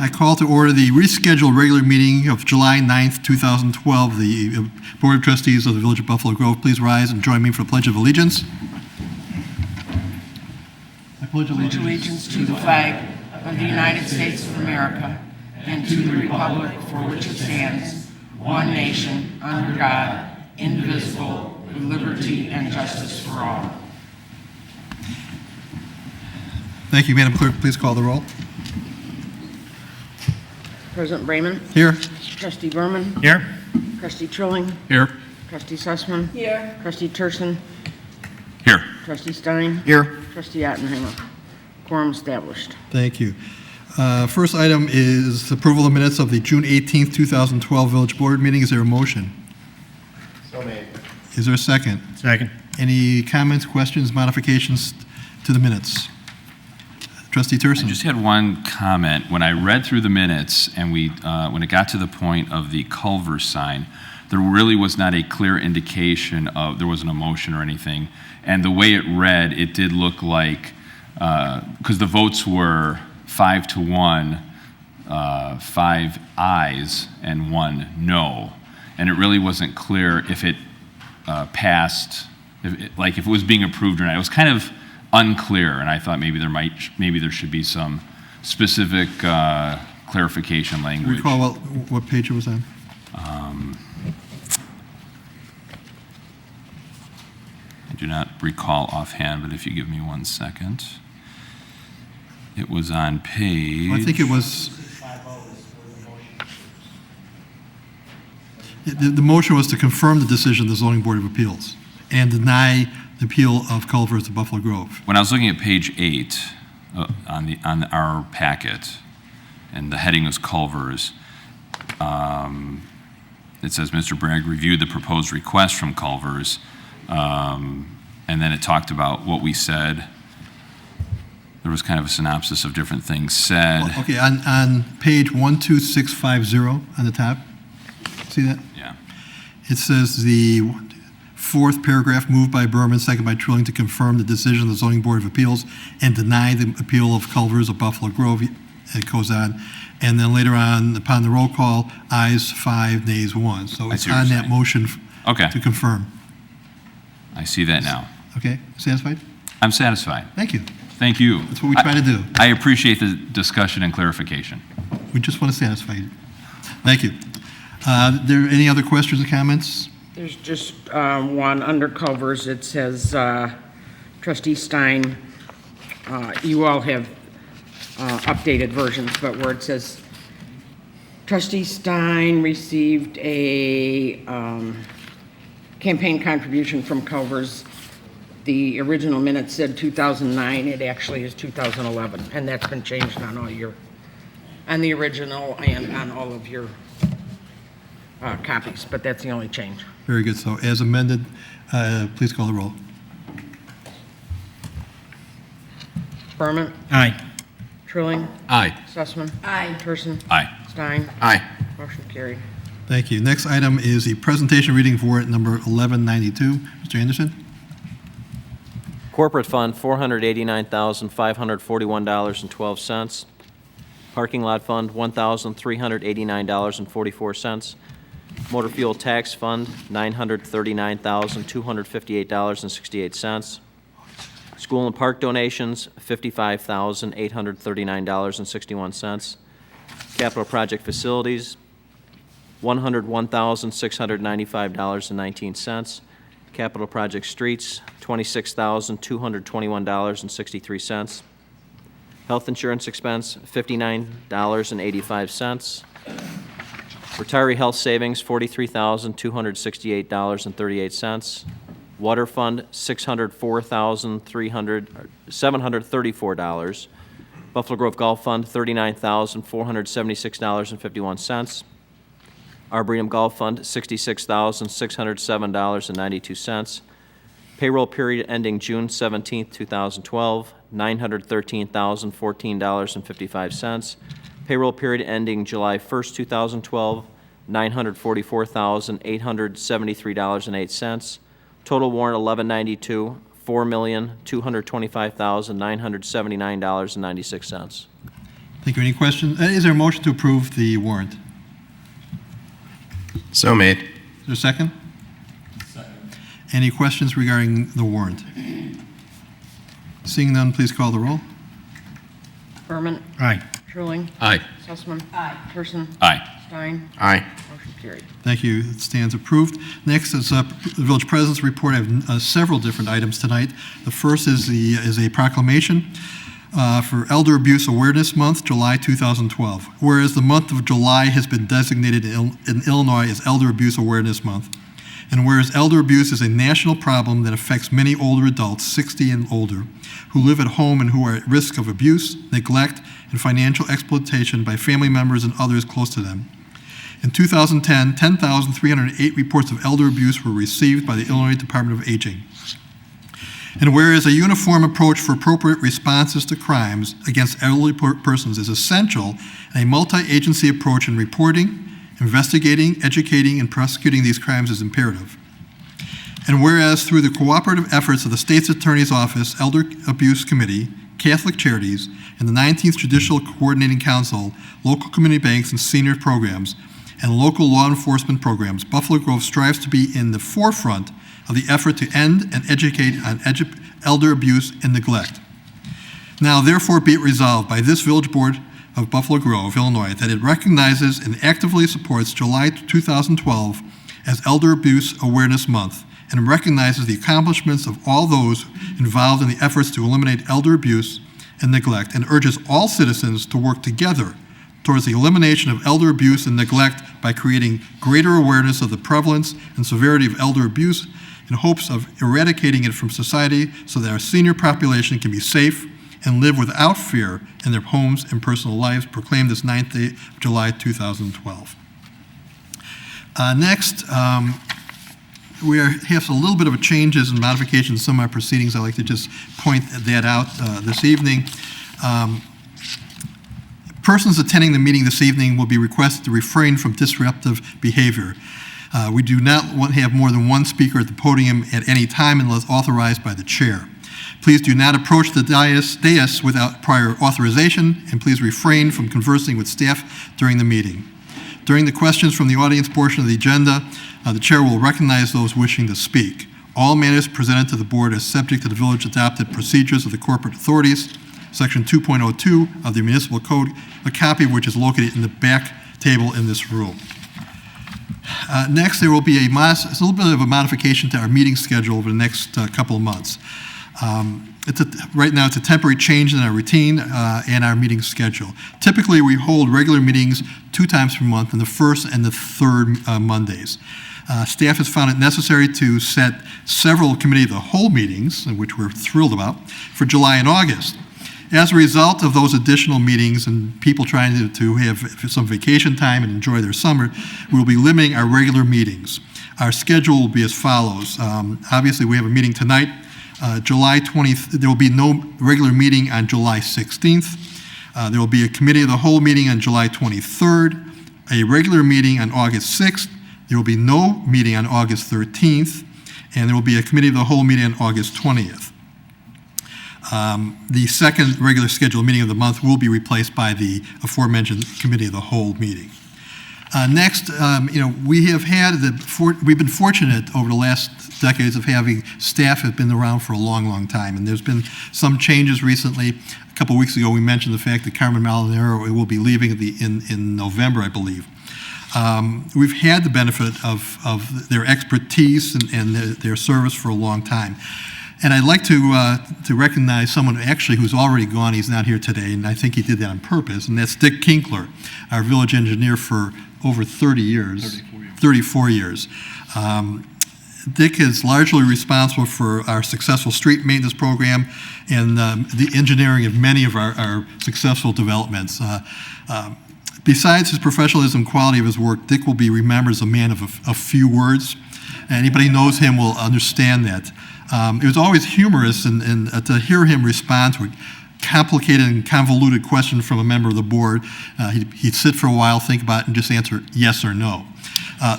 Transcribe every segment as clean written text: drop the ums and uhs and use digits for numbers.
I call to order the rescheduled regular meeting of July 9th, 2012. The Board of Trustees of the Village of Buffalo Grove, please rise and join me for the Pledge of Allegiance. I pledge allegiance to the flag of the United States of America and to the republic for which it stands, one nation, under God, indivisible, with liberty and justice for all. Thank you, Madam Clerk. Please call the roll. President Bremen. Here. Trustee Berman. Here. Trustee Trilling. Here. Trustee Sussman. Here. Trustee Turson. Here. Trustee Stein. Here. Trustee Ottenheimer. Quorum established. Thank you. First item is approval of minutes of the June 18th, 2012 Village Board meeting. Is there a motion? So made. Is there a second? Second. Any comments, questions, modifications to the minutes? Trustee Turson. I just had one comment. When I read through the minutes and when it got to the point of the Culver sign, there really was not a clear indication of there wasn't a motion or anything. And the way it read, it did look like, because the votes were 5-1, 5 ayes and 1 no. And it really wasn't clear if it passed, if it was being approved or not. It was kind of unclear, and I thought maybe there should be some specific clarification language. Recall what page it was on? I do not recall offhand, but if you give me 1 second. It was on page... Well, I think it was... The motion was to confirm the decision of the Zoning Board of Appeals and deny the appeal of Culver's to Buffalo Grove. When I was looking at page 8 on our packet, and the heading was Culver's, it says Mr. Bragg reviewed the proposed request from Culver's, and then it talked about what we said. There was kind of a synopsis of different things said. Well, okay, on page 12650 on the top, see that? Yeah. It says the fourth paragraph, moved by Berman, second by Trilling, to confirm the decision of the Zoning Board of Appeals and deny the appeal of Culver's of Buffalo Grove. It goes on. And then later on, upon the roll call, ayes 5, nays 1. So it's on that motion to confirm. I see that now. Okay, satisfied? I'm satisfied. Thank you. Thank you. That's what we try to do. I appreciate the discussion and clarification. We just want to satisfy you. Thank you. There any other questions or comments? There's just one under Culver's. It says, Trustee Stein, you all have updated versions, but where it says, Trustee Stein received a campaign contribution from Culver's. The original minute said 2009. It actually is 2011, and that's been changed on the original and on all of your copies, but that's the only change. Very good. So as amended, please call the roll. Berman. Aye. Trilling. Aye. Sussman. Aye. Turson. Aye. Stein. Aye. Motion carried. Thank you. Next item is the presentation reading for number 1192. Mr. Anderson? Corporate fund, $489,541.12. Parking lot fund, $1,389.44. Motor fuel tax fund, $939,258.68. School and park donations, $55,839.61. Capital project facilities, $101,695.19. Capital project streets, $26,221.63. Health insurance expense, $59.85. Retiree health savings, $43,268.38. Water fund, $734. Buffalo Grove Golf Fund, $39,476.51. Arboretum Golf Fund, $66,607.92. Payroll period ending June 17, 2012, $913,014.55. Payroll period ending July 1, 2012, $944,873.08. Total warrant 1192, $4,225,979.96. Thank you. Any questions? Is there a motion to approve the warrant? So made. Is there a second? Second. Any questions regarding the warrant? Seeing none, please call the roll. Berman. Aye. Truling. Aye. Sussman. Aye. Person. Aye. Stein. Aye. Motion carried. Thank you. It stands approved. Next is the village president's report. I have several different items tonight. The first is a proclamation for Elder Abuse Awareness Month, July 2012. Whereas the month of July has been designated in Illinois as Elder Abuse Awareness Month, and whereas elder abuse is a national problem that affects many older adults, 60 and older, who live at home and who are at risk of abuse, neglect, and financial exploitation by family members and others close to them. In 2010, 10,308 reports of elder abuse were received by the Illinois Department of Aging. And whereas a uniform approach for appropriate responses to crimes against elderly persons is essential, a multi-agency approach in reporting, investigating, educating, and prosecuting these crimes is imperative. And whereas through the cooperative efforts of the State's Attorney's Office, Elder Abuse Committee, Catholic Charities, and the 19th Judicial Coordinating Council, local community banks and senior programs, and local law enforcement programs, Buffalo Grove strives to be in the forefront of the effort to end and educate on elder abuse and neglect. Now, therefore, be it resolved by this Village Board of Buffalo Grove, Illinois, that it recognizes and actively supports July 2012 as Elder Abuse Awareness Month and recognizes the accomplishments of all those involved in the efforts to eliminate elder abuse and neglect, and urges all citizens to work together towards the elimination of elder abuse and neglect by creating greater awareness of the prevalence and severity of elder abuse in hopes of eradicating it from society so that our senior population can be safe and live without fear in their homes and personal lives, proclaimed this 9th day of July 2012. Next, we have a little bit of changes and modifications in some of our proceedings. I'd like to just point that out this evening. Persons attending the meeting this evening will be requested to refrain from disruptive behavior. We do not have more than one speaker at the podium at any time unless authorized by the chair. Please do not approach the dais without prior authorization, and please refrain from conversing with staff during the meeting. During the questions from the audience portion of the agenda, the chair will recognize those wishing to speak. All matters presented to the board are subject to the village-adopted procedures of the corporate authorities, Section 2.02 of the Municipal Code, a copy of which is located in the back table in this room. Next, there will be a little bit of a modification to our meeting schedule over the next couple of months. Right now, it's a temporary change in our routine and our meeting schedule. Typically, we hold regular meetings 2 times per month on the first and the third Mondays. Staff has found it necessary to set several committee of the whole meetings, which we're thrilled about, for July and August. As a result of those additional meetings and people trying to have some vacation time and enjoy their summer, we will be limiting our regular meetings. Our schedule will be as follows. Obviously, we have a meeting tonight. July 20th, there will be no regular meeting on July 16th. There will be a committee of the whole meeting on July 23rd, a regular meeting on August 6th. There will be no meeting on August 13th, and there will be a committee of the whole meeting on August 20th. The second regular scheduled meeting of the month will be replaced by the aforementioned committee of the whole meeting. Next, we've been fortunate over the last decades of having staff have been around for a long, long time, and there's been some changes recently. A couple weeks ago, we mentioned the fact that Carmen Molinaro will be leaving in November, I believe. We've had the benefit of their expertise and their service for a long time. And I'd like to recognize someone actually who's already gone. He's not here today, and I think he did that on purpose, and that's Dick Kinkler, our village engineer for over 30 years. 34 years. Dick is largely responsible for our successful street maintenance program and the engineering of many of our successful developments. Besides his professionalism and quality of his work, Dick will be remembered as a man of a few words. Anybody who knows him will understand that. It was always humorous and to hear him respond to a complicated and convoluted question from a member of the board. He'd sit for a while, think about it, and just answer yes or no.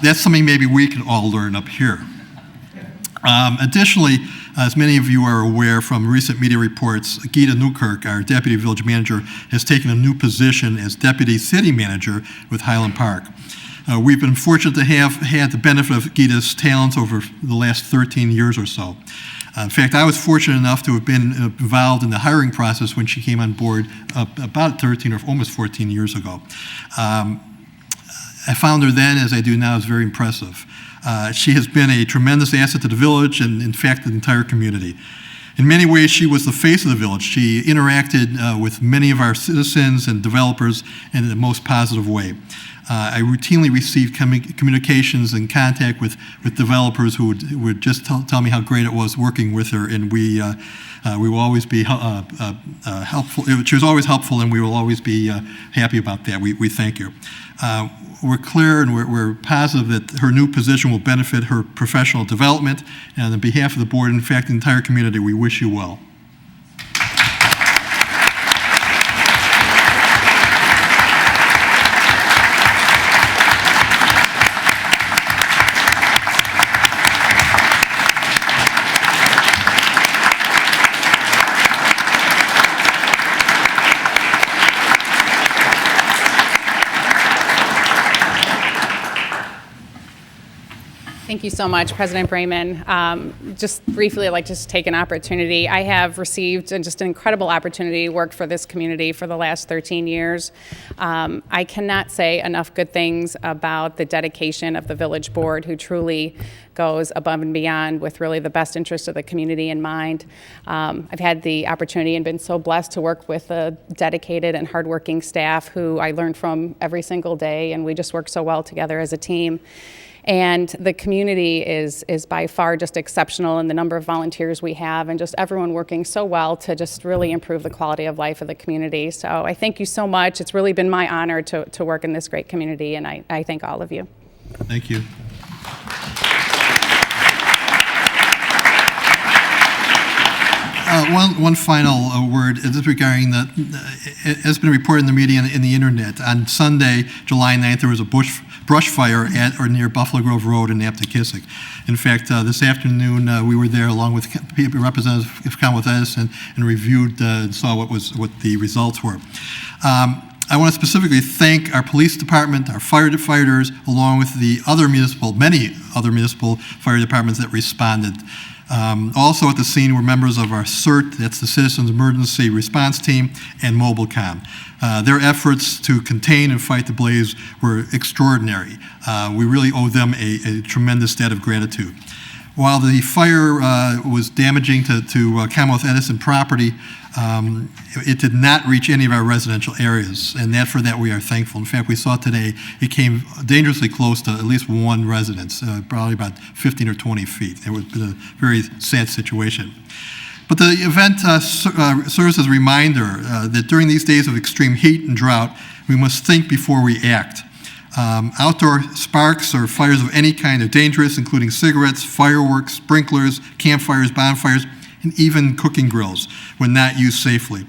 That's something maybe we can all learn up here. Additionally, As many of you are aware from recent media reports, Gita Newkirk, our Deputy Village Manager, has taken a new position as Deputy City Manager with Highland Park. We've been fortunate to have had the benefit of Gita's talents over the last 13 years or so. In fact, I was fortunate enough to have been involved in the hiring process when she came on board about 13 or almost 14 years ago. I found her then, as I do now, is very impressive. She has been a tremendous asset to the village and, in fact, the entire community. In many ways, she was the face of the village. She interacted with many of our citizens and developers in the most positive way. I routinely received communications and contact with developers who would just tell me how great it was working with her, and we will always be helpful. She was always helpful, and we will always be happy about that. We thank you. We're clear and we're positive that her new position will benefit her professional development, and on behalf of the board, in fact, the entire community, we wish you well. Thank you so much, President Brayman. Just briefly, I'd like to just take an opportunity. I have received just an incredible opportunity to work for this community for the last 13 years. I cannot say enough good things about the dedication of the village board, who truly goes above and beyond with really the best interest of the community in mind. I've had the opportunity and been so blessed to work with a dedicated and hardworking staff who I learn from every single day, and we just work so well together as a team. And the community is by far just exceptional in the number of volunteers we have, and just everyone working so well to just really improve the quality of life of the community. So I thank you so much. It's really been my honor to work in this great community, and I thank all of you. Thank you. One final word is regarding the, it has been reported in the media and in the internet. On Sunday, July 9th, there was a brush fire at or near Buffalo Grove Road in Aptekissick. In fact, this afternoon we were there along with representatives of Commonwealth Edison and reviewed and saw what the results were. I want to specifically thank our police department, our firefighters, along with many other municipal fire departments that responded. Also at the scene were members of our CERT, that's the Citizens Emergency Response Team, and MobileCom. Their efforts to contain and fight the blaze were extraordinary. We really owe them a tremendous debt of gratitude. While the fire was damaging to Commonwealth Edison property, it did not reach any of our residential areas, and for that we are thankful. In fact, we saw today it came dangerously close to at least one residence, probably about 15 or 20 feet. It was a very sad situation. But the event serves as a reminder that during these days of extreme heat and drought, we must think before we act. Outdoor sparks or fires of any kind are dangerous, including cigarettes, fireworks, sprinklers, campfires, bonfires, and even cooking grills when not used safely.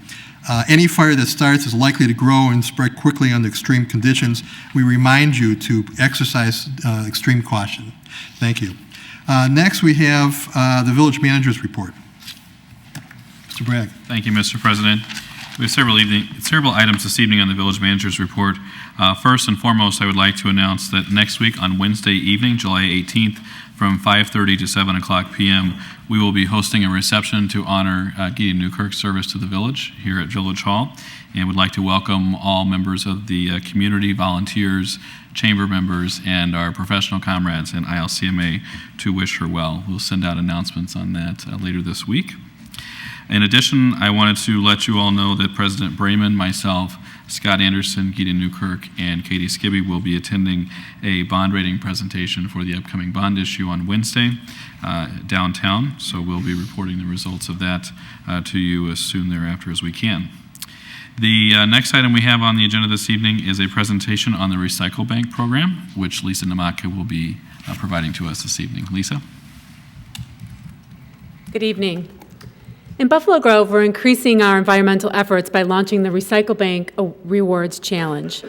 Any fire that starts is likely to grow and spread quickly under extreme conditions. We remind you to exercise extreme caution. Thank you. Next, we have the village manager's report. Mr. Bragg. Thank you, Mr. President. We have several items this evening on the village manager's report. First and foremost, I would like to announce that next week on Wednesday evening, July 18th, from 5:30 to 7 o'clock p.m., we will be hosting a reception to honor Gita Newkirk's service to the village here at Village Hall, and would like to welcome all members of the community, volunteers, chamber members, and our professional comrades in ILCMA to wish her well. We'll send out announcements on that later this week. In addition, I wanted to let you all know that President Brayman, myself, Scott Anderson, Gita Newkirk, and Katie Skibby will be attending a bond rating presentation for the upcoming bond issue on Wednesday downtown. So we'll be reporting the results of that to you as soon thereafter as we can. The next item we have on the agenda this evening is a presentation on the Recycle Bank program, which Lisa Namaka will be providing to us this evening. Lisa? Good evening. In Buffalo Grove, we're increasing our environmental efforts by launching the Recycle Bank Rewards Challenge.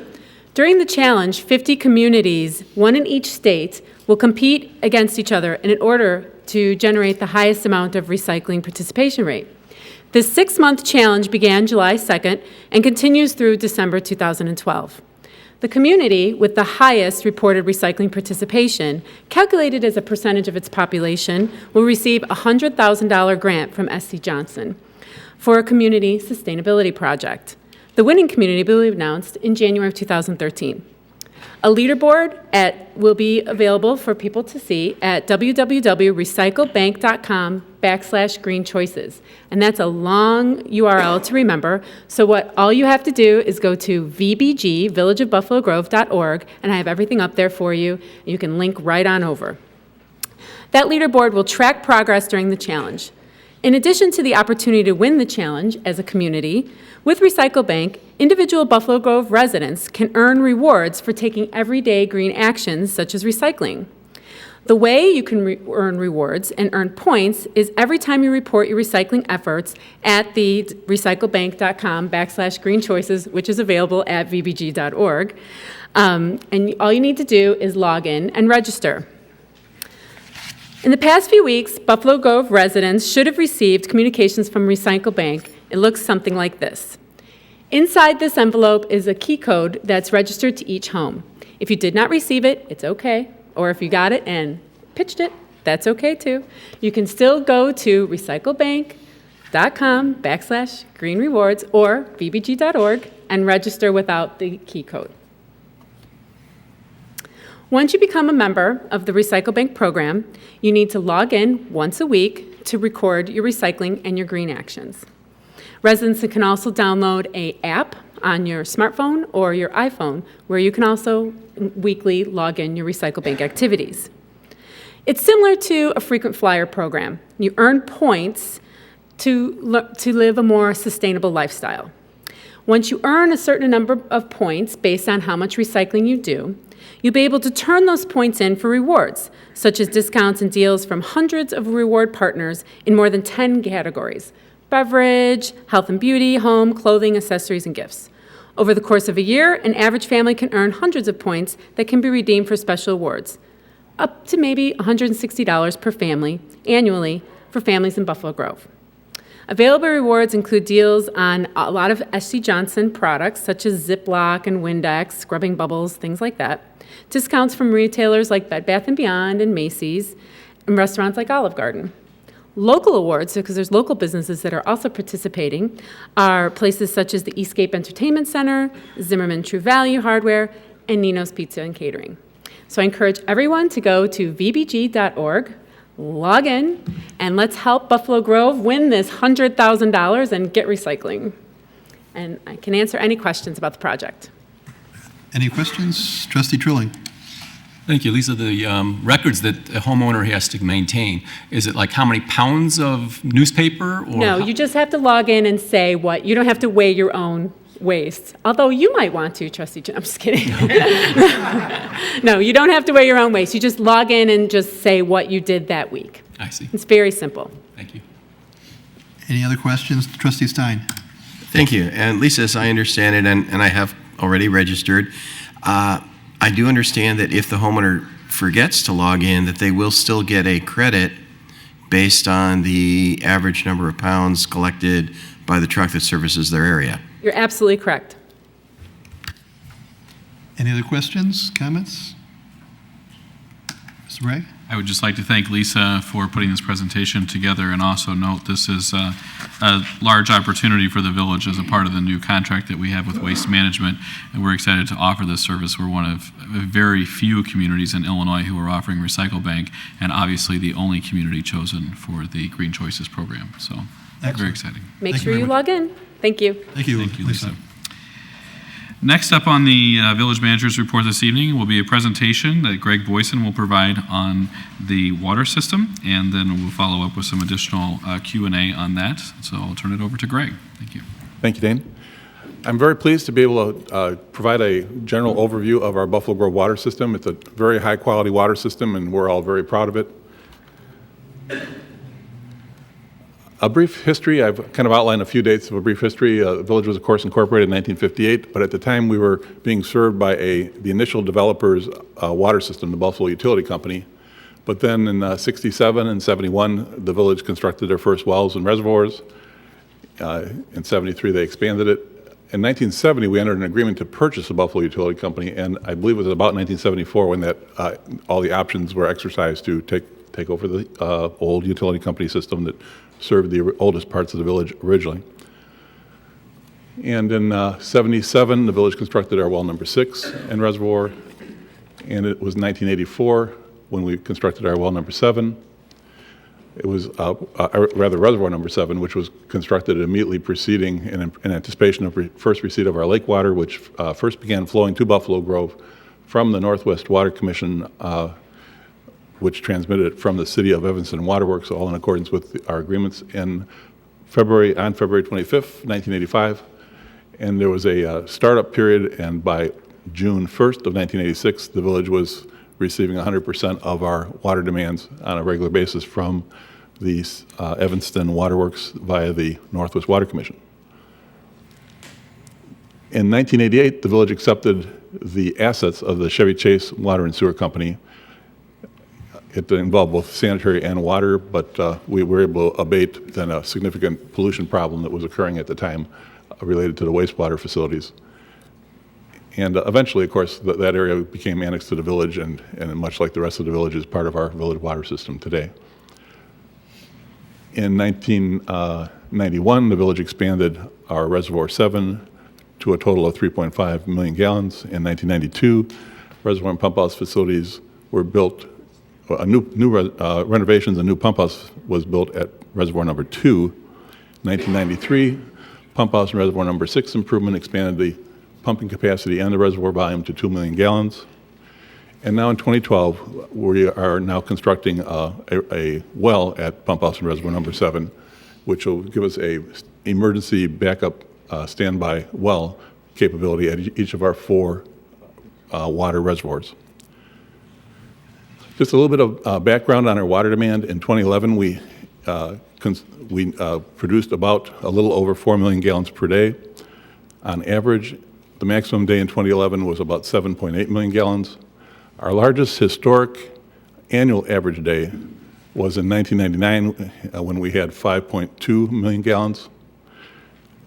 During the challenge, 50 communities, one in each state, will compete against each other in order to generate the highest amount of recycling participation rate. This 6-month challenge began July 2nd and continues through December 2012. The community with the highest reported recycling participation, calculated as a percentage of its population, will receive a $100,000 grant from SC Johnson for a community sustainability project. The winning community will be announced in January of 2013. A leaderboard will be available for people to see at www.recyclebank.com/green choices. And that's a long URL to remember. So all you have to do is go to VBG, villageofbuffalogrove.org, and I have everything up there for you. You can link right on over. That leaderboard will track progress during the challenge. In addition to the opportunity to win the challenge as a community, with Recycle Bank, individual Buffalo Grove residents can earn rewards for taking everyday green actions such as recycling. The way you can earn rewards and earn points is every time you report your recycling efforts at the recyclebank.com/green choices, which is available at vbg.org. And all you need to do is log in and register. In the past few weeks, Buffalo Grove residents should have received communications from Recycle Bank. It looks something like this. Inside this envelope is a key code that's registered to each home. If you did not receive it, it's okay. Or if you got it and pitched it, that's okay too. You can still go to recyclebank.com/green rewards or vbg.org and register without the key code. Once you become a member of the Recycle Bank program, you need to log in once a week to record your recycling and your green actions. Residents can also download an app on your smartphone or your iPhone where you can also weekly log in your Recycle Bank activities. It's similar to a frequent flyer program. You earn points to live a more sustainable lifestyle. Once you earn a certain number of points based on how much recycling you do, you'll be able to turn those points in for rewards, such as discounts and deals from hundreds of reward partners in more than 10 categories: beverage, health and beauty, home, clothing, accessories, and gifts. Over the course of a year, an average family can earn hundreds of points that can be redeemed for special awards, up to maybe $160 per family annually for families in Buffalo Grove. Available rewards include deals on a lot of SC Johnson products, such as Ziploc and Windex, scrubbing bubbles, things like that. Discounts from retailers like Bed Bath & Beyond and Macy's, and restaurants like Olive Garden. Local awards, because there's local businesses that are also participating, are places such as the Eastgate Entertainment Center, Zimmerman True Value Hardware, and Nino's Pizza and Catering. So I encourage everyone to go to vbg.org, log in, and let's help Buffalo Grove win this $100,000 and get recycling. And I can answer any questions about the project. Any questions? Trustee Trilling. Thank you, Lisa. The records that a homeowner has to maintain, is it like how many pounds of newspaper? Or No, you just have to log in and say what, you don't have to weigh your own waste. Although you might want to, Trustee, I'm just kidding. No, you don't have to weigh your own waste. You just log in and just say what you did that week. I see. It's very simple. Thank you. Any other questions? Trustee Stein. Thank you. And Lisa, as I understand it, and I have already registered, I do understand that if the homeowner forgets to log in, that they will still get a credit based on the average number of pounds collected by the truck that services their area. You're absolutely correct. Any other questions, comments? Mr. Ray? I would just like to thank Lisa for putting this presentation together, and also note this is a large opportunity for the village as a part of the new contract that we have with Waste Management, and we're excited to offer this service. We're one of very few communities in Illinois who are offering Recycle Bank, and obviously the only community chosen for the Green Choices program. So very exciting. Make Thank sure you you very log in. Thank you. Thank you. Thank you, Lisa. Next up on the village manager's report this evening will be a presentation that Greg Boyson will provide on the water system, and then we'll follow up with some additional Q&A on that. So I'll turn it over to Greg. Thank you. Thank you, Dane. I'm very pleased to be able to provide a general overview of our Buffalo Grove water system. It's a very high-quality water system, and we're all very proud of it. A brief history, I've kind of outlined a few dates of a brief history. The village was, of course, incorporated in 1958, but at the time we were being served by the initial developer's water system, the Buffalo Utility Company. But then in 67 and 71, the village constructed their first wells and reservoirs. In 73, they expanded it. In 1970, we entered an agreement to purchase the Buffalo Utility Company, and I believe it was about 1974 when all the options were exercised to take over the old utility company system that served the oldest parts of the village originally. And in 77, the village constructed our well number 6 and reservoir, and it was 1984 when we constructed our well number 7. It was rather reservoir number 7, which was constructed immediately preceding in anticipation of first receipt of our lake water, which first began flowing to Buffalo Grove from the Northwest Water Commission, which transmitted it from the city of Evanston Waterworks, all in accordance with our agreements on February 25th, 1985. And there was a startup period, and by June 1st of 1986, the village was receiving 100% of our water demands on a regular basis from the Evanston Waterworks via the Northwest Water Commission. In 1988, the village accepted the assets of the Chevy Chase Water and Sewer Company. It involved both sanitary and water, but we were able to abate then a significant pollution problem that was occurring at the time related to the wastewater facilities. And eventually, of course, that area became annexed to the village, and much like the rest of the village, is part of our village water system today. In 1991, the village expanded our Reservoir 7 to a total of 3.5 million gallons. In 1992, reservoir and pump house facilities were built. Renovations and new pump house was built at reservoir number 2. 1993, pump house and reservoir number 6 improvement expanded the pumping capacity and the reservoir volume to 2 million gallons. And now in 2012, we are now constructing a well at pump house and reservoir number 7, which will give us a emergency backup standby well capability at each of our 4 water reservoirs. Just a little bit of background on our water demand. In 2011, we produced about a little over 4 million gallons per day. On average, the maximum day in 2011 was about 7.8 million gallons. Our largest historic annual average day was in 1999 when we had 5.2 million gallons.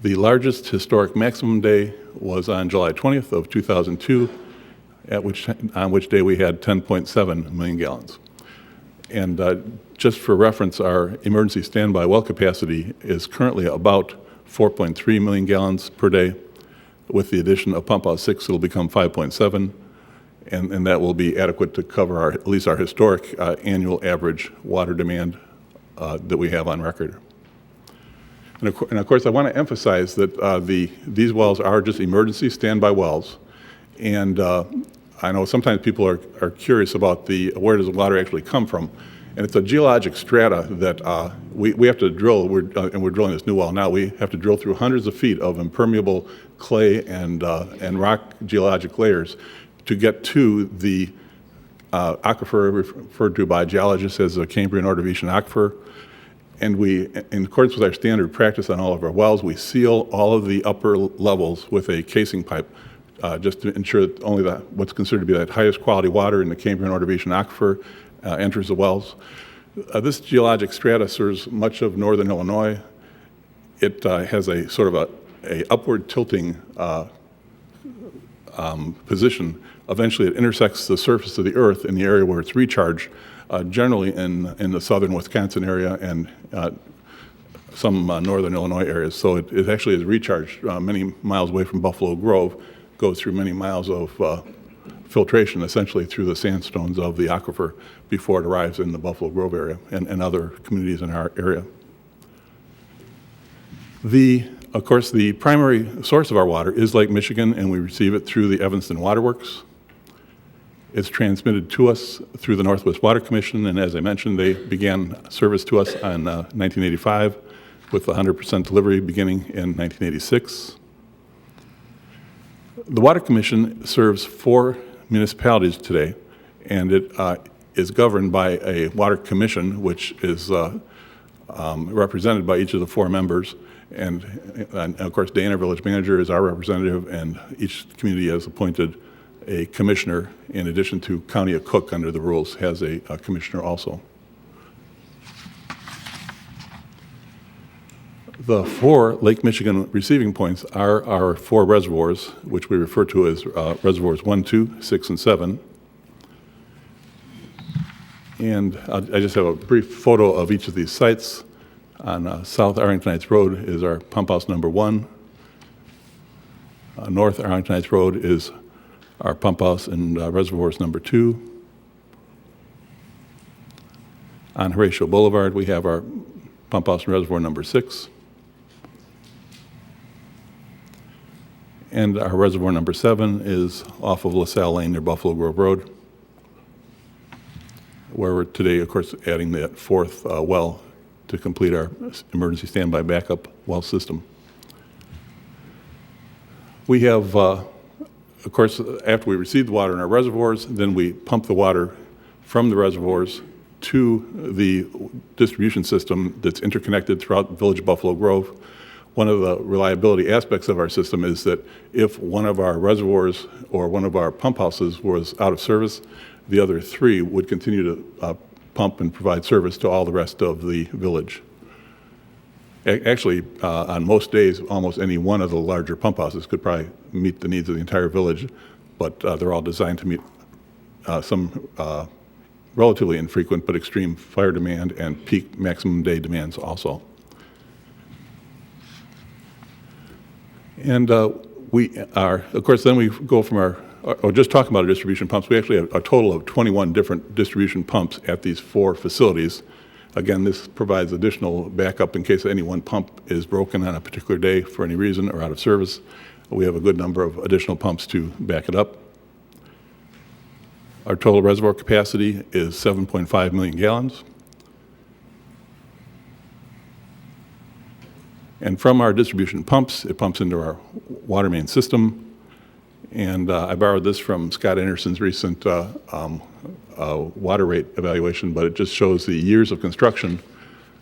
The largest historic maximum day was on July 20th of 2002, on which day we had 10.7 million gallons. And just for reference, our emergency standby well capacity is currently about 4.3 million gallons per day. With the addition of pump house 6, it'll become 5.7, and that will be adequate to cover at least our historic annual average water demand that we have on record. And of course, I want to emphasize that these wells are just emergency standby wells, and I know sometimes people are curious about where does the water actually come from. And it's a geologic strata that we have to drill, and we're drilling this new well now. We have to drill through hundreds of feet of impermeable clay and rock geologic layers to get to the aquifer referred to by geologists as the Cambrian Ordovician aquifer. And we, in accordance with our standard practice on all of our wells, we seal all of the upper levels with a casing pipe just to ensure that only what's considered to be that highest quality water in the Cambrian Ordovician aquifer enters the wells. This geologic strata serves much of northern Illinois. It has a sort of a upward tilting position. Eventually, it intersects the surface of the earth in the area where it's recharged, generally in the southern Wisconsin area and some northern Illinois areas. So it actually is recharged many miles away from Buffalo Grove, goes through many miles of filtration, essentially through the sandstones of the aquifer before it arrives in the Buffalo Grove area and other communities in our area. Of course, the primary source of our water is Lake Michigan, and we receive it through the Evanston Waterworks. It's transmitted to us through the Northwest Water Commission, and as I mentioned, they began service to us in 1985 with 100% delivery beginning in 1986. The Water Commission serves 4 municipalities today, and it is governed by a water commission, which is represented by each of the 4 members. And of course, Dana, village manager, is our representative, and each community has appointed a commissioner, in addition to County of Cook under the rules has a commissioner also. The 4 Lake Michigan receiving points are our 4 reservoirs, which we refer to as reservoirs 1, 2, 6, and 7. And I just have a brief photo of each of these sites. On South Arlingtonites Road is our pump house number 1. North Arlingtonites Road is our pump house and reservoirs number 2. On Horatio Boulevard, we have our pump house and reservoir number 6. And our reservoir number 7 is off of LaSalle Lane near Buffalo Grove Road, where we're today, of course, adding that 4th well to complete our emergency standby backup well system. We have, of course, after we receive the water in our reservoirs, then we pump the water from the reservoirs to the distribution system that's interconnected throughout the village of Buffalo Grove. One of the reliability aspects of our system is that if one of our reservoirs or one of our pump houses was out of service, the other 3 would continue to pump and provide service to all the rest of the village. Actually, on most days, almost any one of the larger pump houses could probably meet the needs of the entire village, but they're all designed to meet some relatively infrequent but extreme fire demand and peak maximum day demands also. And we are, of course, then we go from or just talking about our distribution pumps, we actually have a total of 21 different distribution pumps at these 4 facilities. Again, this provides additional backup in case any one pump is broken on a particular day for any reason or out of service. We have a good number of additional pumps to back it up. Our total reservoir capacity is 7.5 million gallons. And from our distribution pumps, it pumps into our water main system. And I borrowed this from Scott Anderson's recent water rate evaluation, but it just shows the years of construction.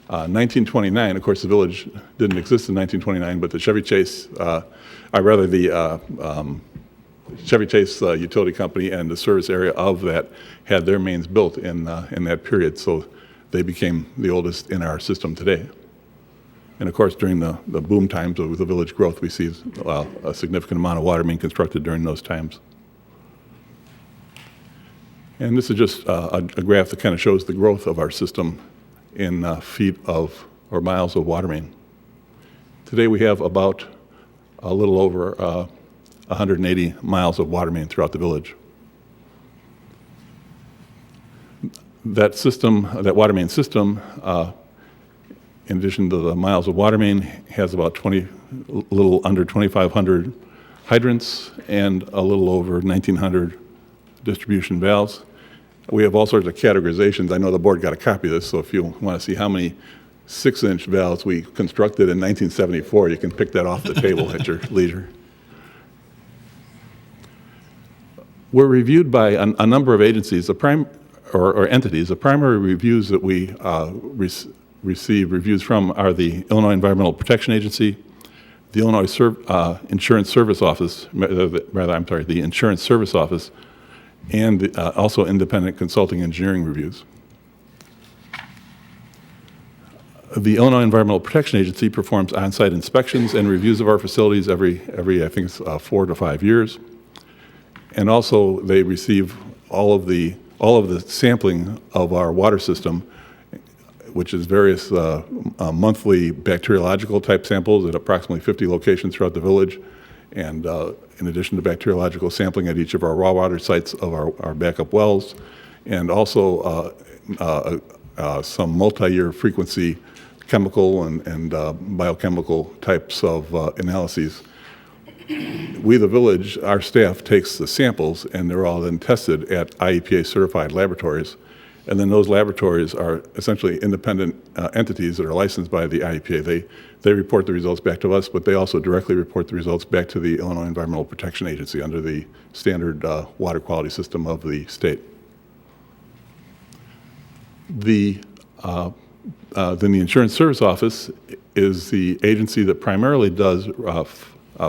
1929, of course, the village didn't exist in 1929, but the Chevy Chase, Chevy Chase utility company and the service area of that had their mains built in that period, so they became the oldest in our system today. And of course, during the boom times of the village growth, we see a significant amount of water being constructed during those times. And this is just a graph that kind of shows the growth of our system in feet of or miles of water main. Today we have about a little over 180 miles of water main throughout the village. That system, that water main system, in addition to the miles of water main, has about a little under 2,500 hydrants and a little over 1,900 distribution valves. We have all sorts of categorizations. I know the board got a copy of this, so if you want to see how many 6-inch valves we constructed in 1974, you can pick that off the table at your leisure. We're reviewed by a number of agencies, or entities. The primary reviews that we receive reviews from are the Illinois Environmental Protection Agency, the Illinois Insurance Service Office, the Insurance Service Office, and also independent consulting engineering reviews. The Illinois Environmental Protection Agency performs on-site inspections and reviews of our facilities every I think it's 4 to 5 years. And also they receive all of the sampling of our water system, which is various monthly bacteriological type samples at approximately 50 locations throughout the village. And in addition to bacteriological sampling at each of our raw water sites of our backup wells, and also some multi-year frequency chemical and biochemical types of analyses. We, the village, our staff takes the samples and they're all then tested at IEPA certified laboratories. And then those laboratories are essentially independent entities that are licensed by the IEPA. They report the results back to us, but they also directly report the results back to the Illinois Environmental Protection Agency under the standard water quality system of the state. The Then the Insurance Service Office is the agency that primarily does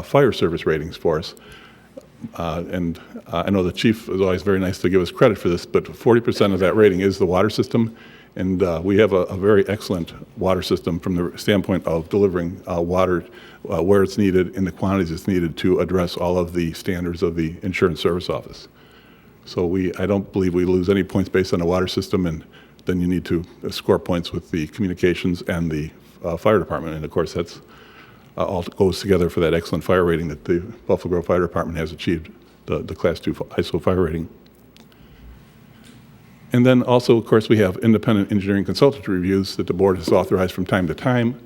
fire service ratings for us. And I know the chief is always very nice to give us credit for this, but 40% of that rating is the water system. And we have a very excellent water system from the standpoint of delivering water where it's needed in the quantities it's needed to address all of the standards of the Insurance Service Office. So I don't believe we lose any points based on the water system, and then you need to score points with the communications and the fire department. And of course, that's all goes together for that excellent fire rating that the Buffalo Grove Fire Department has achieved, the Class 2 ISO fire rating. And then also, of course, we have independent engineering consultant reviews that the board has authorized from time to time.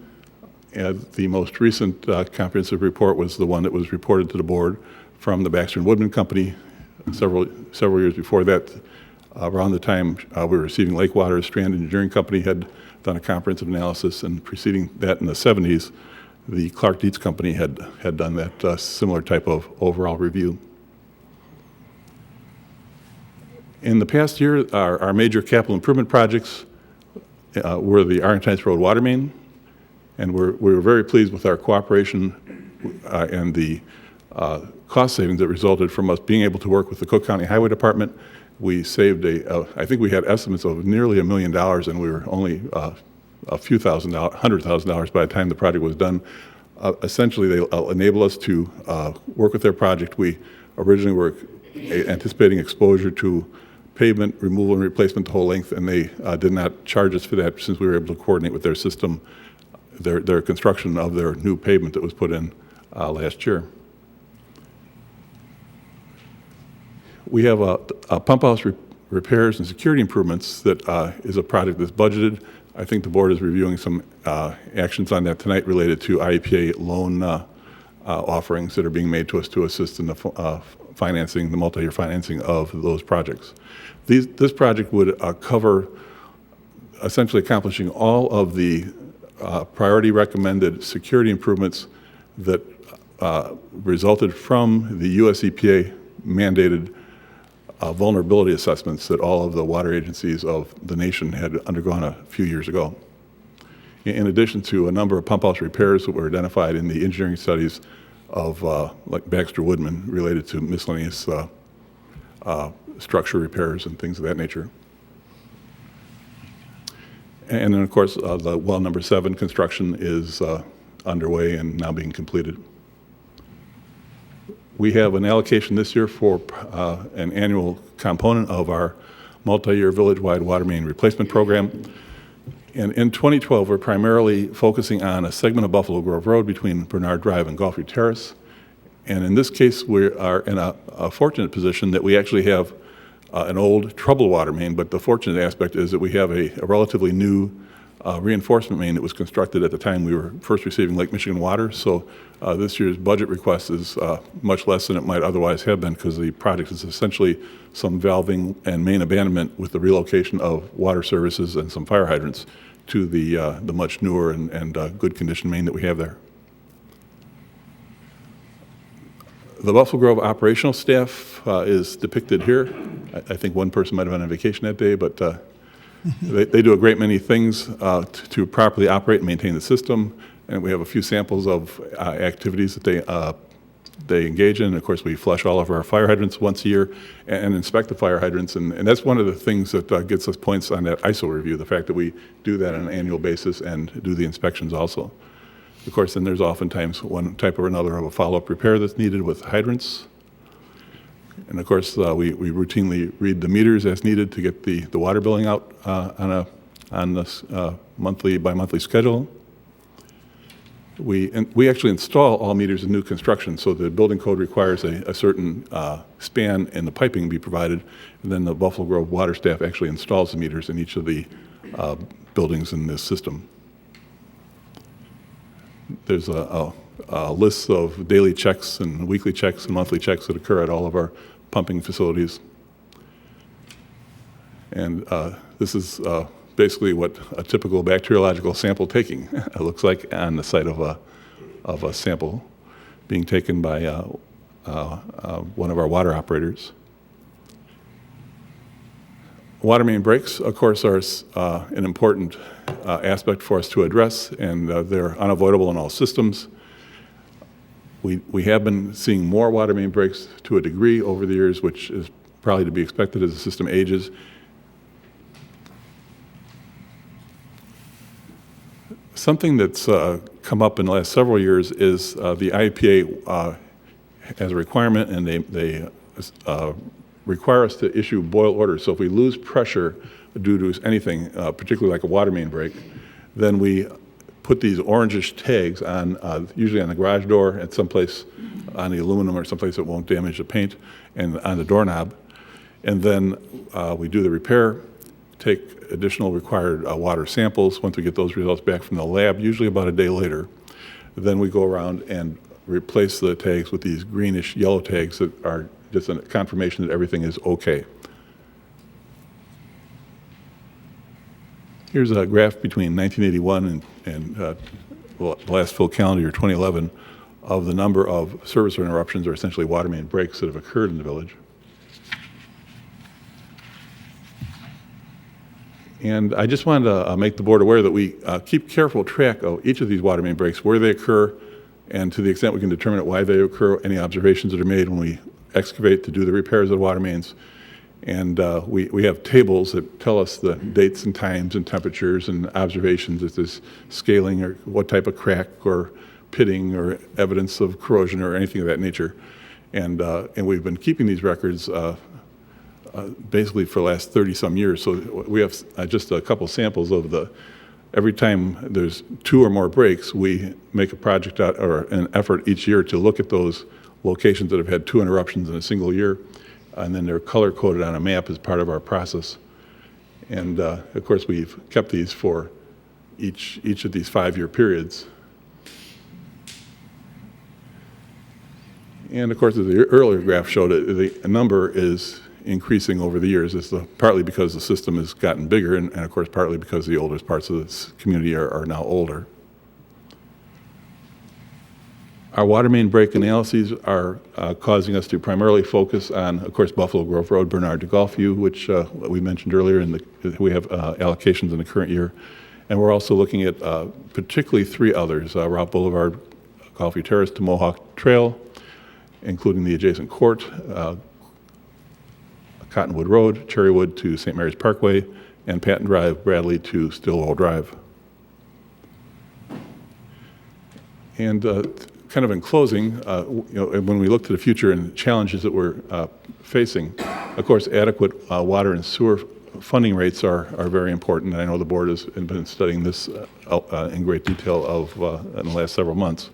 And the most recent comprehensive report was the one that was reported to the board from the Baxter and Woodman Company several years before that. Around the time we were receiving Lake Water, Strand Engineering Company had done a comprehensive analysis, and preceding that in the 70s, the Clark Dietz Company had done that similar type of overall review. In the past year, our major capital improvement projects were the Argentines Road water main, and we were very pleased with our cooperation and the cost savings that resulted from us being able to work with the Cook County Highway Department. We saved I think we had estimates of nearly $1 million, and we were only a few $100,000 by the time the project was done. Essentially, they'll enable us to work with their project. We originally were anticipating exposure to pavement removal and replacement the whole length, and they did not charge us for that since we were able to coordinate with their system, their construction of their new pavement that was put in last year. We have a pump house repairs and security improvements that is a project that's budgeted. I think the board is reviewing some actions on that tonight related to IEPA loan offerings that are being made to us to assist in the financing, the multi-year financing of those projects. This project would cover essentially accomplishing all of the priority recommended security improvements that resulted from the US EPA mandated vulnerability assessments that all of the water agencies of the nation had undergone a few years ago. In addition to a number of pump house repairs that were identified in the engineering studies of like Baxter Woodman related to miscellaneous structure repairs and things of that nature. And then, of course, the well number 7 construction is underway and now being completed. We have an allocation this year for an annual component of our multi-year village-wide water main replacement program. And in 2012, we're primarily focusing on a segment of Buffalo Grove Road between Bernard Drive and Gulfview Terrace. And in this case, we are in a fortunate position that we actually have an old troubled water main, but the fortunate aspect is that we have a relatively new reinforcement main that was constructed at the time we were first receiving Lake Michigan water. So this year's budget request is much less than it might otherwise have been because the project is essentially some valving and main abandonment with the relocation of water services and some fire hydrants to the much newer and good condition main that we have there. The Buffalo Grove operational staff is depicted here. I think one person might have been on vacation that day, but they do a great many things to properly operate and maintain the system. And we have a few samples of activities that they engage in. Of course, we flush all of our fire hydrants once a year and inspect the fire hydrants. And that's one of the things that gets us points on that ISO review, the fact that we do that on an annual basis and do the inspections also. Of course, then there's oftentimes one type or another of a follow-up repair that's needed with hydrants. And of course, we routinely read the meters as needed to get the water billing out on this monthly by monthly schedule. We actually install all meters in new construction, so the building code requires a certain span in the piping be provided, and then the Buffalo Grove water staff actually installs the meters in each of the buildings in this system. There's a list of daily checks and weekly checks and monthly checks that occur at all of our pumping facilities. And this is basically what a typical bacteriological sample taking looks like on the site of a sample being taken by one of our water operators. Water main breaks, of course, are an important aspect for us to address, and they're unavoidable in all systems. We have been seeing more water main breaks to a degree over the years, which is probably to be expected as the system ages. Something that's come up in the last several years is the IEPA has a requirement, and they require us to issue boil orders. So if we lose pressure due to anything, particularly like a water main break, then we put these orangish tags on, usually on the garage door, at someplace on the aluminum or someplace that won't damage the paint, and on the doorknob. And then we do the repair, take additional required water samples. Once we get those results back from the lab, usually about a day later, then we go around and replace the tags with these greenish yellow tags that are just a confirmation that everything is okay. Here's a graph between 1981 and the last full calendar year, 2011, of the number of service interruptions, or essentially water main breaks, that have occurred in the village. And I just wanted to make the board aware that we keep careful track of each of these water main breaks, where they occur, and to the extent we can determine why they occur, any observations that are made when we excavate to do the repairs of the water mains. And we have tables that tell us the dates and times and temperatures and observations, if there's scaling or what type of crack or pitting or evidence of corrosion or anything of that nature. And we've been keeping these records basically for the last 30-some years. So we have just a couple samples of every time there's 2 or more breaks, we make a project out, or an effort each year, to look at those locations that have had 2 interruptions in a single year, and then they're color-coded on a map as part of our process. And of course, we've kept these for each of these 5-year periods. And of course, as the earlier graph showed, the number is increasing over the years. It's partly because the system has gotten bigger, and of course partly because the oldest parts of this community are now older. Our water main break analyses are causing us to primarily focus on, of course, Buffalo Grove Road, Bernard to Gulfview, which we mentioned earlier, we have allocations in the current year. And we're also looking at particularly 3 others, Route Boulevard, Gulfview Terrace to Mohawk Trail, including the adjacent court, Cottonwood Road, Cherrywood to St. Mary's Parkway, and Patton Drive, Bradley to Stillwell Drive. And kind of in closing, when we look to the future and challenges that we're facing, of course, adequate water and sewer funding rates are very important. And I know the board has been studying this in great detail in the last several months.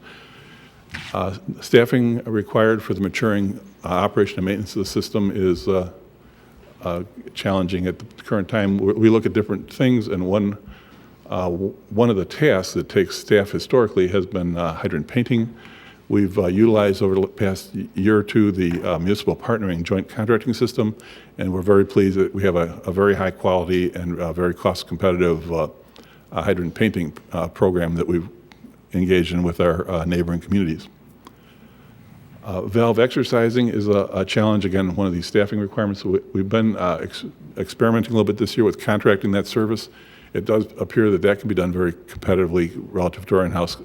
Staffing required for the maturing operation and maintenance of the system is challenging at the current time. We look at different things, and one of the tasks that takes staff historically has been hydrant painting. We've utilized over the past year or two the municipal partnering joint contracting system, and we're very pleased that we have a very high quality and very cost competitive hydrant painting program that we've engaged in with our neighboring communities. Valve exercising is a challenge, again, one of these staffing requirements. We've been experimenting a little bit this year with contracting that service. It does appear that can be done very competitively relative to our in-house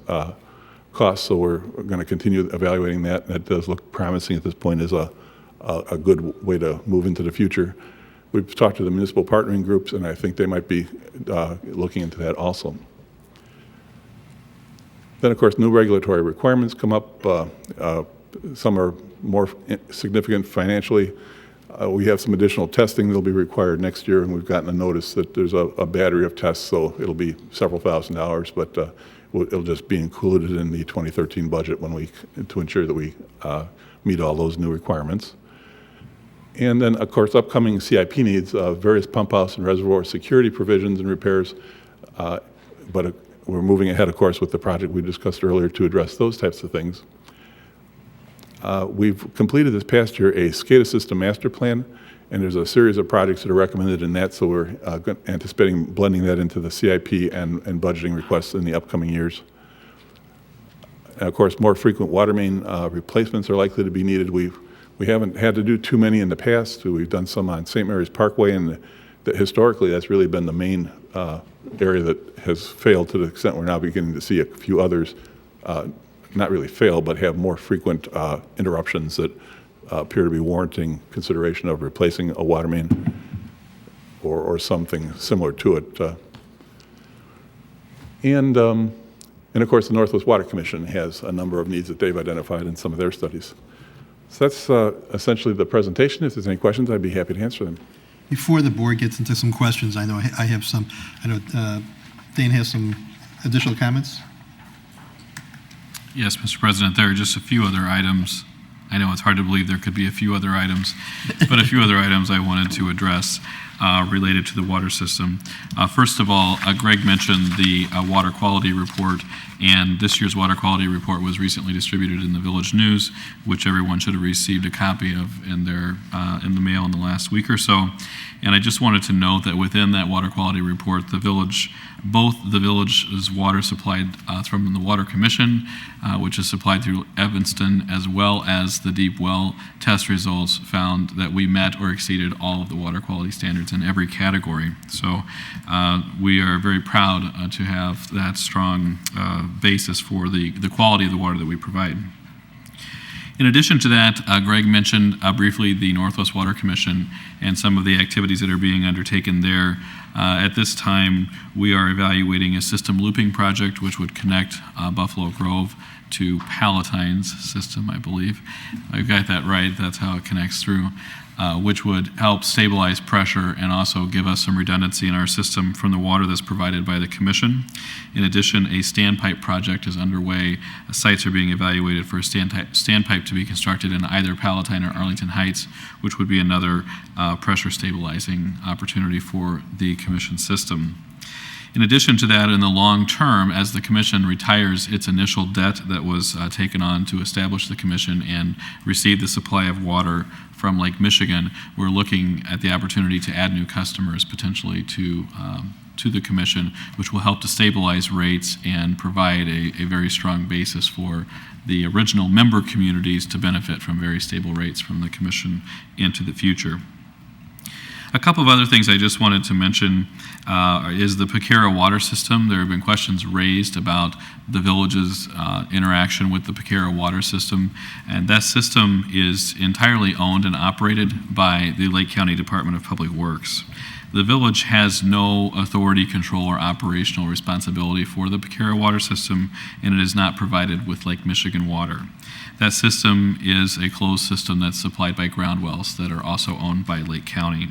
costs, so we're going to continue evaluating that. That does look promising at this point as a good way to move into the future. We've talked to the municipal partnering groups, and I think they might be looking into that also. Then, of course, new regulatory requirements come up. Some are more significant financially. We have some additional testing that will be required next year, and we've gotten a notice that there's a battery of tests, so it'll be several $1,000s, but it'll just be included in the 2013 budget to ensure that we meet all those new requirements. And then, of course, upcoming CIP needs, various pump house and reservoir security provisions and repairs, but we're moving ahead, of course, with the project we discussed earlier to address those types of things. We've completed this past year a SCADA system master plan, and there's a series of projects that are recommended in that, so we're anticipating blending that into the CIP and budgeting requests in the upcoming years. And of course, more frequent water main replacements are likely to be needed. We haven't had to do too many in the past. We've done some on St. Mary's Parkway and that historically that's really been the main area that has failed, to the extent we're now beginning to see a few others not really fail, but have more frequent interruptions that appear to be warranting consideration of replacing a water main or something similar to it. And of course, the Northwest Water Commission has a number of needs that they've identified in some of their studies. So that's essentially the presentation. If there's any questions, I'd be happy to answer them. Before the board gets into some questions, I know I have some. I know Dane has some additional comments. Yes, Mr. President, there are just a few other items. I know it's hard to believe there could be a few other items, but a few other items I wanted to address related to the water system. First of all, Greg mentioned the water quality report, and this year's water quality report was recently distributed in the Village News, which everyone should have received a copy of in the mail in the last week or so. And I just wanted to note that within that water quality report, both the village's water supplied from the Water Commission, which is supplied through Evanston, as well as the deep well test results found that we met or exceeded all of the water quality standards in every category. So we are very proud to have that strong basis for the quality of the water that we provide. In addition to that, Greg mentioned briefly the Northwest Water Commission and some of the activities that are being undertaken there. At this time, we are evaluating a system looping project which would connect Buffalo Grove to Palatine's system, I believe. I got that right, that's how it connects through, which would help stabilize pressure and also give us some redundancy in our system from the water that's provided by the Commission. In addition, a standpipe project is underway. Sites are being evaluated for a standpipe to be constructed in either Palatine or Arlington Heights, which would be another pressure stabilizing opportunity for the Commission system. In addition to that, in the long term, as the Commission retires its initial debt that was taken on to establish the Commission and receive the supply of water from Lake Michigan, we're looking at the opportunity to add new customers potentially to the Commission, which will help to stabilize rates and provide a very strong basis for the original member communities to benefit from very stable rates from the Commission into the future. A couple of other things I just wanted to mention is the Paquera water system. There have been questions raised about the village's interaction with the Paquera water system, and that system is entirely owned and operated by the Lake County Department of Public Works. The village has no authority, control, or operational responsibility for the Paquera water system, and it is not provided with Lake Michigan water. That system is a closed system that's supplied by ground wells that are also owned by Lake County.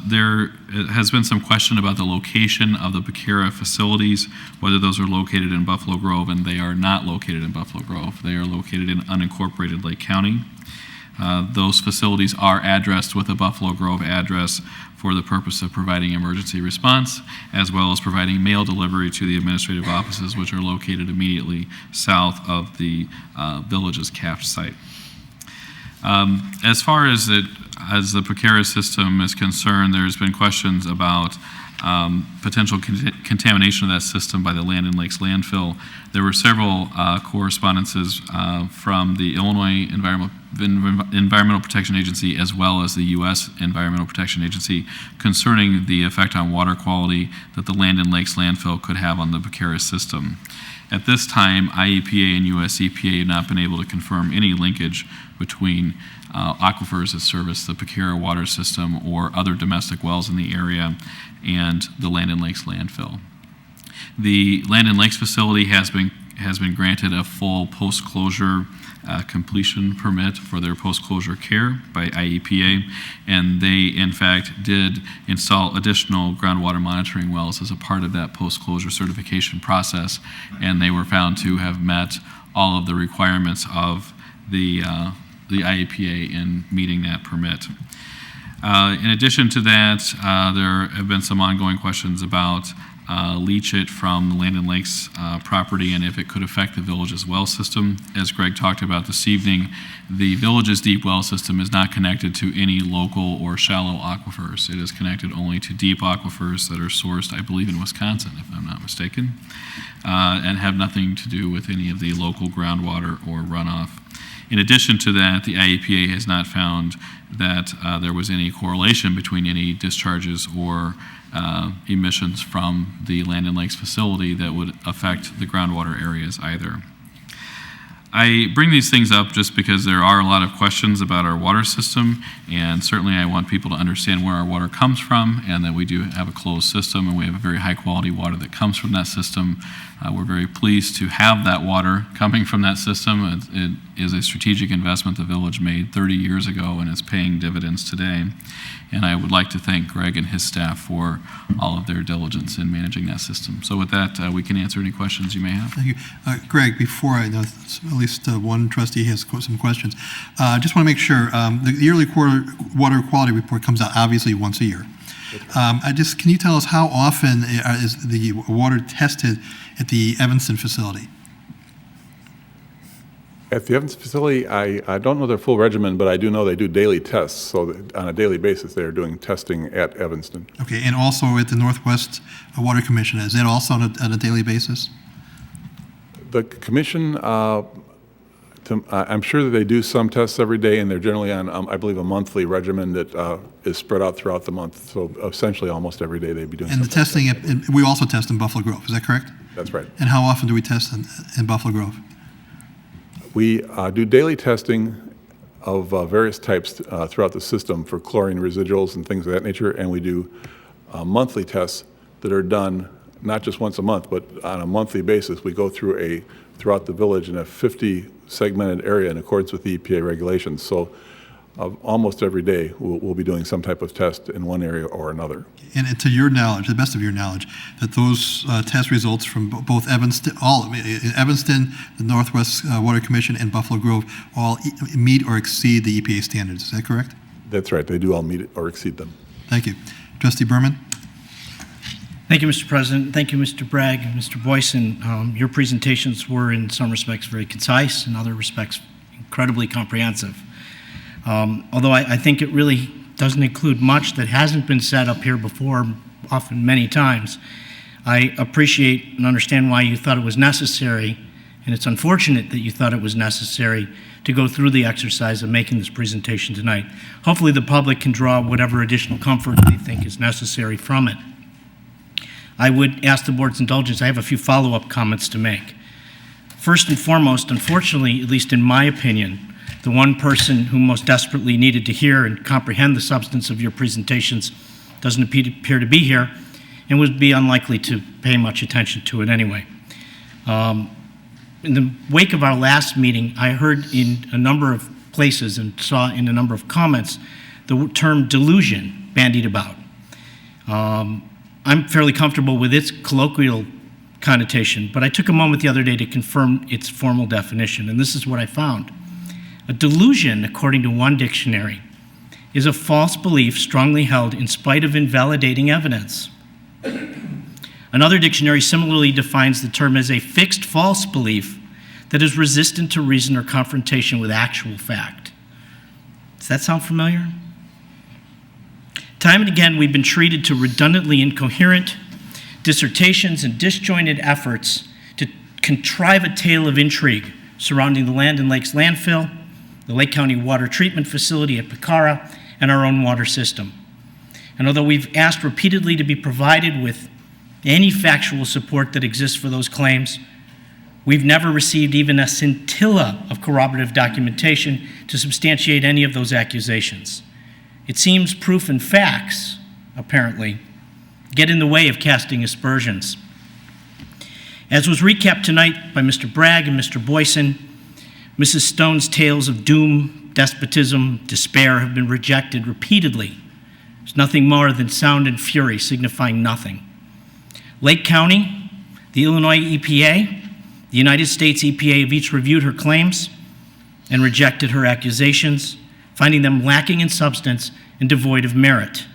There has been some question about the location of the Paquera facilities, whether those are located in Buffalo Grove, and they are not located in Buffalo Grove. They are located in unincorporated Lake County. Those facilities are addressed with a Buffalo Grove address for the purpose of providing emergency response, as well as providing mail delivery to the administrative offices, which are located immediately south of the village's CAF site. As far as the Paquera system is concerned, there's been questions about potential contamination of that system by the Land and Lakes landfill. There were several correspondences from the Illinois Environmental Protection Agency as well as the U.S. Environmental Protection Agency concerning the effect on water quality that the Land and Lakes landfill could have on the Paquera system. At this time, IEPA and US EPA have not been able to confirm any linkage between aquifers that service the Paquera water system or other domestic wells in the area and the Land and Lakes landfill. The Land and Lakes facility has been granted a full post-closure completion permit for their post-closure care by IEPA, and they in fact did install additional groundwater monitoring wells as a part of that post-closure certification process, and they were found to have met all of the requirements of the IEPA in meeting that permit. In addition to that, there have been some ongoing questions about leachate from the Land and Lakes property and if it could affect the village's well system. As Greg talked about this evening, the village's deep well system is not connected to any local or shallow aquifers. It is connected only to deep aquifers that are sourced, I believe, in Wisconsin, if I'm not mistaken, and have nothing to do with any of the local groundwater or runoff. In addition to that, the IEPA has not found that there was any correlation between any discharges or emissions from the Land and Lakes facility that would affect the groundwater areas either. I bring these things up just because there are a lot of questions about our water system, and certainly I want people to understand where our water comes from and that we do have a closed system and we have a very high quality water that comes from that system. We're very pleased to have that water coming from that system. It is a strategic investment the village made 30 years ago and is paying dividends today. And I would like to thank Greg and his staff for all of their diligence in managing that system. So with that, we can answer any questions you may have. Thank you. Greg, before I know, at least one trustee has some questions. Just want to make sure, the yearly water quality report comes out obviously once a year. Can you tell us how often is the water tested at the Evanston facility? At the Evans facility, I don't know their full regimen, but I do know they do daily tests. So that on a daily basis, they're doing testing at Evanston. Okay, and also at the Northwest Water Commission, is that also on a daily basis? The commission, I'm sure that they do some tests every day, and they're generally on, I believe, a monthly regimen that is spread out throughout the month. So essentially, almost every day they'd be doing. And the testing, we also test in Buffalo Grove, is that correct? That's right. And how often do we test in Buffalo Grove? We do daily testing of various types throughout the system for chlorine residuals and things of that nature, and we do monthly tests that are done not just once a month, but on a monthly basis. We go throughout the village in a 50 segmented area in accordance with the EPA regulations. So almost every day we'll be doing some type of test in one area or another. And to your knowledge, to the best of your knowledge, that those test results from both Evanston, Evanston, the Northwest Water Commission, and Buffalo Grove all meet or exceed the EPA standards. Is that correct? That's right. They do all meet or exceed them. Thank you. Trustee Berman? Thank you, Mr. President. Thank you, Mr. Bragg and Mr. Boyson. Your presentations were, in some respects, very concise, in other respects, incredibly comprehensive. Although I think it really doesn't include much that hasn't been said up here before, often many times. I appreciate and understand why you thought it was necessary, and it's unfortunate that you thought it was necessary to go through the exercise of making this presentation tonight. Hopefully the public can draw whatever additional comfort they think is necessary from it. I would ask the board's indulgence. I have a few follow-up comments to make. First and foremost, unfortunately, at least in my opinion, the one person who most desperately needed to hear and comprehend the substance of your presentations doesn't appear to be here and would be unlikely to pay much attention to it anyway. In the wake of our last meeting, I heard in a number of places and saw in a number of comments the term delusion bandied about. I'm fairly comfortable with its colloquial connotation, but I took a moment the other day to confirm its formal definition, and this is what I found. A delusion, according to one dictionary, is a false belief strongly held in spite of invalidating evidence. Another dictionary similarly defines the term as a fixed false belief that is resistant to reason or confrontation with actual fact. Does that sound familiar? Time and again, we've been treated to redundantly incoherent dissertations and disjointed efforts to contrive a tale of intrigue surrounding the Land and Lakes landfill, the Lake County Water Treatment Facility at Picara, and our own water system. And although we've asked repeatedly to be provided with any factual support that exists for those claims, we've never received even a scintilla of corroborative documentation to substantiate any of those accusations. It seems proof and facts, apparently, get in the way of casting aspersions. As was recapped tonight by Mr. Bragg and Mr. Boyson, Mrs. Stone's tales of doom, despotism, despair have been rejected repeatedly. There's nothing more than sound and fury signifying nothing. Lake County, the Illinois EPA, the United States EPA have each reviewed her claims and rejected her accusations, finding them lacking in substance and devoid of merit.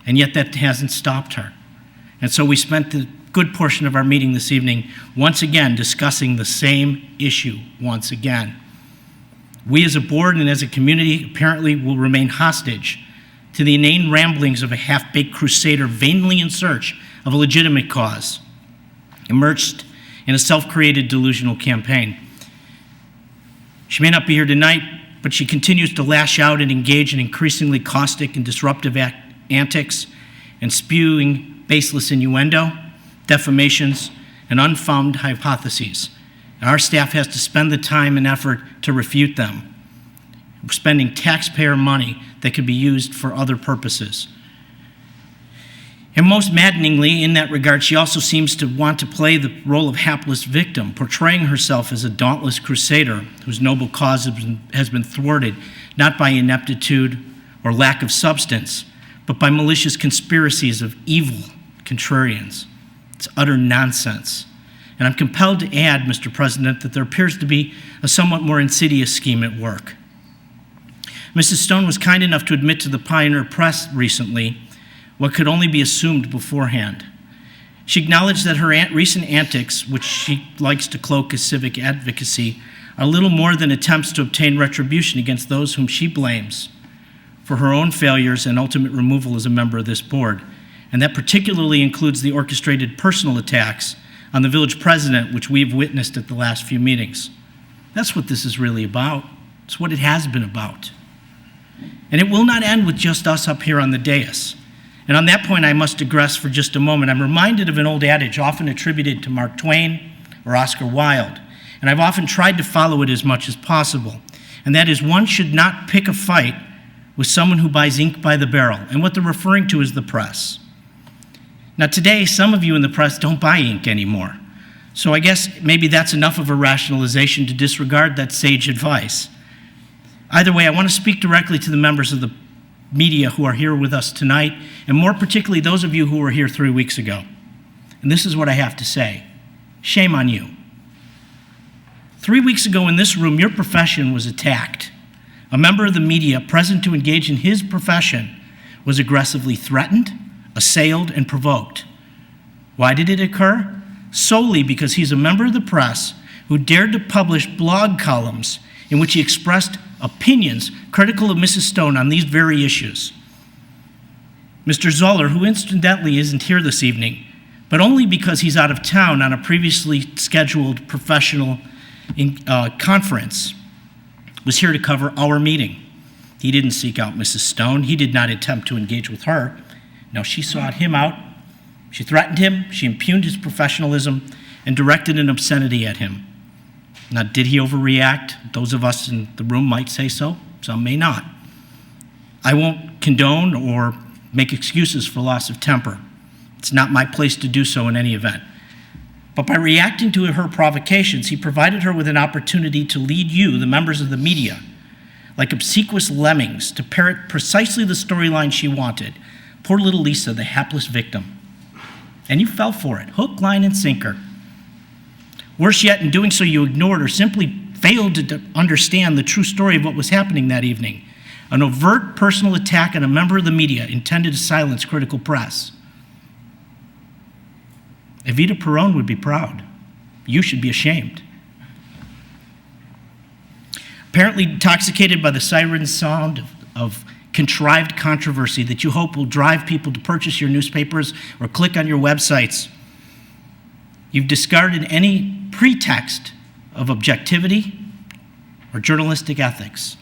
And yet that hasn't stopped her. And so we spent the good portion of our meeting this evening once again discussing the same issue once again. We as a board and as a community apparently will remain hostage to the inane ramblings of a half-baked crusader vainly in search of a legitimate cause, immersed in a self-created delusional campaign. She may not be here tonight, but she continues to lash out and engage in increasingly caustic and disruptive antics and spewing baseless innuendo, defamations, and unfounded hypotheses. And our staff has to spend the time and effort to refute them. We're spending taxpayer money that could be used for other purposes. And most maddeningly, in that regard, she also seems to want to play the role of hapless victim, portraying herself as a dauntless crusader whose noble cause has been thwarted, not by ineptitude or lack of substance, but by malicious conspiracies of evil contrarians. It's utter nonsense. And I'm compelled to add, Mr. President, that there appears to be a somewhat more insidious scheme at work. Mrs. Stone was kind enough to admit to the Pioneer Press recently what could only be assumed beforehand. She acknowledged that her recent antics, which she likes to cloak as civic advocacy, are little more than attempts to obtain retribution against those whom she blames for her own failures and ultimate removal as a member of this board. And that particularly includes the orchestrated personal attacks on the village president, which we've witnessed at the last few meetings. That's what this is really about. It's what it has been about. And it will not end with just us up here on the dais. And on that point, I must digress for just a moment. I'm reminded of an old adage often attributed to Mark Twain or Oscar Wilde, and I've often tried to follow it as much as possible. And that is, one should not pick a fight with someone who buys ink by the barrel. And what they're referring to is the press. Now today, some of you in the press don't buy ink anymore. So I guess maybe that's enough of a rationalization to disregard that sage advice. Either way, I want to speak directly to the members of the media who are here with us tonight, and more particularly those of you who were here 3 weeks ago. And this is what I have to say. Shame on you. 3 weeks ago in this room, your profession was attacked. A member of the media present to engage in his profession was aggressively threatened, assailed, and provoked. Why did it occur? Solely because he's a member of the press who dared to publish blog columns in which he expressed opinions critical of Mrs. Stone on these very issues. Mr. Zoller, who incidentally isn't here this evening, but only because he's out of town on a previously scheduled professional conference, was here to cover our meeting. He didn't seek out Mrs. Stone. He did not attempt to engage with her. No, she sought him out. She threatened him. She impugned his professionalism and directed an obscenity at him. Now, did he overreact? Those of us in the room might say so. Some may not. I won't condone or make excuses for loss of temper. It's not my place to do so in any event. But by reacting to her provocations, he provided her with an opportunity to lead you, the members of the media, like obsequious lemmings, to parrot precisely the storyline she wanted. Poor little Lisa, the hapless victim. And you fell for it, hook, line, and sinker. Worse yet, in doing so, you ignored or simply failed to understand the true story of what was happening that evening. An overt personal attack on a member of the media intended to silence critical press. Evita Peron would be proud. You should be ashamed. Apparently intoxicated by the siren sound of contrived controversy that you hope will drive people to purchase your newspapers or click on your websites, you've discarded any pretext of objectivity or journalistic ethics.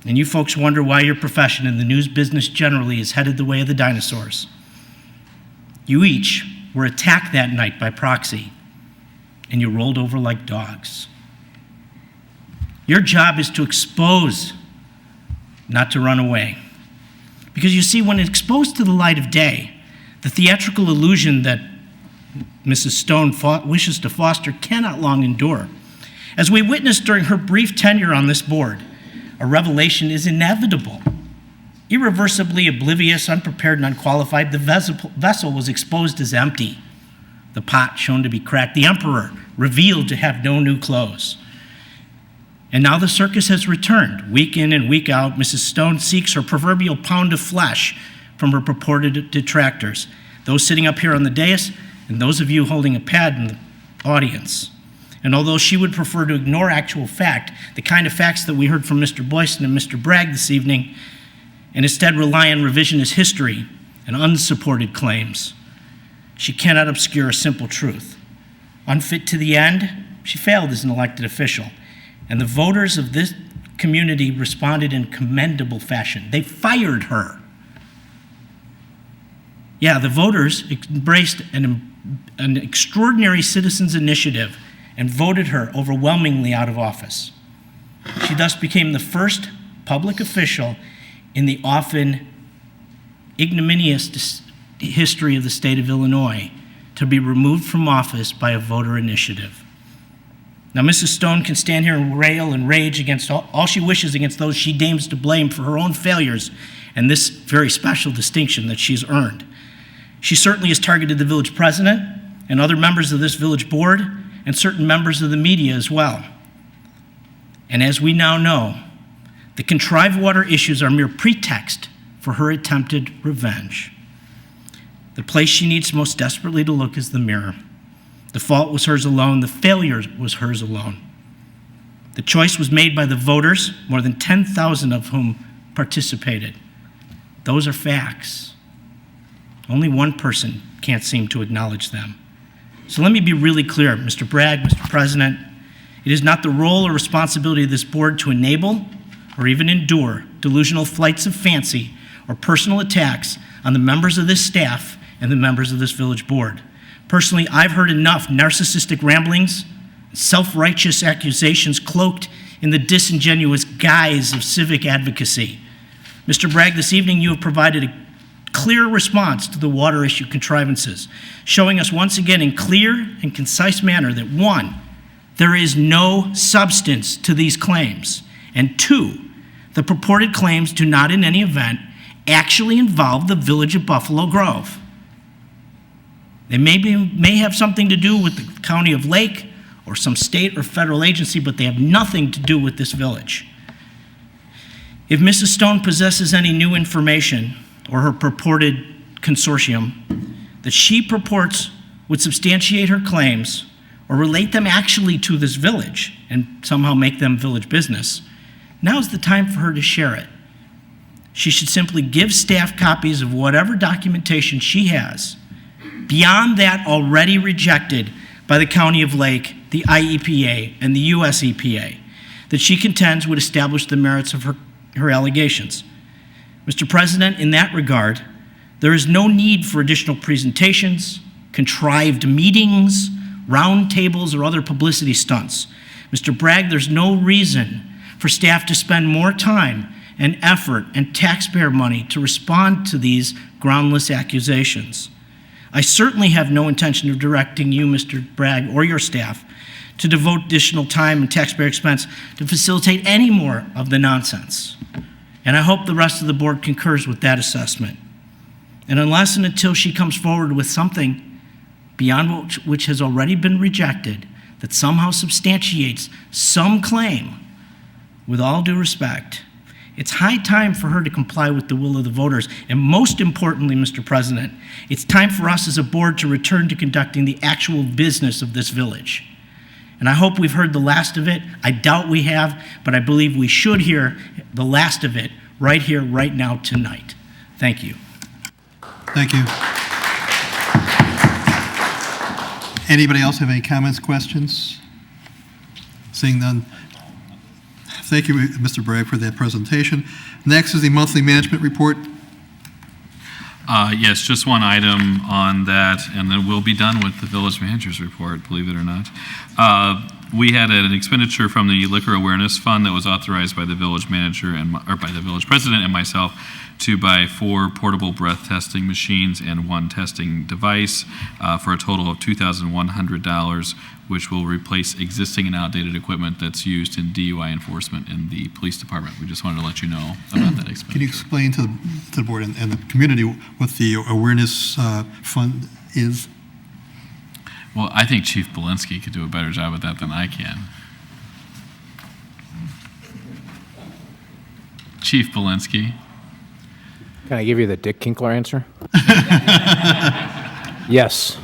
And you folks wonder why your profession and the news business generally is headed the way of the dinosaurs. You each were attacked that night by proxy, and you rolled over like dogs. Your job is to expose, not to run away. Because you see, when exposed to the light of day, the theatrical illusion that Mrs. Stone wishes to foster cannot long endure. As we witnessed during her brief tenure on this board, a revelation is inevitable. Irreversibly oblivious, unprepared, and unqualified, the vessel was exposed as empty, the pot shown to be cracked, the emperor revealed to have no new clothes. And now the circus has returned. Week in and week out, Mrs. Stone seeks her proverbial pound of flesh from her purported detractors, those sitting up here on the dais and those of you holding a pad in the audience. And although she would prefer to ignore actual fact, the kind of facts that we heard from Mr. Boyson and Mr. Bragg this evening, and instead rely on revisionist history and unsupported claims, she cannot obscure a simple truth. Unfit to the end, she failed as an elected official. And the voters of this community responded in commendable fashion. They fired her. Yeah, the voters embraced an extraordinary citizens' initiative and voted her overwhelmingly out of office. She thus became the first public official in the often ignominious history of the state of Illinois to be removed from office by a voter initiative. Now, Mrs. Stone can stand here and rail and rage against all she wishes against those she deems to blame for her own failures and this very special distinction that she's earned. She certainly has targeted the village president and other members of this village board and certain members of the media as well. And as we now know, the contrived water issues are mere pretext for her attempted revenge. The place she needs most desperately to look is the mirror. The fault was hers alone. The failure was hers alone. The choice was made by the voters, more than 10,000 of whom participated. Those are facts. Only one person can't seem to acknowledge them. So let me be really clear, Mr. Bragg, Mr. President, it is not the role or responsibility of this board to enable or even endure delusional flights of fancy or personal attacks on the members of this staff and the members of this village board. Personally, I've heard enough narcissistic ramblings, self-righteous accusations cloaked in the disingenuous guise of civic advocacy. Mr. Bragg, this evening you have provided a clear response to the water issue contrivances, showing us once again in clear and concise manner that one, there is no substance to these claims, and two, the purported claims do not in any event actually involve the village of Buffalo Grove. They may have something to do with the county of Lake or some state or federal agency, but they have nothing to do with this village. If Mrs. Stone possesses any new information or her purported consortium that she purports would substantiate her claims or relate them actually to this village and somehow make them village business, now's the time for her to share it. She should simply give staff copies of whatever documentation she has beyond that already rejected by the County of Lake, the IEPA, and the US EPA that she contends would establish the merits of her allegations. Mr. President, in that regard, there is no need for additional presentations, contrived meetings, roundtables, or other publicity stunts. Mr. Bragg, there's no reason for staff to spend more time and effort and taxpayer money to respond to these groundless accusations. I certainly have no intention of directing you, Mr. Bragg, or your staff to devote additional time and taxpayer expense to facilitate any more of the nonsense. And I hope the rest of the board concurs with that assessment. And unless and until she comes forward with something beyond which has already been rejected that somehow substantiates some claim, with all due respect, it's high time for her to comply with the will of the voters. And most importantly, Mr. President, it's time for us as a board to return to conducting the actual business of this village. And I hope we've heard the last of it. I doubt we have, but I believe we should hear the last of it right here, right now, tonight. Thank you. Thank you. Anybody else have any comments, questions? Seeing none. Thank you, Mr. Bragg, for that presentation. Next is the monthly management report. Yes, just one item on that, and then we'll be done with the village manager's report, believe it or not. We had an expenditure from the Liquor Awareness Fund that was authorized by the village manager or by the village president and myself to buy 4 portable breath testing machines and 1 testing device for a total of $2,100, which will replace existing and outdated equipment that's used in DUI enforcement in the police department. We just wanted to let you know about that expenditure. Can you explain to the board and the community what the awareness fund is? Well, I think Chief Belinsky could do a better job at that than I can. Chief Belinsky. Can I give you the Dick Kinkler answer? Yes.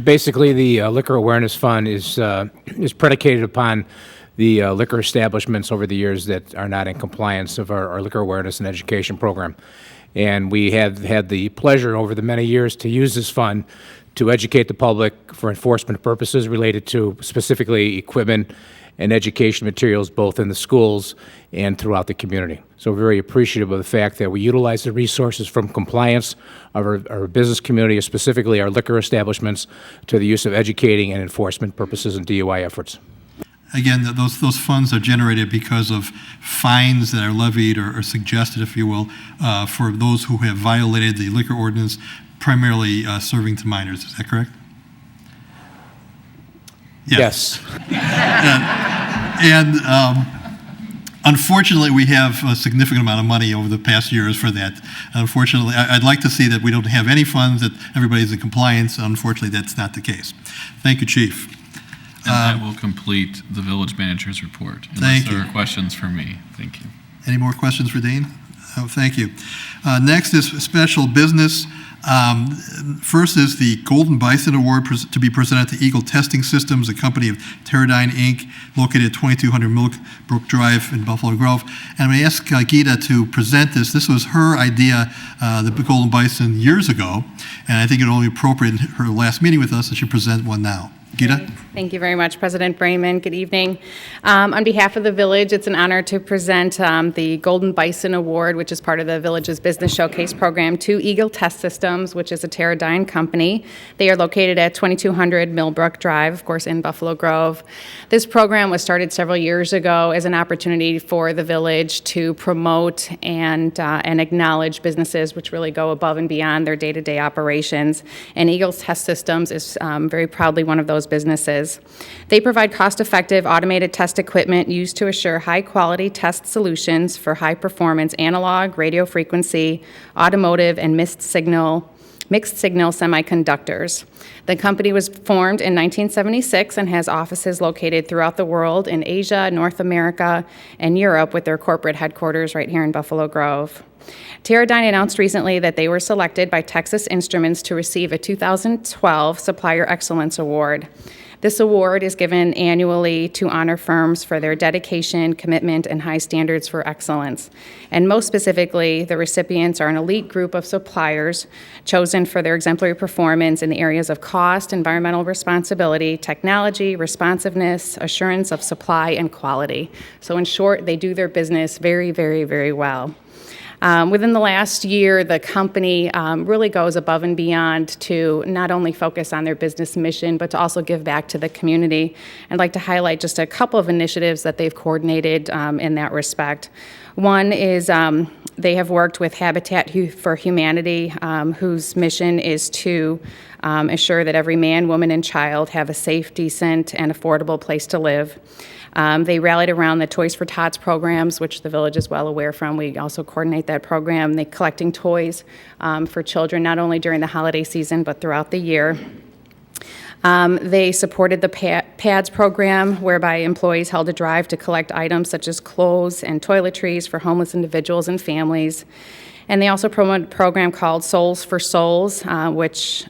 Basically, the Liquor Awareness Fund is predicated upon the liquor establishments over the years that are not in compliance of our liquor awareness and education program. And we have had the pleasure over the many years to use this fund to educate the public for enforcement purposes related to specifically equipment and education materials both in the schools and throughout the community. So we're very appreciative of the fact that we utilize the resources from compliance of our business community, specifically our liquor establishments, to the use of educating and enforcement purposes and DUI efforts. Again, those funds are generated because of fines that are levied or suggested, if you will, for those who have violated the liquor ordinance, primarily serving to minors. Is that correct? Yes. And unfortunately, we have a significant amount of money over the past years for that. Unfortunately, I'd like to see that we don't have any funds, that everybody's in compliance. Unfortunately, that's not the case. Thank you, Chief. And that will complete the village manager's report. Thank Unless you. there are questions for me. Thank you. Any more questions for Dane? Oh, thank you. Next is special business. First is the Golden Bison Award to be presented to Eagle Testing Systems, a company of Teradyne, Inc., located at 2200 Millbrook Drive in Buffalo Grove. And I'm going to ask Gita to present this. This was her idea, the Golden Bison, years ago, and I think it only appropriate in her last meeting with us that she present one now. Gita? Thank you very much, President Brayman. Good evening. On behalf of the village, it's an honor to present the Golden Bison Award, which is part of the village's Business Showcase program, to Eagle Test Systems, which is a Teradyne company. They are located at 2200 Millbrook Drive, of course, in Buffalo Grove. This program was started several years ago as an opportunity for the village to promote and acknowledge businesses which really go above and beyond their day-to-day operations. And Eagle Test Systems is very proudly one of those businesses. They provide cost-effective automated test equipment used to assure high-quality test solutions for high-performance analog, radio frequency, automotive, and mixed signal semiconductors. The company was formed in 1976 and has offices located throughout the world in Asia, North America, and Europe, with their corporate headquarters right here in Buffalo Grove. Teradyne announced recently that they were selected by Texas Instruments to receive a 2012 Supplier Excellence Award. This award is given annually to honor firms for their dedication, commitment, and high standards for excellence. And most specifically, the recipients are an elite group of suppliers chosen for their exemplary performance in the areas of cost, environmental responsibility, technology, responsiveness, assurance of supply, and quality. So in short, they do their business very, very, very well. Within the last year, the company really goes above and beyond to not only focus on their business mission, but to also give back to the community. I'd like to highlight just a couple of initiatives that they've coordinated in that respect. One is they have worked with Habitat for Humanity, whose mission is to assure that every man, woman, and child have a safe, decent, and affordable place to live. They rallied around the Toys for Tots programs, which the village is well aware from. We also coordinate that program. They're collecting toys for children, not only during the holiday season, but throughout the year. They supported the PADS program, whereby employees held a drive to collect items such as clothes and toiletries for homeless individuals and families. And they also promote a program called Souls for Souls, which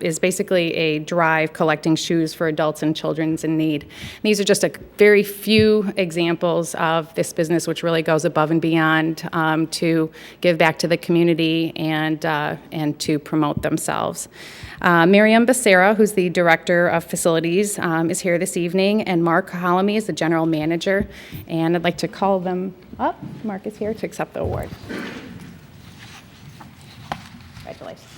is basically a drive collecting shoes for adults and children in need. These are just a very few examples of this business, which really goes above and beyond to give back to the community and to promote themselves. Miriam Becerra, who's the Director of Facilities, is here this evening, and Mark Halamy is the General Manager. And I'd like to call them up. Mark is here to accept the award. Congratulations.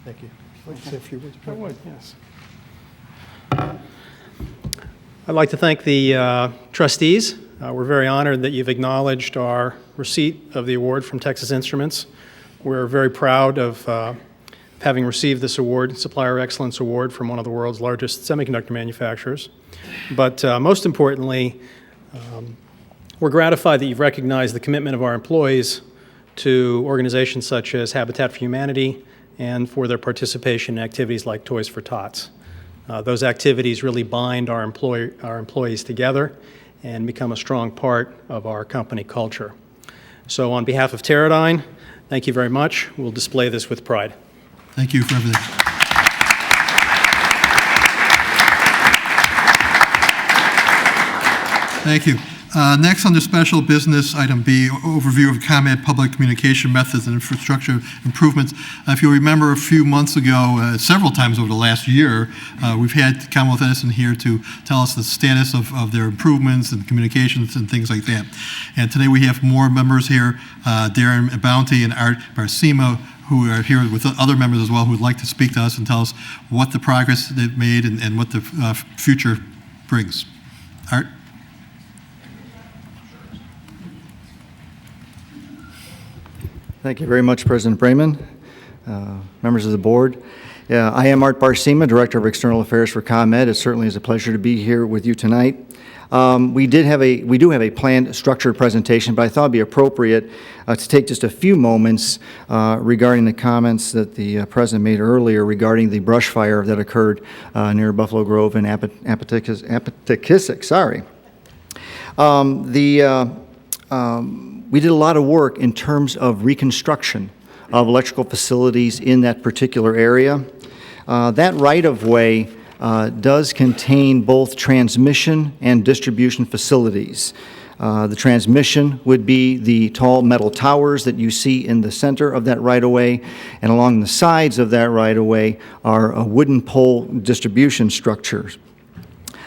Thank you. I'd like to say a few words. I would, yes. I'd like to thank the trustees. We're very honored that you've acknowledged our receipt of the award from Texas Instruments. We're very proud of having received this award, Supplier Excellence Award, from one of the world's largest semiconductor manufacturers. But most importantly, we're gratified that you've recognized the commitment of our employees to organizations such as Habitat for Humanity and for their participation in activities like Toys for Tots. Those activities really bind our employees together and become a strong part of our company culture. So on behalf of Teradyne, thank you very much. We'll display this with pride. Thank you for everything. Thank you. Next, under special business, item B, overview of ComEd public communication methods and infrastructure improvements. If you remember a few months ago, several times over the last year, we've had Commonwealth Edison here to tell us the status of their improvements and communications and things like that. And today we have more members here, Darren Bounty and Art Barsima, who are here with other members as well, who would like to speak to us and tell us what the progress they've made and what the future brings. Art? Thank you very much, President Brayman, members of the board. I am Art Barsima, Director of External Affairs for ComEd. It certainly is a pleasure to be here with you tonight. We do have a planned structured presentation, but I thought it'd be appropriate to take just a few moments regarding the comments that the President made earlier regarding the brush fire that occurred near Buffalo Grove and Appomattox. Sorry. We did a lot of work in terms of reconstruction of electrical facilities in that particular area. That right-of-way does contain both transmission and distribution facilities. The transmission would be the tall metal towers that you see in the center of that right-of-way, and along the sides of that right-of-way are wooden pole distribution structures.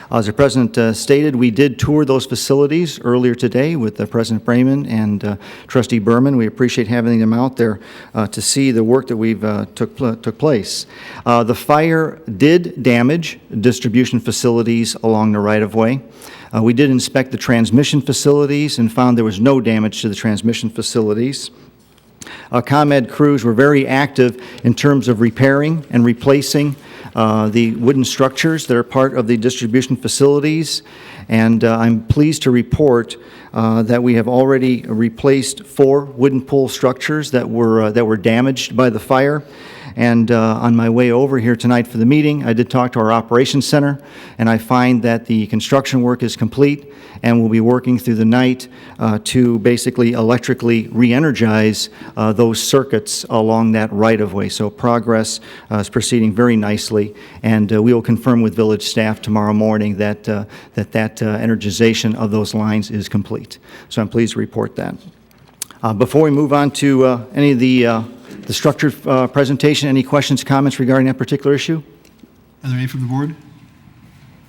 As the President stated, we did tour those facilities earlier today with President Brayman and Trustee Berman. We appreciate having them out there to see the work that we've took place. The fire did damage distribution facilities along the right-of-way. We did inspect the transmission facilities and found there was no damage to the transmission facilities. ComEd crews were very active in terms of repairing and replacing the wooden structures that are part of the distribution facilities, and I'm pleased to report that we have already replaced 4 wooden pole structures that were damaged by the fire. And on my way over here tonight for the meeting, I did talk to our operations center, and I find that the construction work is complete, and we'll be working through the night to basically electrically re-energize those circuits along that right-of-way. So progress is proceeding very nicely, and we will confirm with village staff tomorrow morning that energization of those lines is complete. So I'm pleased to report that. Before we move on to any of the structured presentation, any questions, comments regarding that particular issue? Are there any from the board?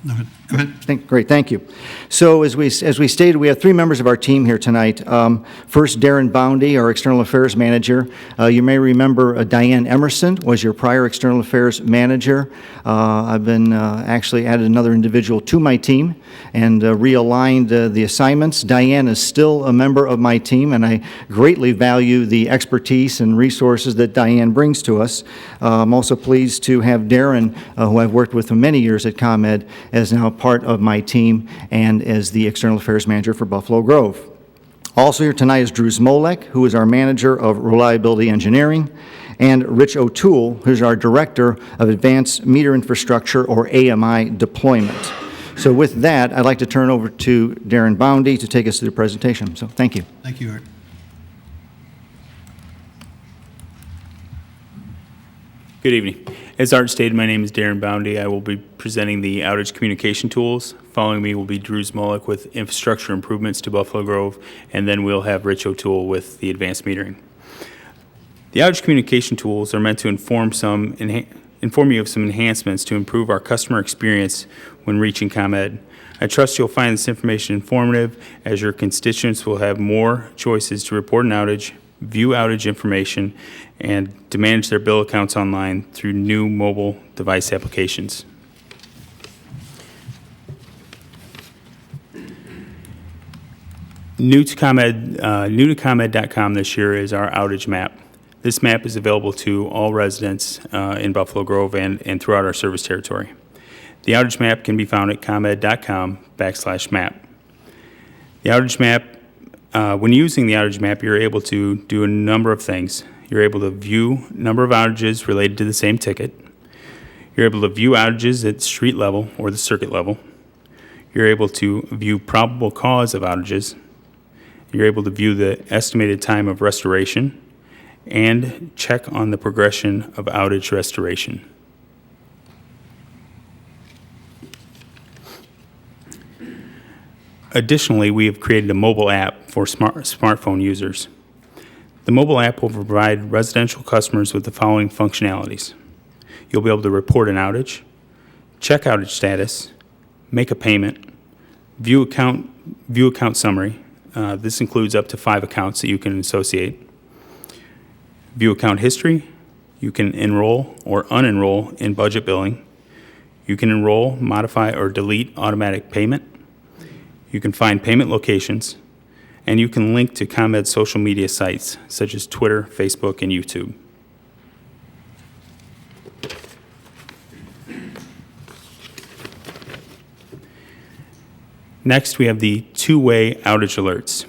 No, go ahead. Great, thank you. So as we stated, we have 3 members of our team here tonight. First, Darren Boundy, our External Affairs Manager. You may remember Diane Emerson was your prior External Affairs Manager. I've been actually added another individual to my team and realigned the assignments. Diane is still a member of my team, and I greatly value the expertise and resources that Diane brings to us. I'm also pleased to have Darren, who I've worked with for many years at ComEd, as now part of my team and as the External Affairs Manager for Buffalo Grove. Also here tonight is Drew Smolek, who is our Manager of Reliability Engineering, and Rich O'Toole, who's our Director of Advanced Meter Infrastructure, or AMI, Deployment. So with that, I'd like to turn over to Darren Boundy to take us through the presentation. So thank you. Thank you, Art. Good evening. As Art stated, my name is Darren Boundy. I will be presenting the outage communication tools. Following me will be Drew Smolek with infrastructure improvements to Buffalo Grove, and then we'll have Rich O'Toole with the advanced metering. The outage communication tools are meant to inform you of some enhancements to improve our customer experience when reaching ComEd. I trust you'll find this information informative, as your constituents will have more choices to report an outage, view outage information, and to manage their bill accounts online through new mobile device applications. New to ComEd.com this year is our outage map. This map is available to all residents in Buffalo Grove and throughout our service territory. The outage map can be found at ComEd.com/map. The outage map, when using the outage map, you're able to do a number of things. You're able to view number of outages related to the same ticket. You're able to view outages at street level or the circuit level. You're able to view probable cause of outages. You're able to view the estimated time of restoration and check on the progression of outage restoration. Additionally, we have created a mobile app for smartphone users. The mobile app will provide residential customers with the following functionalities. You'll be able to report an outage, check outage status, make a payment, view account summary. This includes up to 5 accounts that you can associate. View account history. You can enroll or unenroll in budget billing. You can enroll, modify, or delete automatic payment. You can find payment locations, and you can link to ComEd's social media sites such as Twitter, Facebook, and YouTube. Next, we have the two-way outage alerts.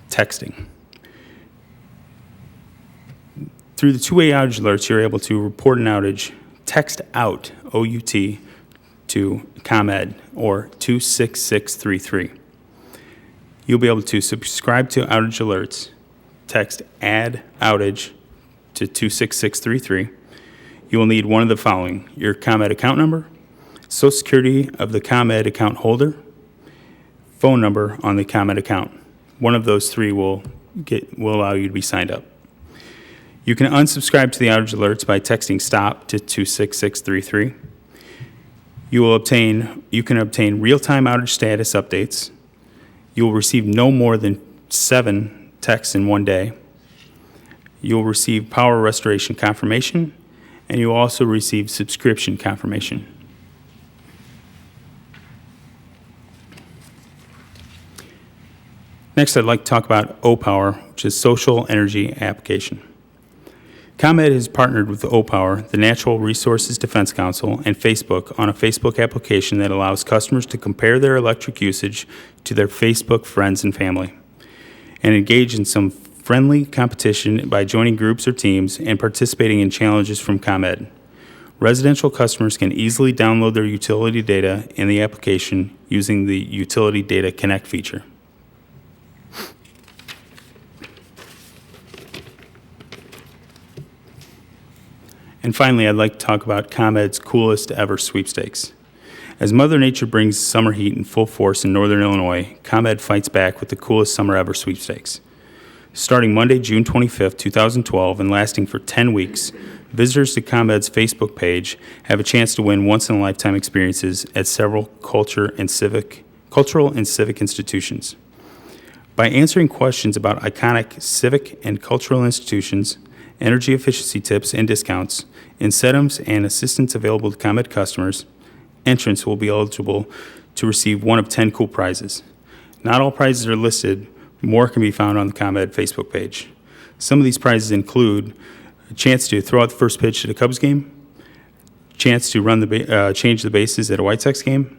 Texting. Through the two-way outage alerts, you're able to report an outage, text out, OUT, to ComEd or 26633. You'll be able to subscribe to outage alerts, text add outage to 26633. You will need one of the following: your ComEd account number, Social Security of the ComEd account holder, phone number on the ComEd account. One of those three will allow you to be signed up. You can unsubscribe to the outage alerts by texting stop to 26633. You can obtain real-time outage status updates. You will receive no more than 7 texts in one day. You will receive power restoration confirmation, and you will also receive subscription confirmation. Next, I'd like to talk about O-Power, which is Social Energy Application. ComEd has partnered with O-Power, the Natural Resources Defense Council, and Facebook on a Facebook application that allows customers to compare their electric usage to their Facebook friends and family, and engage in some friendly competition by joining groups or teams and participating in challenges from ComEd. Residential customers can easily download their utility data in the application using the Utility Data Connect feature. And finally, I'd like to talk about ComEd's Coolest Ever Sweepstakes. As Mother Nature brings summer heat in full force in northern Illinois, ComEd fights back with the Coolest Summer Ever Sweepstakes. Starting Monday, June 25th, 2012, and lasting for 10 weeks, visitors to ComEd's Facebook page have a chance to win once-in-a-lifetime experiences at several cultural and civic institutions. By answering questions about iconic civic and cultural institutions, energy efficiency tips and discounts, incentives, and assistance available to ComEd customers, entrants will be eligible to receive one of 10 cool prizes. Not all prizes are listed. More can be found on the ComEd Facebook page. Some of these prizes include a chance to throw out the first pitch at a Cubs game, chance to run change the bases at a White Sox game,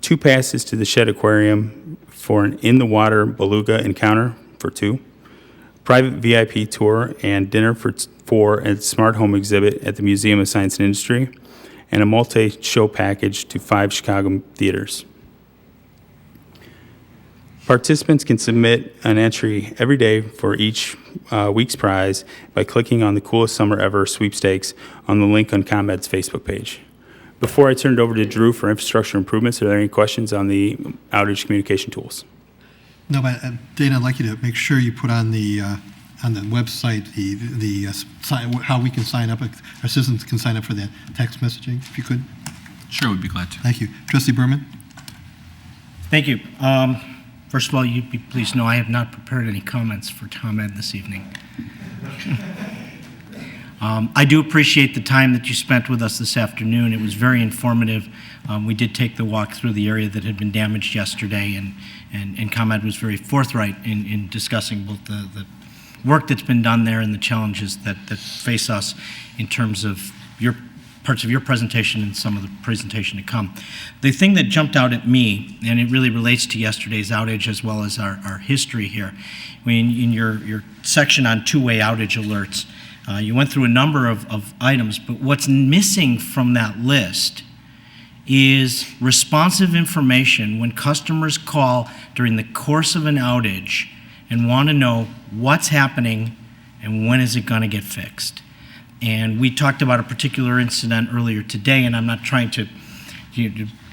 2 passes to the Shed Aquarium for an in-the-water beluga encounter for 2, private VIP tour and dinner for a smart home exhibit at the Museum of Science and Industry, and a multi-show package to 5 Chicago theaters. Participants can submit an entry every day for each week's prize by clicking on the Coolest Summer Ever Sweepstakes on the link on ComEd's Facebook page. Before I turn it over to Drew for infrastructure improvements, are there any questions on the outage communication tools? No, but Dana, I'd like you to make sure you put on the website how we can sign up. Our citizens can sign up for that text messaging, if you could. Sure, we'd be glad to. Thank you, Trustee Berman. Thank you. First of all, you'd be pleased to know I have not prepared any comments for ComEd this evening. I do appreciate the time that you spent with us this afternoon. It was very informative. We did take the walk through the area that had been damaged yesterday, and ComEd was very forthright in discussing both the work that's been done there and the challenges that face us in terms of parts of your presentation and some of the presentation to come. The thing that jumped out at me, and it really relates to yesterday's outage as well as our history here, in your section on two-way outage alerts, You went through a number of items, but what's missing from that list is responsive information when customers call during the course of an outage and want to know what's happening and when is it going to get fixed. And we talked about a particular incident earlier today, and I'm not trying to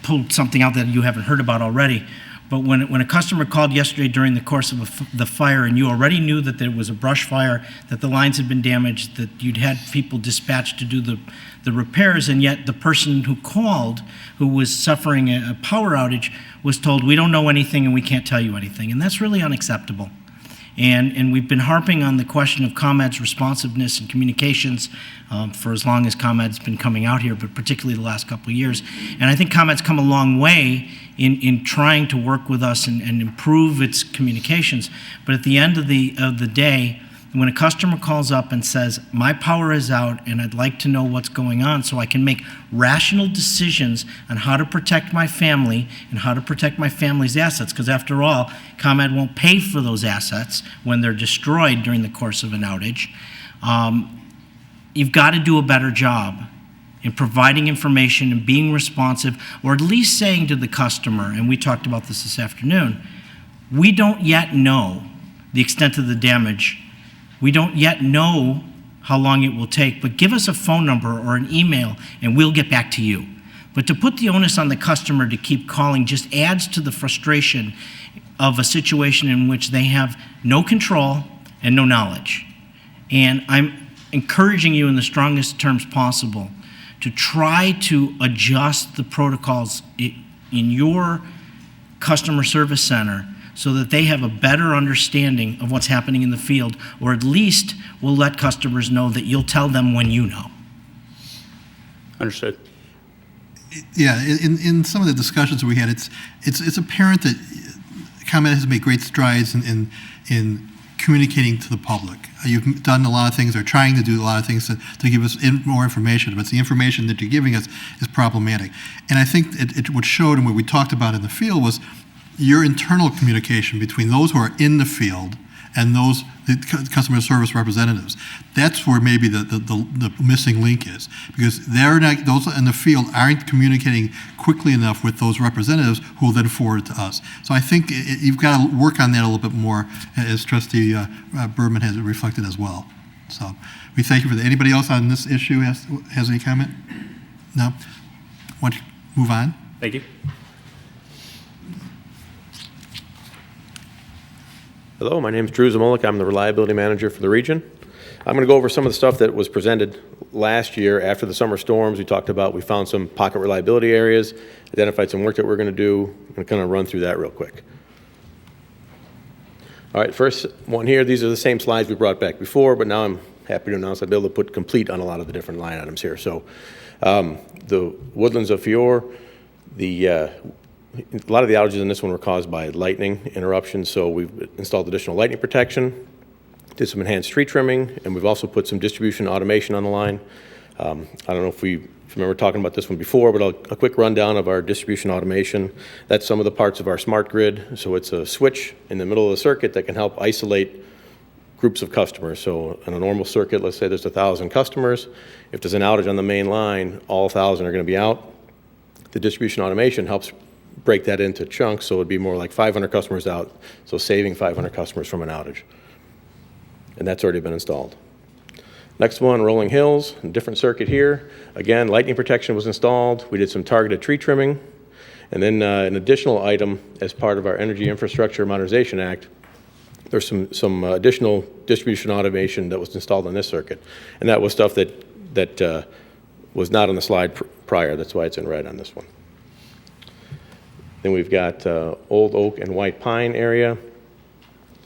pull something out that you haven't heard about already, but when a customer called yesterday during the course of the fire and you already knew that there was a brush fire, that the lines had been damaged, that you'd had people dispatched to do the repairs, and yet the person who called, who was suffering a power outage, was told, we don't know anything and we can't tell you anything. And that's really unacceptable. And we've been harping on the question of ComEd's responsiveness and communications for as long as ComEd's been coming out here, but particularly the last couple of years. And I think ComEd's come a long way in trying to work with us and improve its communications. But at the end of the day, when a customer calls up and says, my power is out and I'd like to know what's going on so I can make rational decisions on how to protect my family and how to protect my family's assets, because after all, ComEd won't pay for those assets when they're destroyed during the course of an outage. You've got to do a better job in providing information and being responsive, or at least saying to the customer, and we talked about this afternoon, we don't yet know the extent of the damage. We don't yet know how long it will take, but give us a phone number or an email and we'll get back to you. But to put the onus on the customer to keep calling just adds to the frustration of a situation in which they have no control and no knowledge. And I'm encouraging you in the strongest terms possible to try to adjust the protocols in your customer service center so that they have a better understanding of what's happening in the field, or at least we'll let customers know that you'll tell them when you know. Understood. Yeah, in some of the discussions we had, it's apparent that ComEd has made great strides in communicating to the public. You've done a lot of things, or trying to do a lot of things to give us more information, but the information that you're giving us is problematic. And I think what showed and what we talked about in the field was your internal communication between those who are in the field and the customer service representatives. That's where maybe the missing link is, because those in the field aren't communicating quickly enough with those representatives who will then forward it to us. So I think you've got to work on that a little bit more, as Trustee Berman has reflected as well. So we thank you for that. Anybody else on this issue has any comment? No? Want to move on? Thank you. Hello, my name is Drew Zamolik. I'm the reliability manager for the region. I'm going to go over some of the stuff that was presented last year after the summer storms. We found some pocket reliability areas, identified some work that we're going to do. I'm going to kind of run through that real quick. All right, first one here, these are the same slides we brought back before, but now I'm happy to announce I'll be able to put complete on a lot of the different line items here. So the woodlands of Fiore, a lot of the outages in this one were caused by lightning interruptions, so we've installed additional lightning protection, did some enhanced tree trimming, and we've also put some distribution automation on the line. I don't know if you remember talking about this one before, but a quick rundown of our distribution automation. That's some of the parts of our smart grid. So it's a switch in the middle of the circuit that can help isolate groups of customers. So in a normal circuit, let's say there's 1,000 customers. If there's an outage on the main line, all 1,000 are going to be out. The distribution automation helps break that into chunks, so it would be more like 500 customers out, so saving 500 customers from an outage. And that's already been installed. Next one, Rolling Hills, a different circuit here. Again, lightning protection was installed. We did some targeted tree trimming. And then an additional item as part of our Energy Infrastructure Modernization Act, there's some additional distribution automation that was installed on this circuit. And that was stuff that was not on the slide prior. That's why it's in red on this one. Then we've got Old Oak and White Pine area.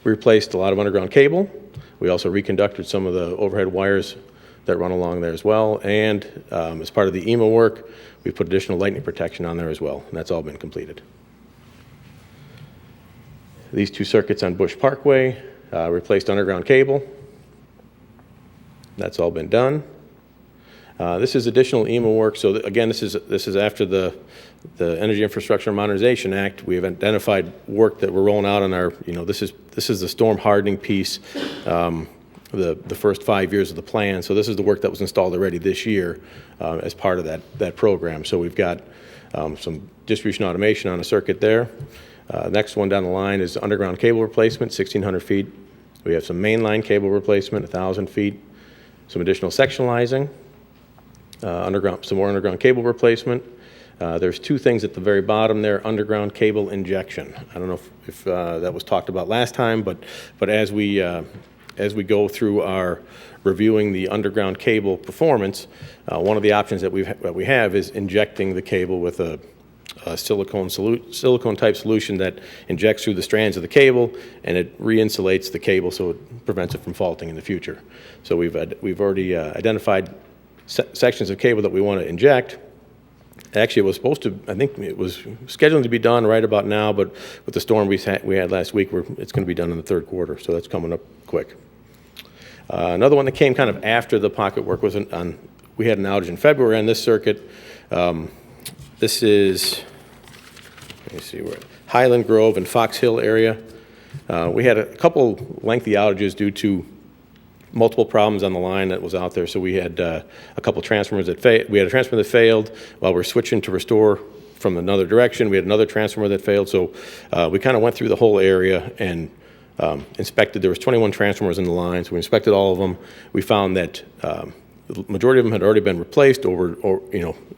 We replaced a lot of underground cable. We also reconducted some of the overhead wires that run along there as well. And as part of the EMA work, we put additional lightning protection on there as well. And that's all been completed. These two circuits on Bush Parkway, replaced underground cable. That's all been done. This is additional EMA work. So again, this is after the Energy Infrastructure Modernization Act. We have identified work that we're rolling out on our, this is the storm hardening piece. the first 5 years of the plan. So this is the work that was installed already this year as part of that program. So we've got some distribution automation on a circuit there. Next one down the line is underground cable replacement, 1,600 feet. We have some mainline cable replacement, 1,000 feet. Some additional sectionalizing, some more underground cable replacement. There's two things at the very bottom there, underground cable injection. I don't know if that was talked about last time, but as we go through our reviewing the underground cable performance, one of the options that we have is injecting the cable with a silicone type solution that injects through the strands of the cable, and it re-insulates the cable so it prevents it from faulting in the future. So we've already identified sections of cable that we want to inject. Actually, it was supposed to, I think it was scheduled to be done right about now, but with the storm we had last week, it's going to be done in the third quarter, so that's coming up quick. Another one that came kind of after the pocket work was we had an outage in February on this circuit. This is, let me see where, Highland Grove and Fox Hill area. We had a couple lengthy outages due to multiple problems on the line that was out there. So we had a couple transformers that failed. We had a transformer that failed while we're switching to restore from another direction. We had another transformer that failed. So we kind of went through the whole area and inspected. There was 21 transformers in the line, so we inspected all of them. We found that the majority of them had already been replaced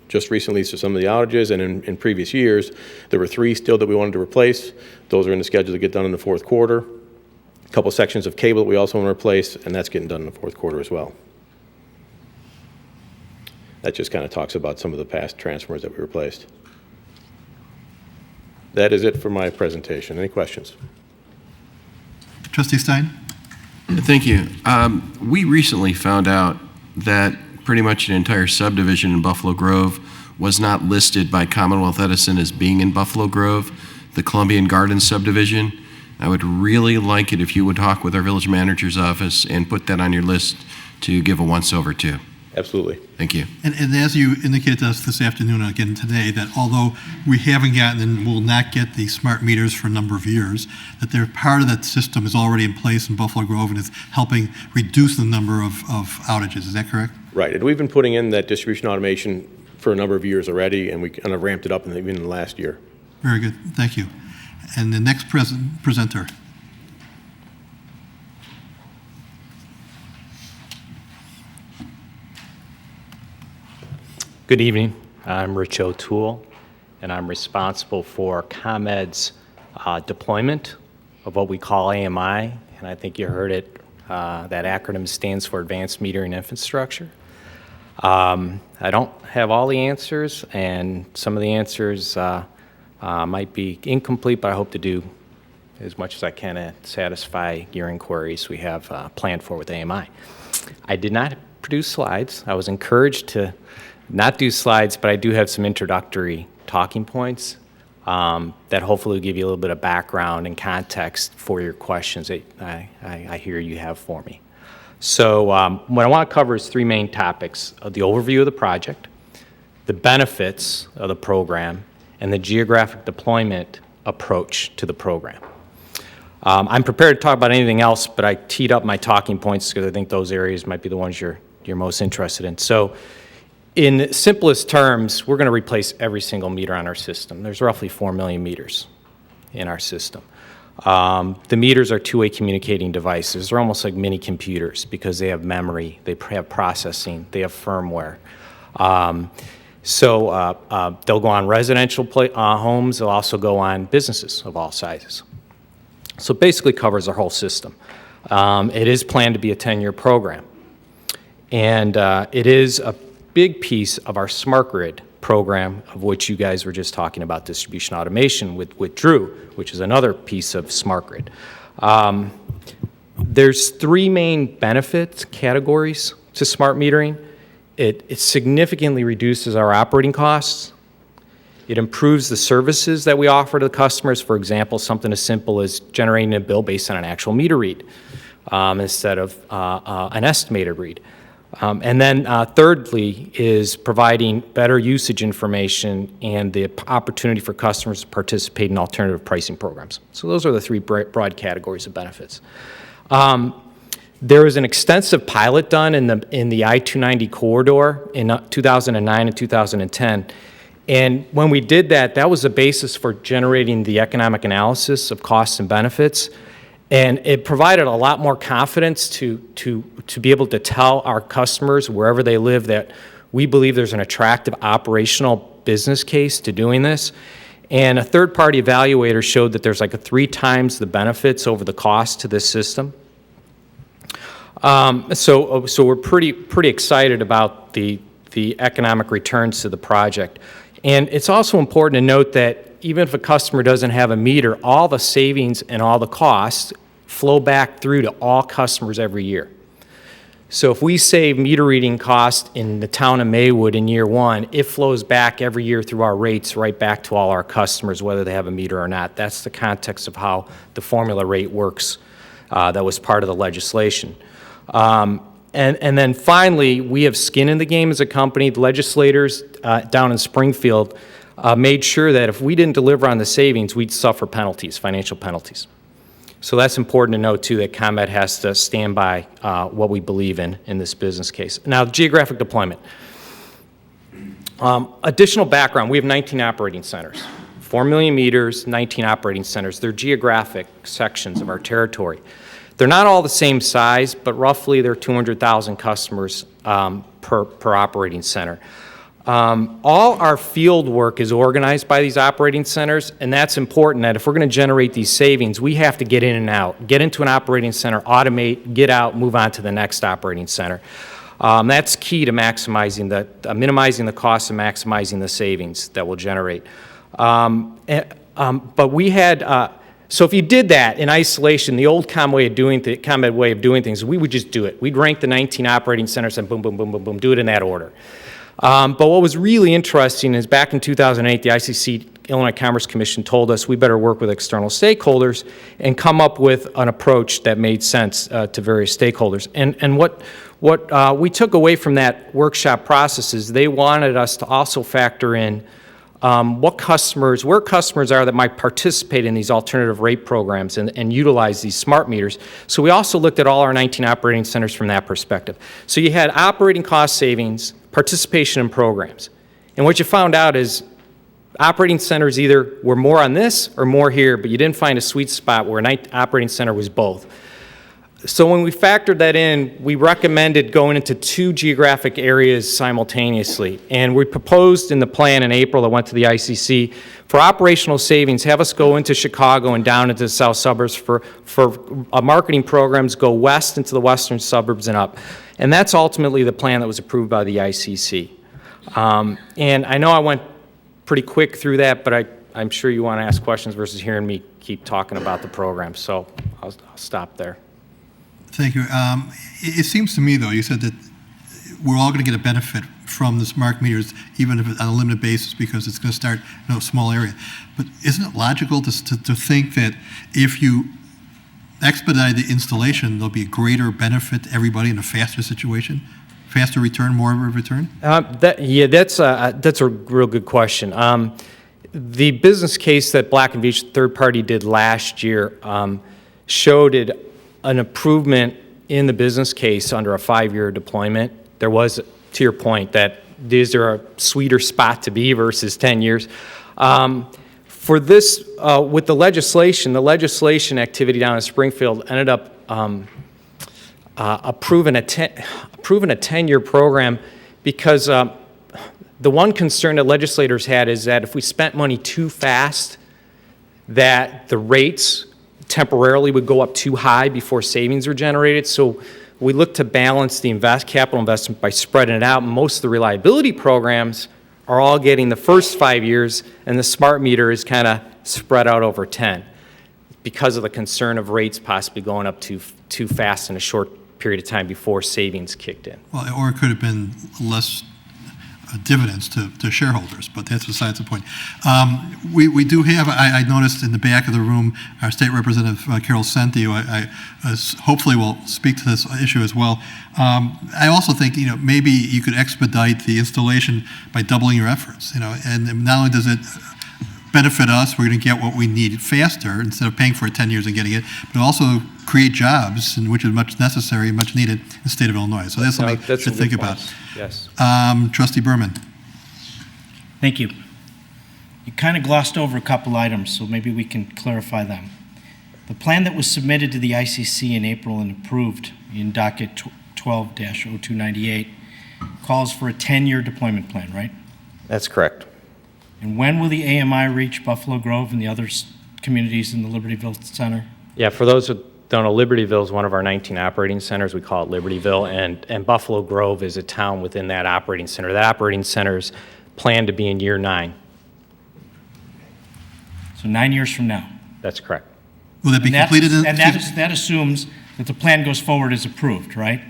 just recently, so some of the outages, and in previous years, there were 3 still that we wanted to replace. Those are in the schedule to get done in the fourth quarter. A couple sections of cable that we also want to replace, and that's getting done in the fourth quarter as well. That just kind of talks about some of the past transformers that we replaced. That is it for my presentation. Any questions? Trustee Stein? Thank you. We recently found out that pretty much an entire subdivision in Buffalo Grove was not listed by Commonwealth Edison as being in Buffalo Grove, the Columbian Gardens subdivision. I would really like it if you would talk with our village manager's office and put that on your list to give a once-over to. Absolutely. Thank you. And as you indicated to us this afternoon and again today, that although we haven't gotten and will not get the smart meters for a number of years, that they're part of that system is already in place in Buffalo Grove and is helping reduce the number of outages. Is that correct? Right. And we've been putting in that distribution automation for a number of years already, and we kind of ramped it up even in the last year. Very good. Thank you. And the next presenter. Good evening. I'm Rich O'Toole, and I'm responsible for ComEd's deployment of what we call AMI, and I think you heard it. That acronym stands for Advanced Metering Infrastructure. I don't have all the answers, and some of the answers might be incomplete, but I hope to do as much as I can to satisfy your inquiries we have planned for with AMI. I did not produce slides. I was encouraged to not do slides, but I do have some introductory talking points that hopefully will give you a little bit of background and context for your questions that I hear you have for me. So what I want to cover is 3 main topics: the overview of the project, the benefits of the program, and the geographic deployment approach to the program. I'm prepared to talk about anything else, but I teed up my talking points because I think those areas might be the ones you're most interested in. So in simplest terms, we're going to replace every single meter on our system. There's roughly 4 million meters in our system. The meters are two-way communicating devices. They're almost like mini computers because they have memory, they have processing, they have firmware. They'll go on residential homes. They'll also go on businesses of all sizes. So it basically covers our whole system. It is planned to be a 10-year program. And it is a big piece of our smart grid program, of which you guys were just talking about distribution automation with Drew, which is another piece of smart grid. There's 3 main benefit categories to smart metering. It significantly reduces our operating costs. It improves the services that we offer to the customers. For example, something as simple as generating a bill based on an actual meter read instead of an estimated read. And then thirdly is providing better usage information and the opportunity for customers to participate in alternative pricing programs. So those are the 3 broad categories of benefits. There was an extensive pilot done in the I-290 corridor in 2009 and 2010. And when we did that, that was the basis for generating the economic analysis of costs and benefits. And it provided a lot more confidence to be able to tell our customers wherever they live that we believe there's an attractive operational business case to doing this. And a third-party evaluator showed that there's like 3 times the benefits over the cost to this system. So we're pretty excited about the economic returns to the project. And it's also important to note that even if a customer doesn't have a meter, all the savings and all the costs flow back through to all customers every year. So if we save meter reading costs in the town of Maywood in year 1, it flows back every year through our rates right back to all our customers, whether they have a meter or not. That's the context of how the formula rate works that was part of the legislation. And then finally, we have skin in the game as a company. The legislators down in Springfield made sure that if we didn't deliver on the savings, we'd suffer penalties, financial penalties. So that's important to note, too, that ComEd has to stand by what we believe in this business case. Now, geographic deployment. Additional background, we have 19 operating centers. 4 million meters, 19 operating centers. They're geographic sections of our territory. They're not all the same size, but roughly they're 200,000 customers per operating center. All our field work is organized by these operating centers, and that's important that if we're going to generate these savings, we have to get in and out, get into an operating center, automate, get out, move on to the next operating center. That's key to maximizing minimizing the costs and maximizing the savings that we'll generate. But we had, so if you did that in isolation, the old ComEd way of doing things, we would just do it. We'd rank the 19 operating centers and boom, boom, boom, boom, boom, do it in that order. But what was really interesting is back in 2008, the ICC, Illinois Commerce Commission, told us we better work with external stakeholders and come up with an approach that made sense to various stakeholders. And what we took away from that workshop process is they wanted us to also factor in where customers are that might participate in these alternative rate programs and utilize these smart meters. So we also looked at all our 19 operating centers from that perspective. So you had operating cost savings, participation in programs. And what you found out is operating centers either were more on this or more here, but you didn't find a sweet spot where an operating center was both. So when we factored that in, we recommended going into 2 geographic areas simultaneously. And we proposed in the plan in April that went to the ICC for operational savings, have us go into Chicago and down into the south suburbs for marketing programs, go west into the western suburbs and up. And that's ultimately the plan that was approved by the ICC. And I know I went pretty quick through that, but I'm sure you want to ask questions versus hearing me keep talking about the program. So I'll stop there. Thank you. It seems to me, though, you said that we're all going to get a benefit from the smart meters, even if it's on a limited basis, because it's going to start in a small area. But isn't it logical to think that if you expedite the installation, there'll be a greater benefit to everybody in a faster situation, faster return, more of a return? That's a real good question. The business case that Black & Veatch third party did last year showed an improvement in the business case under a 5-year deployment. There was, to your point, that these are a sweeter spot to be versus 10 years. For this, with the legislation activity down in Springfield ended up approving a 10-year program because the one concern that legislators had is that if we spent money too fast, that the rates temporarily would go up too high before savings were generated. So we look to balance the capital investment by spreading it out. Most of the reliability programs are all getting the first 5 years, and the smart meter is kind of spread out over 10 because of the concern of rates possibly going up too fast in a short period of time before savings kicked in. Well, or it could have been less dividends to shareholders, but that's besides the point. We do have, I noticed in the back of the room, our State Representative Carol Senti, who I hopefully will speak to this issue as well. I also think, maybe you could expedite the installation by doubling your efforts, and not only does it benefit us, we're going to get what we need faster instead of paying for it 10 years and getting it, but it also create jobs, and which is much necessary, much needed in the state of Illinois. So that's something That's to some think good about. points. Yes. Trustee Berman. Thank you. You kind of glossed over a couple items, so maybe we can clarify them. The plan that was submitted to the ICC in April and approved in docket 12-0298 calls for a 10-year deployment plan, right? That's correct. And when will the AMI reach Buffalo Grove and the other communities in the Libertyville Center? Yeah, for those who don't know, Libertyville is one of our 19 operating centers. We call it Libertyville, and Buffalo Grove is a town within that operating center. That operating center is planned to be in year 9. So 9 years from now. That's correct. Will that be completed in? And that assumes that the plan goes forward as approved, right?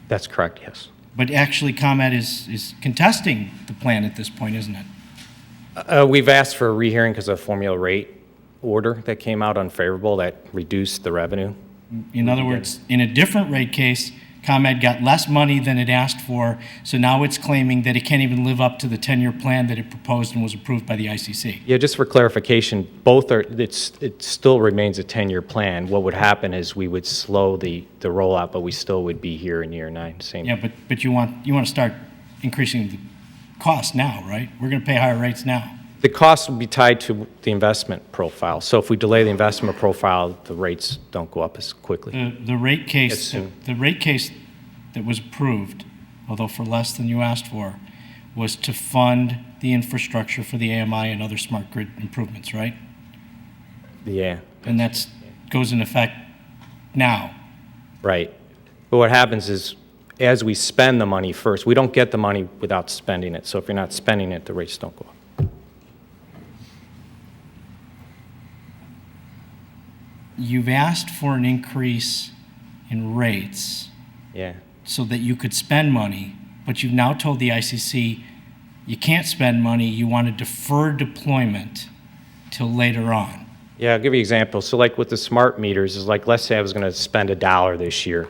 That's correct, yes. But actually, ComEd is contesting the plan at this point, isn't it? We've asked for a rehearing because of a formula rate order that came out unfavorable that reduced the revenue. In other words, in a different rate case, ComEd got less money than it asked for, so now it's claiming that it can't even live up to the 10-year plan that it proposed and was approved by the ICC. Yeah, just for clarification, both are, it still remains a 10-year plan. What would happen is we would slow the rollout, but we still would be here in year 9. Same. Yeah, but you want to start increasing the cost now, right? We're going to pay higher rates now. The cost would be tied to the investment profile. So if we delay the investment profile, the rates don't go up as quickly. The rate case that was approved, although for less than you asked for, was to fund the infrastructure for the AMI and other smart grid improvements, right? Yeah. And that goes into effect now. Right. But what happens is, as we spend the money first, we don't get the money without spending it. So if you're not spending it, the rates don't go up. You've asked for an increase in rates. Yeah. So that you could spend money, but you've now told the ICC you can't spend money, you want to defer deployment till later on. Yeah, I'll give you an example. So like with the smart meters, is like, let's say I was going to spend $1 this year.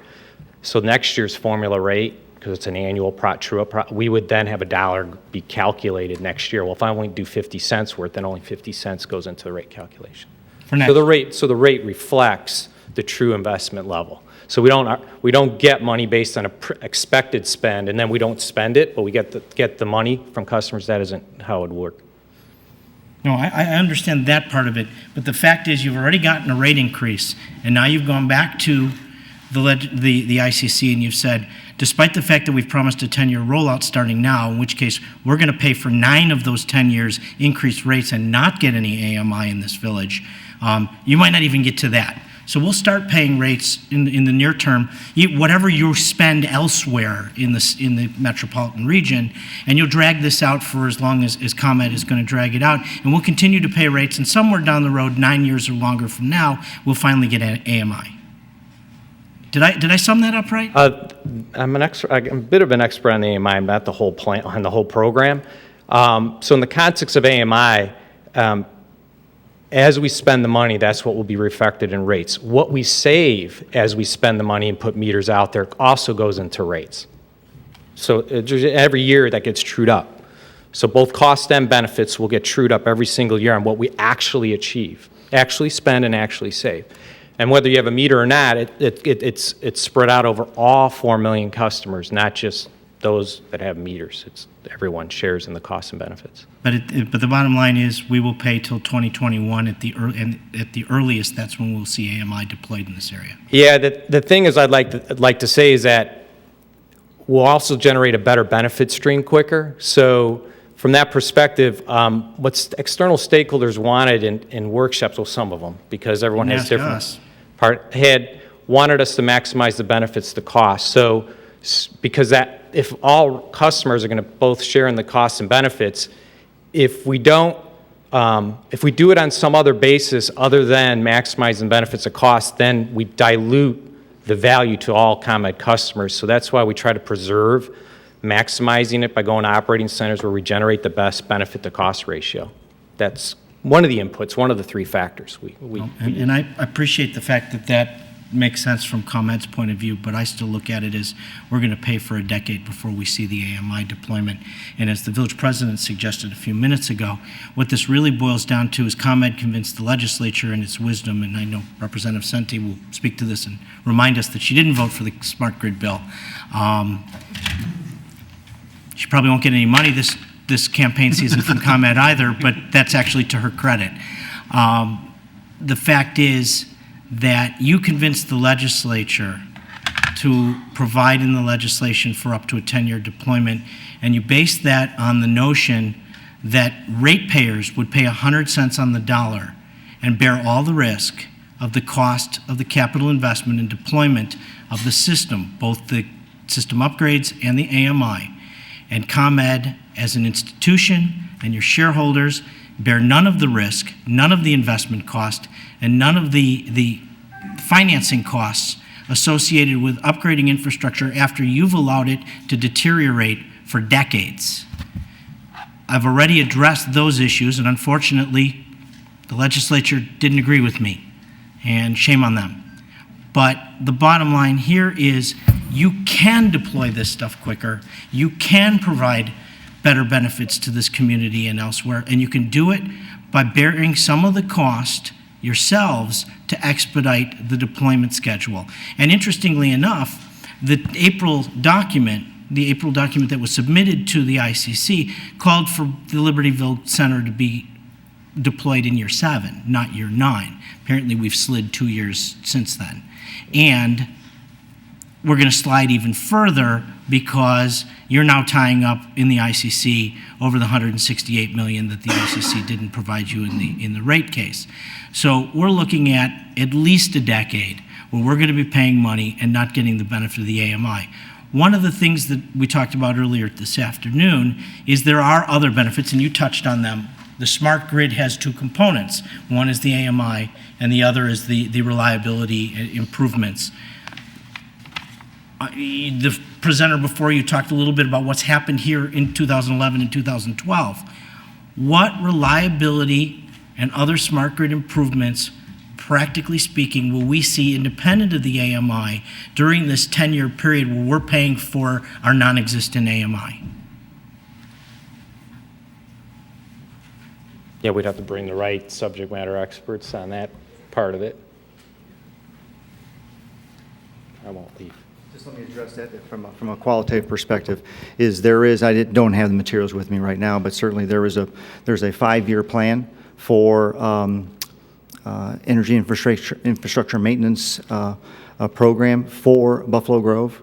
So next year's formula rate, because it's an annual true-up, we would then have $1 be calculated next year. Well, if I only do 50 cents worth, then only 50 cents goes into the rate calculation. So the rate reflects the true investment level. So we don't get money based on a expected spend, and then we don't spend it, but we get the money from customers. That isn't how it would work. No, I understand that part of it, but the fact is you've already gotten a rate increase, and now you've gone back to the ICC and you've said, despite the fact that we've promised a 10-year rollout starting now, in which case we're going to pay for 9 of those 10 years increased rates and not get any AMI in this village, you might not even get to that. So we'll start paying rates in the near term, whatever you spend elsewhere in the metropolitan region, and you'll drag this out for as long as ComEd is going to drag it out, and we'll continue to pay rates, and somewhere down the road, 9 years or longer from now, we'll finally get an AMI. Did I sum that up right? I'm a bit of an expert on the AMI, not the whole plan, on the whole program. So in the context of AMI, as we spend the money, that's what will be reflected in rates. What we save as we spend the money and put meters out there also goes into rates. So every year that gets trued up. So both cost and benefits will get trued up every single year on what we actually achieve, actually spend and actually save. And whether you have a meter or not, it's spread out over all 4 million customers, not just those that have meters. It's everyone shares in the costs and benefits. But the bottom line is we will pay till 2021 at the earliest. That's when we'll see AMI deployed in this area. Yeah, the thing is I'd like to say is that we'll also generate a better benefit stream quicker. So from that perspective, what external stakeholders wanted in workshops, well, some of them, because everyone has different had wanted us to maximize the benefits to cost. So because that if all customers are going to both share in the costs and benefits, if we don't, if we do it on some other basis other than maximizing benefits of cost, then we dilute the value to all ComEd customers. So that's why we try to preserve maximizing it by going to operating centers where we generate the best benefit to cost ratio. That's one of the inputs, one of the 3 factors. And I appreciate the fact that makes sense from ComEd's point of view, but I still look at it as we're going to pay for a decade before we see the AMI deployment. And as the village president suggested a few minutes ago, what this really boils down to is ComEd convinced the legislature in its wisdom, and I know Representative Senti will speak to this and remind us that she didn't vote for the smart grid bill. She probably won't get any money this campaign season from ComEd either, but that's actually to her credit. The fact is that you convinced the legislature to provide in the legislation for up to a 10-year deployment, and you based that on the notion that ratepayers would pay 100 cents on the dollar and bear all the risk of the cost of the capital investment and deployment of the system, both the system upgrades and the AMI. And ComEd, as an institution, and your shareholders bear none of the risk, none of the investment cost, and none of the financing costs associated with upgrading infrastructure after you've allowed it to deteriorate for decades. I've already addressed those issues, and unfortunately, the legislature didn't agree with me, and shame on them. But the bottom line here is you can deploy this stuff quicker. You can provide better benefits to this community and elsewhere, and you can do it by bearing some of the cost yourselves to expedite the deployment schedule. And interestingly enough, the April document that was submitted to the ICC called for the Libertyville Center to be deployed in year 7, not year 9. Apparently we've slid 2 years since then. And we're going to slide even further because you're now tying up in the ICC over the $168 million that the ICC didn't provide you in the rate case. So we're looking at least a decade where we're going to be paying money and not getting the benefit of the AMI. One of the things that we talked about earlier this afternoon is there are other benefits, and you touched on them. The smart grid has two components. One is the AMI, and the other is the reliability improvements. The presenter before you talked a little bit about what's happened here in 2011 and 2012. What reliability and other smart grid improvements, practically speaking, will we see independent of the AMI during this 10-year period where we're paying for our non-existent AMI? Yeah, we'd have to bring the right subject matter experts on that part of it. I won't leave. Just let me address that from a qualitative perspective. I don't have the materials with me right now, but certainly there's a 5-year plan for energy infrastructure maintenance program for Buffalo Grove,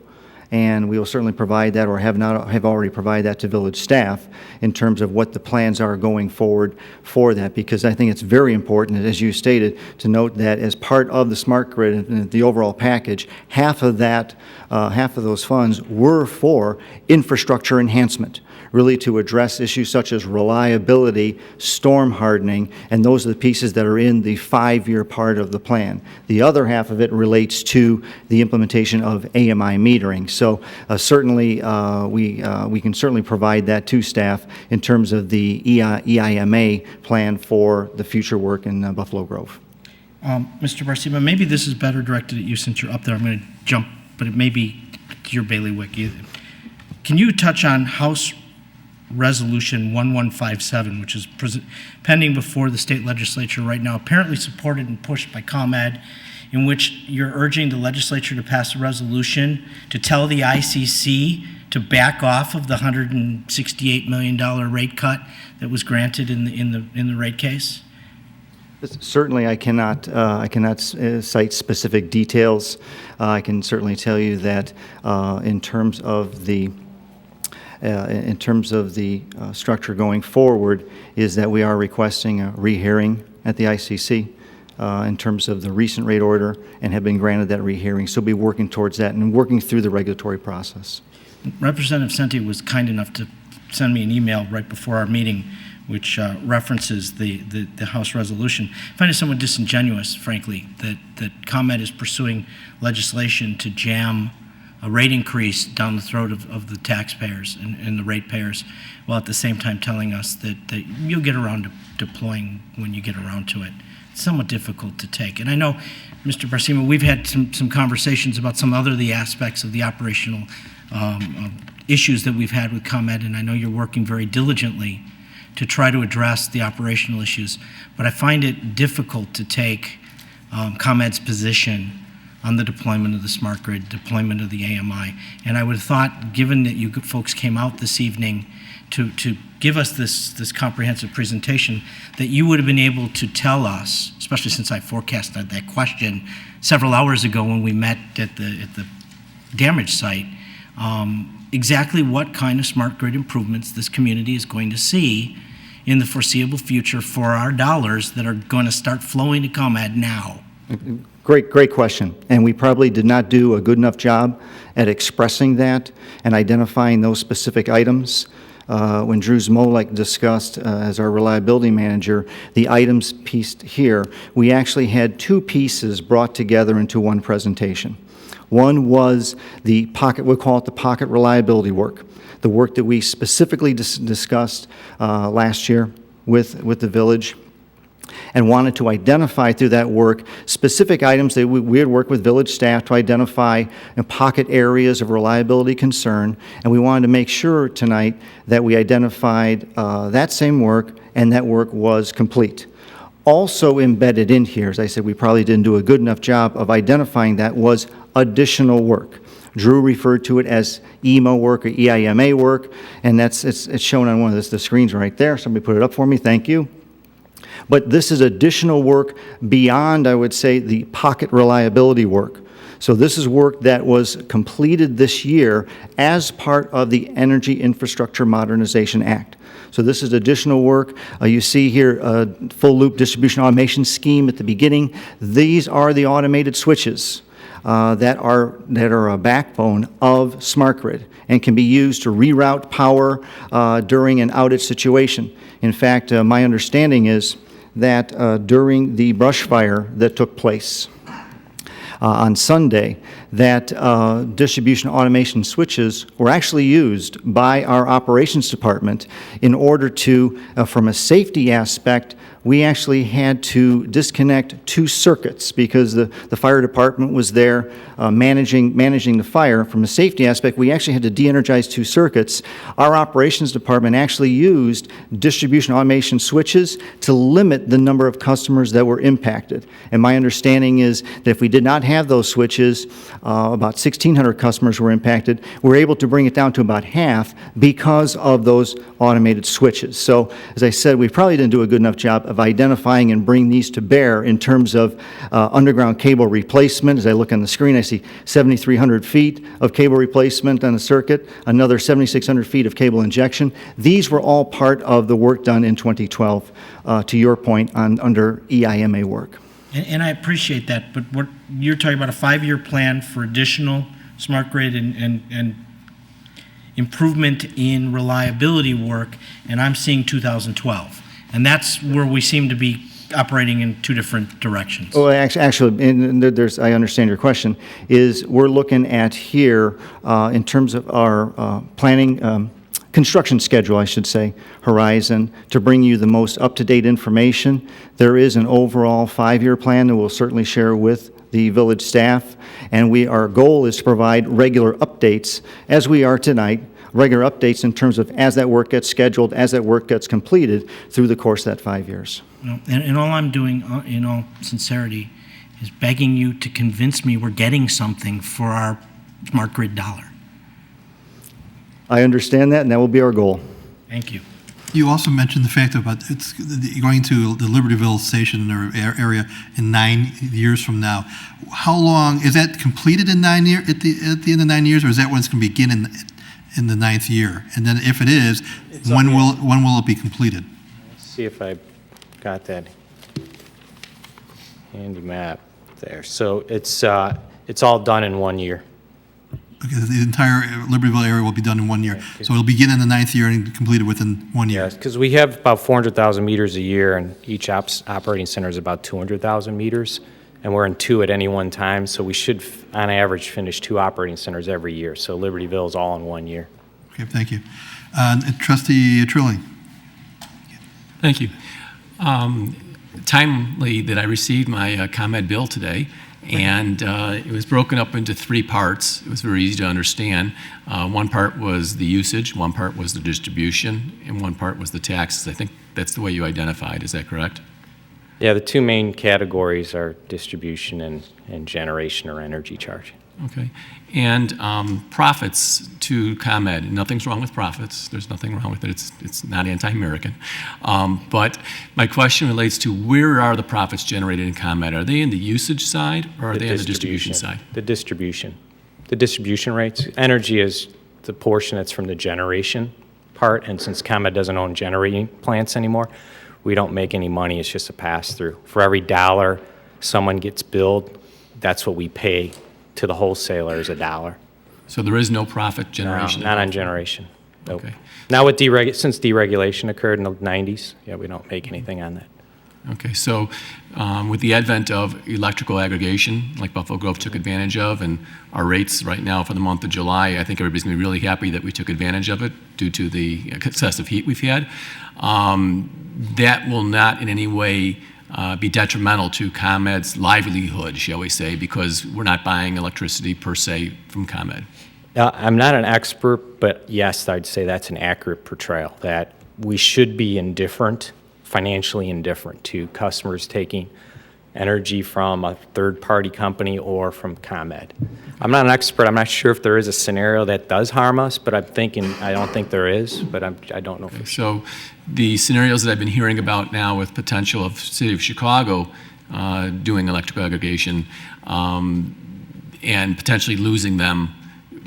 and we will certainly provide that, or have already provided that to village staff in terms of what the plans are going forward for that, because I think it's very important, as you stated, to note that as part of the smart grid and the overall package, half of those funds were for infrastructure enhancement, really to address issues such as reliability, storm hardening, and those are the pieces that are in the 5-year part of the plan. The other half of it relates to the implementation of AMI metering. So certainly we can certainly provide that to staff in terms of the EIMA plan for the future work in Buffalo Grove. Mr. Barcima, maybe this is better directed at you since you're up there. I'm going to jump, but it may be your bailiwick. Can you touch on House Resolution 1157, which is pending before the state legislature right now, apparently supported and pushed by ComEd, in which you're urging the legislature to pass a resolution to tell the ICC to back off of the $168 million rate cut that was granted in the rate case? Certainly, I cannot cite specific details. I can certainly tell you that in terms of the structure going forward, is that we are requesting a rehearing at the ICC in terms of the recent rate order, and have been granted that rehearing. So we'll be working towards that and working through the regulatory process. Representative Senti was kind enough to send me an email right before our meeting which references the House resolution. I find it somewhat disingenuous, frankly, that ComEd is pursuing legislation to jam a rate increase down the throat of the taxpayers and the ratepayers, while at the same time telling us that you'll get around to deploying when you get around to it. It's somewhat difficult to take. And I know, Mr. Barcima, we've had some conversations about some other of the aspects of the operational issues that we've had with ComEd, and I know you're working very diligently to try to address the operational issues. But I find it difficult to take ComEd's position on the deployment of the smart grid, deployment of the AMI. And I would have thought, given that you folks came out this evening to give us this comprehensive presentation, that you would have been able to tell us, especially since I forecasted that question several hours ago when we met at the damage site, exactly what kind of smart grid improvements this community is going to see in the foreseeable future for our dollars that are going to start flowing to ComEd now. Great question. And we probably did not do a good enough job at expressing that and identifying those specific items. When Drew Zmolek discussed as our reliability manager the items pieced here, we actually had two pieces brought together into one presentation. One was the pocket, we'll call it the pocket reliability work, the work that we specifically discussed last year with the village, and wanted to identify through that work specific items that we had worked with village staff to identify pocket areas of reliability concern, and we wanted to make sure tonight that we identified that same work, and that work was complete. Also embedded in here, as I said, we probably didn't do a good enough job of identifying that, was additional work. Drew referred to it as EMO work or EIMA work, and it's shown on one of the screens right there. Somebody put it up for me, thank you. But this is additional work beyond, I would say, the pocket reliability work. So this is work that was completed this year as part of the Energy Infrastructure Modernization Act. So this is additional work. You see here a full loop distribution automation scheme at the beginning. These are the automated switches that are a backbone of smart grid and can be used to reroute power during an outage situation. In fact, my understanding is that during the brush fire that took place on Sunday, that distribution automation switches were actually used by our operations department in order to, from a safety aspect, we actually had to disconnect 2 circuits because the fire department was there managing the fire. From a safety aspect, we actually had to de-energize 2 circuits. Our operations department actually used distribution automation switches to limit the number of customers that were impacted. And my understanding is that if we did not have those switches, about 1,600 customers were impacted. We were able to bring it down to about half because of those automated switches. So, as I said, we probably didn't do a good enough job of identifying and bringing these to bear in terms of underground cable replacement. As I look on the screen, I see 7,300 feet of cable replacement on the circuit, another 7,600 feet of cable injection. These were all part of the work done in 2012, to your point, under EIMA work. And I appreciate that, but what you're talking about a 5-year plan for additional smart grid and improvement in reliability work, and I'm seeing 2012. And that's where we seem to be operating in 2 different directions. Well, actually, and there's, I understand your question, is we're looking at here in terms of our planning, construction schedule, I should say, horizon, to bring you the most up-to-date information. There is an overall 5-year plan that we'll certainly share with the village staff, and our goal is to provide regular updates, as we are tonight, regular updates in terms of as that work gets scheduled, as that work gets completed through the course of that 5 years. And all I'm doing, in all sincerity, is begging you to convince me we're getting something for our smart grid dollar. I understand that, and that will be our goal. Thank you. You also mentioned the fact about it's going to the Libertyville station area in 9 years from now. How long is that completed in 9 years? At the end of 9 years, or is that when it's going to begin in the 9th year? And then, if it is, when will it be completed? Let's see if I got that handy map there. So it's all done in 1 year. Okay, the entire Libertyville area will be done in 1 year. So it'll begin in the 9th year and be completed within 1 year. Yes, because we have about 400,000 meters a year, and each operating center is about 200,000 meters. and we're in 2 at any one time, so we should, on average, finish 2 operating centers every year. So Libertyville is all in 1 year. Okay, thank you. Trustee Trilling. Thank you. Timely that I received my ComEd bill today, and it was broken up into 3 parts. It was very easy to understand. One part was the usage, one part was the distribution, and one part was the taxes. I think that's the way you identified. Is that correct? Yeah, the 2 main categories are distribution and generation or energy charge. Okay. And profits to ComEd. Nothing's wrong with profits. There's nothing wrong with it. It's not anti-American. But my question relates to where are the profits generated in ComEd? Are they in the usage side or are they on the distribution side? The distribution. The distribution rates. Energy is the portion that's from the generation part, and since ComEd doesn't own generating plants anymore, we don't make any money. It's just a pass-through. For every dollar someone gets billed, that's what we pay to the wholesaler is $1. So there is no profit generation? No, not on generation. Nope. Okay. Now with since deregulation occurred in the 90s, yeah, we don't make anything on that. Okay, so with the advent of electrical aggregation, like Buffalo Grove took advantage of, and our rates right now for the month of July, I think everybody's going to be really happy that we took advantage of it due to the excessive heat we've had. That will not in any way be detrimental to ComEd's livelihood, shall we say, because we're not buying electricity per se from ComEd. I'm not an expert, but yes, I'd say that's an accurate portrayal, that we should be indifferent, financially indifferent to customers taking energy from a third-party company or from ComEd. I'm not an expert. I'm not sure if there is a scenario that does harm us, but I don't think there is, but I don't know for sure. So the scenarios that I've been hearing about now with potential of City of Chicago doing electrical aggregation and potentially losing them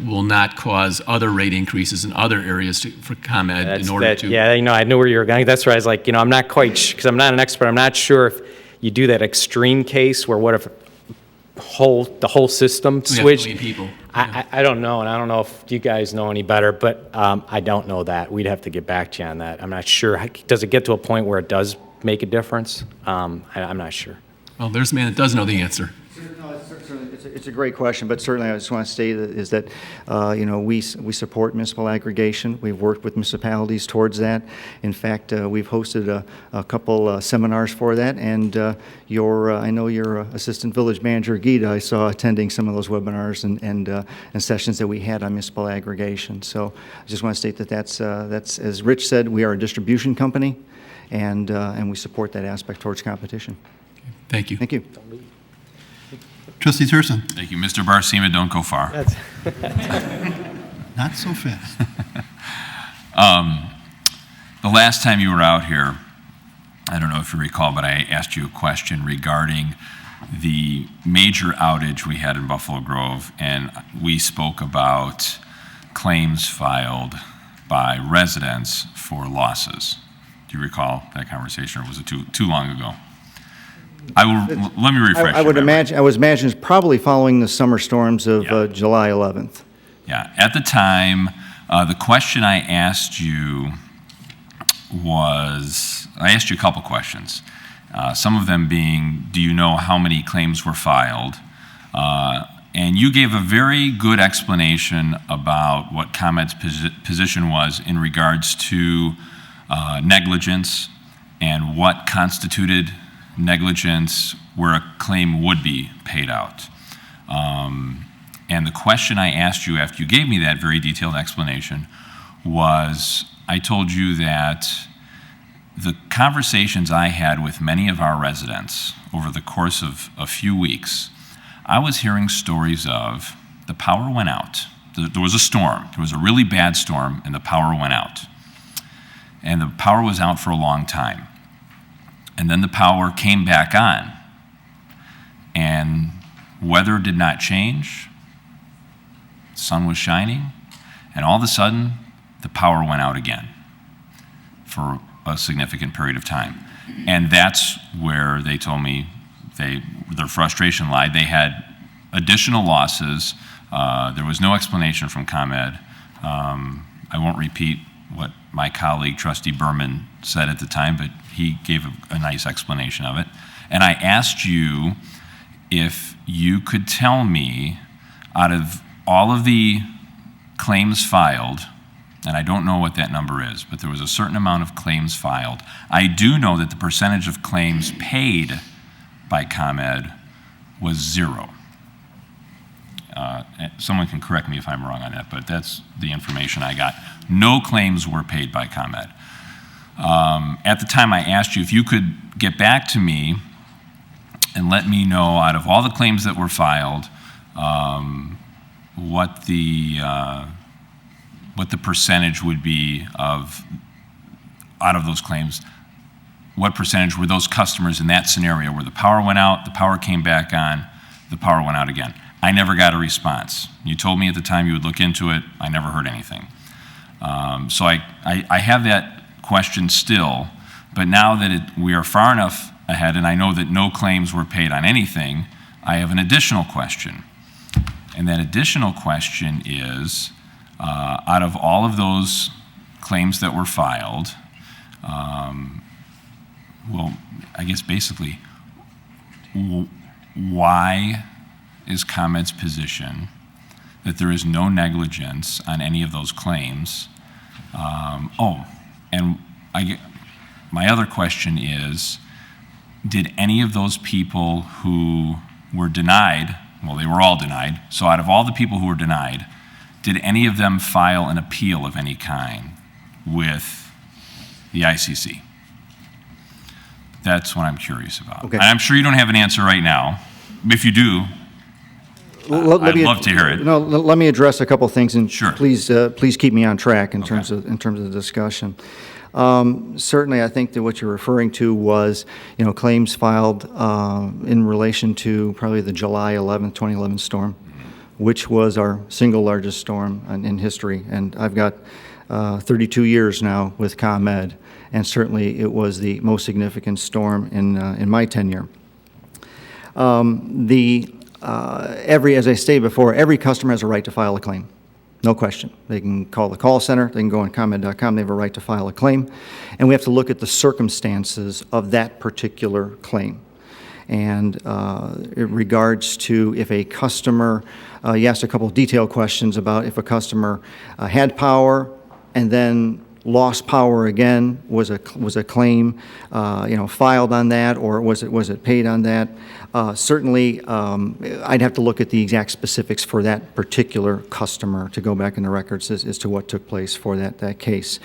will not cause other rate increases in other areas for ComEd in order to... Yeah, I knew where you were going. That's why I was like, I'm not quite, because I'm not an expert, I'm not sure if you do that extreme case where what if the whole system switched? People. I don't know, and I don't know if you guys know any better, but I don't know that. We'd have to get back to you on that. I'm not sure. Does it get to a point where it does make a difference? I'm not sure. Well, there's a man that does know the answer. It's a great question, but certainly I just want to state that we support municipal aggregation. We've worked with municipalities towards that. In fact, we've hosted a couple seminars for that, and I know your assistant village manager Gita, I saw attending some of those webinars and sessions that we had on municipal aggregation. So I just want to state that that's as Rich said, we are a distribution company, and we support that aspect towards competition. Thank you. Thank you. Trustee Thurston. Thank you. Mr. Barcima, don't go far. Not so fast. The last time you were out here, I don't know if you recall, but I asked you a question regarding the major outage we had in Buffalo Grove, and we spoke about claims filed by residents for losses. Do you recall that conversation, or was it too long ago? Let me refresh. I would imagine. I was imagining it's probably following the summer storms of July 11th. Yeah. At the time, the question I asked you was, I asked you a couple questions. Some of them being, do you know how many claims were filed? And you gave a very good explanation about what ComEd's position was in regards to negligence and what constituted negligence where a claim would be paid out. And the question I asked you after you gave me that very detailed explanation was, I told you that the conversations I had with many of our residents over the course of a few weeks, I was hearing stories of the power went out. There was a storm. There was a really bad storm, and the power went out. And the power was out for a long time. And then the power came back on, and weather did not change. The sun was shining, and all of a sudden, the power went out again for a significant period of time. And that's where they told me their frustration lied. They had additional losses. There was no explanation from ComEd. I won't repeat what my colleague, Trustee Berman, said at the time, but he gave a nice explanation of it. And I asked you if you could tell me, out of all of the claims filed, and I don't know what that number is, but there was a certain amount of claims filed. I do know that the percentage of claims paid by ComEd was 0. Someone can correct me if I'm wrong on that, but that's the information I got. No claims were paid by ComEd. At the time, I asked you if you could get back to me and let me know, out of all the claims that were filed, what the percentage would be of, out of those claims, what percentage were those customers in that scenario where the power went out, the power came back on, the power went out again. I never got a response. You told me at the time you would look into it. I never heard anything. So I have that question still, but now that we are far enough ahead and I know that no claims were paid on anything, I have an additional question. And that additional question is, out of all of those claims that were filed, well, I guess basically, why is ComEd's position that there is no negligence on any of those claims? My other question is, did any of those people who were denied, well, they were all denied, so out of all the people who were denied, did any of them file an appeal of any kind with the ICC? That's what I'm curious about. Okay. And I'm sure you don't have an answer right now. If you do, I'd love to hear it. No, let me address a couple things, and Sure. please keep me on track in terms of the discussion. Certainly, I think that what you're referring to was, claims filed in relation to probably the July 11th, 2011 storm, which was our single largest storm in history. And I've got 32 years now with ComEd, and certainly it was the most significant storm in my tenure. As I stated before, every customer has a right to file a claim. No question. They can call the call center, they can go on ComEd.com, they have a right to file a claim. And we have to look at the circumstances of that particular claim. And in regards to if a customer, you asked a couple of detailed questions about if a customer had power and then lost power again, was a claim filed on that, or was it paid on that? Certainly, I'd have to look at the exact specifics for that particular customer to go back in the records as to what took place for that case.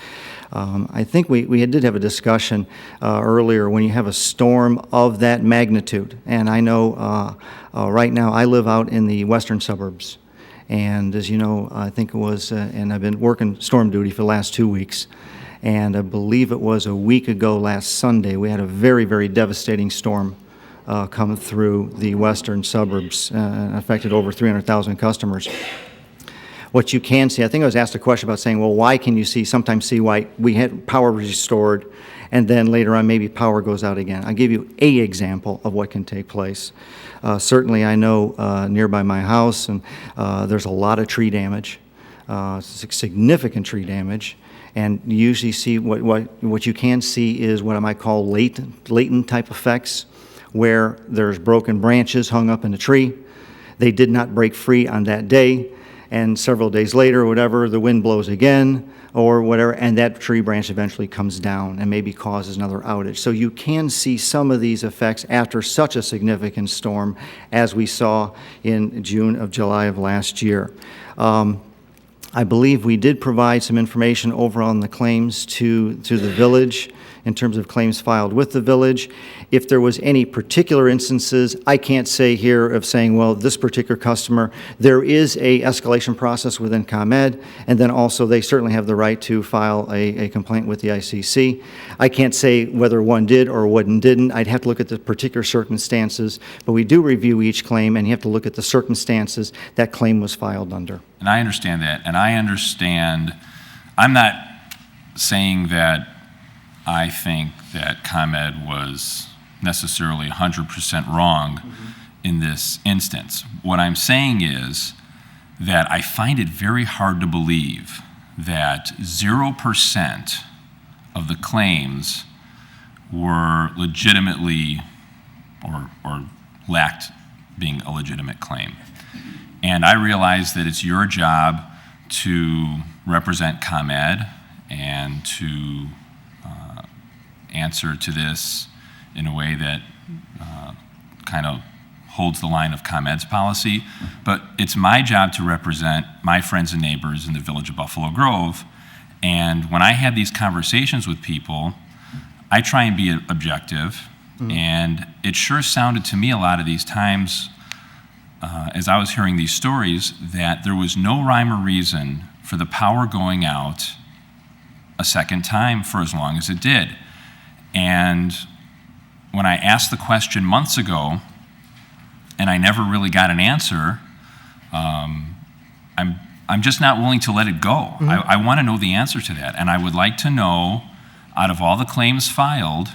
I think we did have a discussion earlier when you have a storm of that magnitude, and I know right now I live out in the western suburbs. And as you know, I think it was, and I've been working storm duty for the last 2 weeks, and I believe it was a week ago last Sunday, we had a very, very devastating storm come through the western suburbs, affected over 300,000 customers. What you can see, I think I was asked a question about saying, well, why can you sometimes see why we had power restored, and then later on maybe power goes out again? I'll give you an example of what can take place. Certainly, I know nearby my house, and there's a lot of tree damage, significant tree damage, and you usually see what you can see is what I might call latent type effects, where there's broken branches hung up in the tree. They did not break free on that day, and several days later, or whatever, the wind blows again, or whatever, and that tree branch eventually comes down and maybe causes another outage. So you can see some of these effects after such a significant storm as we saw in July of last year. I believe we did provide some information over on the claims to the village in terms of claims filed with the village. If there was any particular instances, I can't say here of saying, well, this particular customer, there is a escalation process within ComEd, and then also they certainly have the right to file a complaint with the ICC. I can't say whether one did or one didn't. I'd have to look at the particular circumstances, but we do review each claim, and you have to look at the circumstances that claim was filed under. And I understand that, and I understand, I'm not saying that I think that ComEd was necessarily 100% wrong in this instance. What I'm saying is that I find it very hard to believe that 0% of the claims were legitimately or lacked being a legitimate claim. And I realize that it's your job to represent ComEd and to answer to this in a way that kind of holds the line of ComEd's policy. But it's my job to represent my friends and neighbors in the village of Buffalo Grove. And when I have these conversations with people, I try and be objective. And it sure sounded to me a lot of these times, as I was hearing these stories, that there was no rhyme or reason for the power going out a second time for as long as it did. And when I asked the question months ago, and I never really got an answer, I'm just not willing to let it go. I want to know the answer to that. And I would like to know, out of all the claims filed,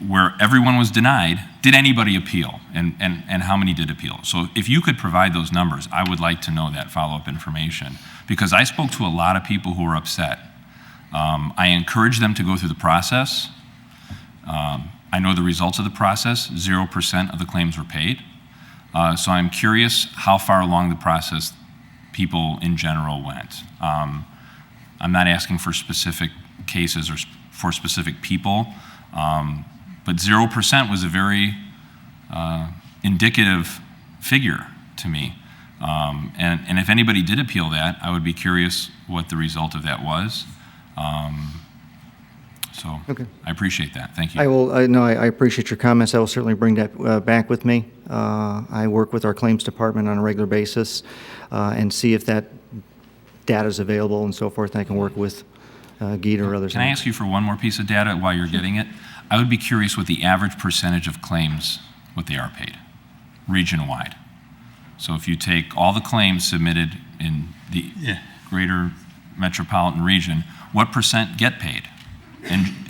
where everyone was denied, did anybody appeal? And how many did appeal? So if you could provide those numbers, I would like to know that follow-up information. Because I spoke to a lot of people who were upset. I encouraged them to go through the process. I know the results of the process. 0% of the claims were paid. So I'm curious how far along the process people in general went. I'm not asking for specific cases or for specific people, but 0% was a very indicative figure to me. And if anybody did appeal that, I would be curious what the result of that was. So Okay. I appreciate that. Thank you. I appreciate your comments. I will certainly bring that back with me. I work with our claims department on a regular basis and see if that data is available and so forth. I can work with Geet or others. Can I ask you for one more piece of data while you're getting it? I would be curious what the average percentage of claims, what they are paid, region-wide. So if you take all the claims submitted in the greater metropolitan region, what percent get paid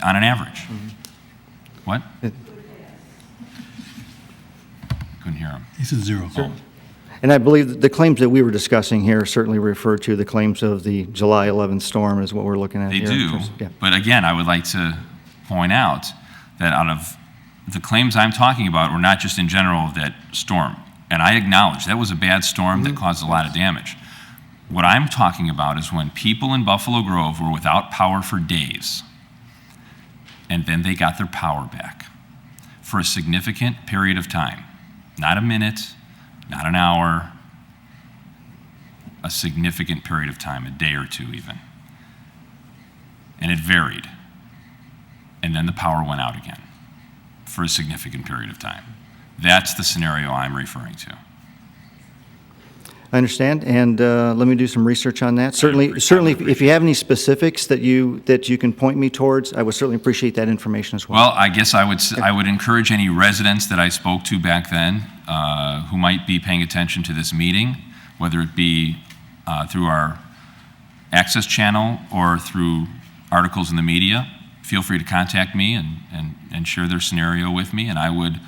on an average? What? Couldn't hear him. He said 0. And I believe the claims that we were discussing here certainly refer to the claims of the July 11th storm is what we're looking at They here. do, Yeah. but again, I would like to point out that out of the claims I'm talking about were not just in general of that storm. And I acknowledge that was a bad storm that caused a lot of damage. What I'm talking about is when people in Buffalo Grove were without power for days, and then they got their power back for a significant period of time. Not a minute, not an hour, a significant period of time, a day or two even. And it varied. And then the power went out again for a significant period of time. That's the scenario I'm referring to. I understand, and let me do some research on that. Certainly, if you have any specifics that you can point me towards, I would certainly appreciate that information as well. Well, I guess I would encourage any residents that I spoke to back then who might be paying attention to this meeting, whether it be through our access channel or through articles in the media, feel free to contact me and share their scenario with me, and I would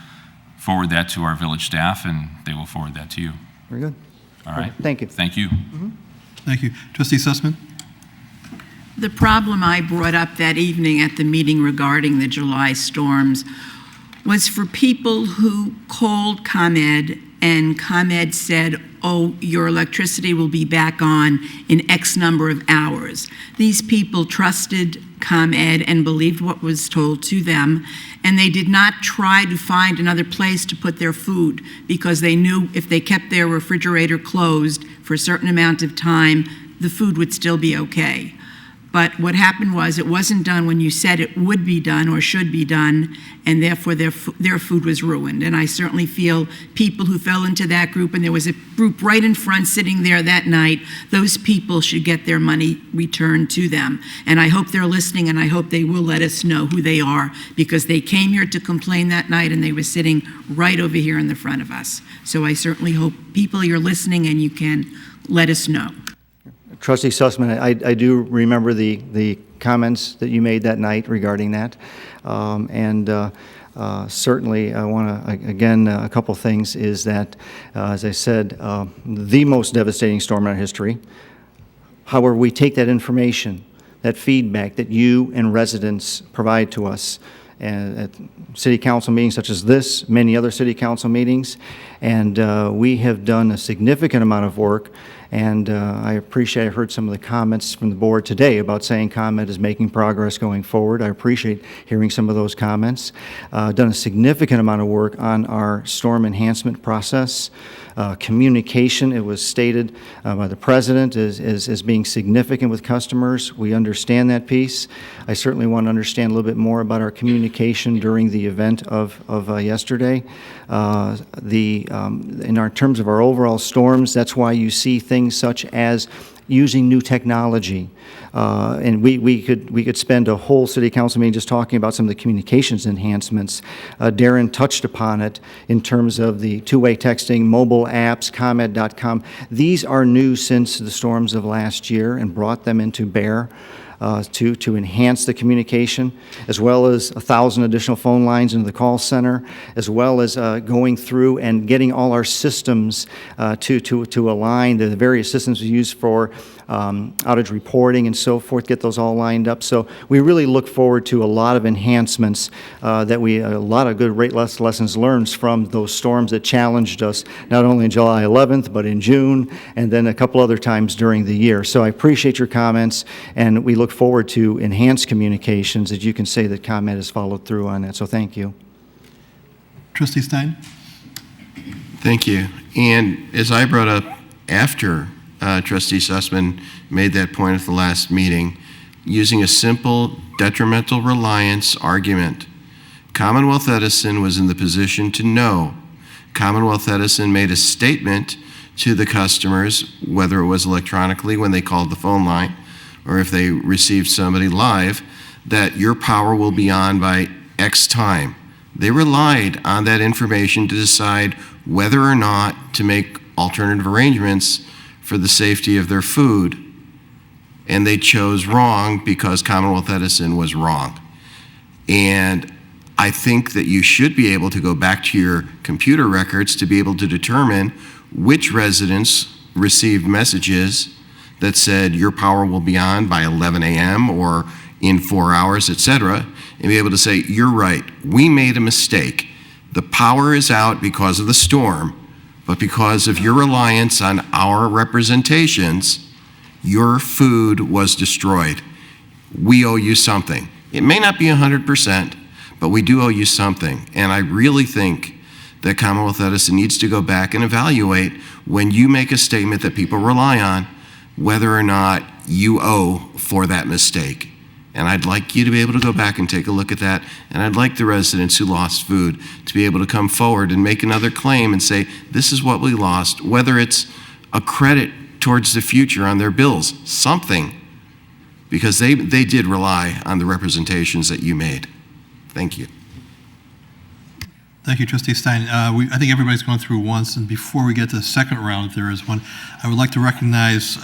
forward that to our village staff, and they will forward that to you. Very good. All right. Thank you. Thank you. Thank you. Trustee Sussman? The problem I brought up that evening at the meeting regarding the July storms was for people who called ComEd, and ComEd said, oh, your electricity will be back on in X number of hours. These people trusted ComEd and believed what was told to them, and they did not try to find another place to put their food because they knew if they kept their refrigerator closed for a certain amount of time, the food would still be okay. But what happened was it wasn't done when you said it would be done or should be done, and therefore their food was ruined. And I certainly feel people who fell into that group, and there was a group right in front sitting there that night, those people should get their money returned to them. And I hope they're listening, and I hope they will let us know who they are, because they came here to complain that night, and they were sitting right over here in the front of us. So I certainly hope people you're listening and you can let us know. Trustee Sussman, I do remember the comments that you made that night regarding that. Certainly, I want to, again, a couple things is that, as I said, the most devastating storm in our history. However, we take that information, that feedback that you and residents provide to us, at city council meetings such as this, many other city council meetings, and we have done a significant amount of work. And I heard some of the comments from the board today about saying ComEd is making progress going forward. I appreciate hearing some of those comments. Done a significant amount of work on our storm enhancement process. Communication, it was stated by the president, as being significant with customers. We understand that piece. I certainly want to understand a little bit more about our communication during the event of yesterday. In our terms of our overall storms, that's why you see things such as using new technology. And we could spend a whole city council meeting just talking about some of the communications enhancements. Darren touched upon it in terms of the two-way texting, mobile apps, ComEd.com. These are new since the storms of last year and brought them into bear. To enhance the communication, as well as 1,000 additional phone lines into the call center, as well as going through and getting all our systems to align, the various systems we use for outage reporting and so forth, get those all lined up. So we really look forward to a lot of enhancements a lot of good lessons learned from those storms that challenged us, not only on July 11th, but in June, and then a couple other times during the year. So I appreciate your comments, and we look forward to enhanced communications that you can say that ComEd has followed through on that. So thank you. Trustee Stein? Thank you. And as I brought up after Trustee Sussman made that point at the last meeting, using a simple detrimental reliance argument, Commonwealth Edison was in the position to know. Commonwealth Edison made a statement to the customers, whether it was electronically when they called the phone line or if they received somebody live, that your power will be on by X time. They relied on that information to decide whether or not to make alternative arrangements for the safety of their food, and they chose wrong because Commonwealth Edison was wrong. And I think that you should be able to go back to your computer records to be able to determine which residents received messages that said your power will be on by 11 a.m. or in 4 hours, etc., and be able to say, you're right, we made a mistake. The power is out because of the storm, but because of your reliance on our representations, your food was destroyed. We owe you something. It may not be 100%, but we do owe you something. And I really think that Commonwealth Edison needs to go back and evaluate when you make a statement that people rely on, whether or not you owe for that mistake. And I'd like you to be able to go back and take a look at that. And I'd like the residents who lost food to be able to come forward and make another claim and say, this is what we lost, whether it's a credit towards the future on their bills, something, because they did rely on the representations that you made. Thank you. Thank you, Trustee Stein. I think everybody's gone through once, and before we get to the second round, if there is one, I would like to recognize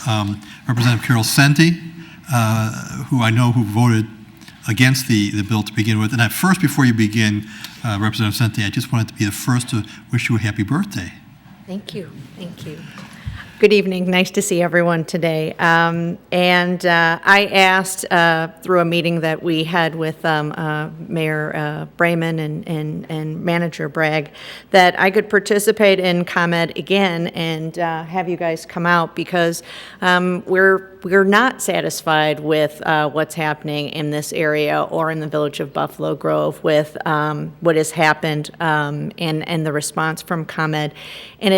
Representative Carol Senti, who I know who voted against the bill to begin with. And at first, before you begin, Representative Senti, I just wanted to be the first to wish you a happy birthday. Thank you. Thank you. Good evening. Nice to see everyone today. I asked through a meeting that we had with Mayor Brayman and Manager Bragg that I could participate in ComEd again and have you guys come out because we're not satisfied with what's happening in this area or in the village of Buffalo Grove with what has happened and the response from ComEd. And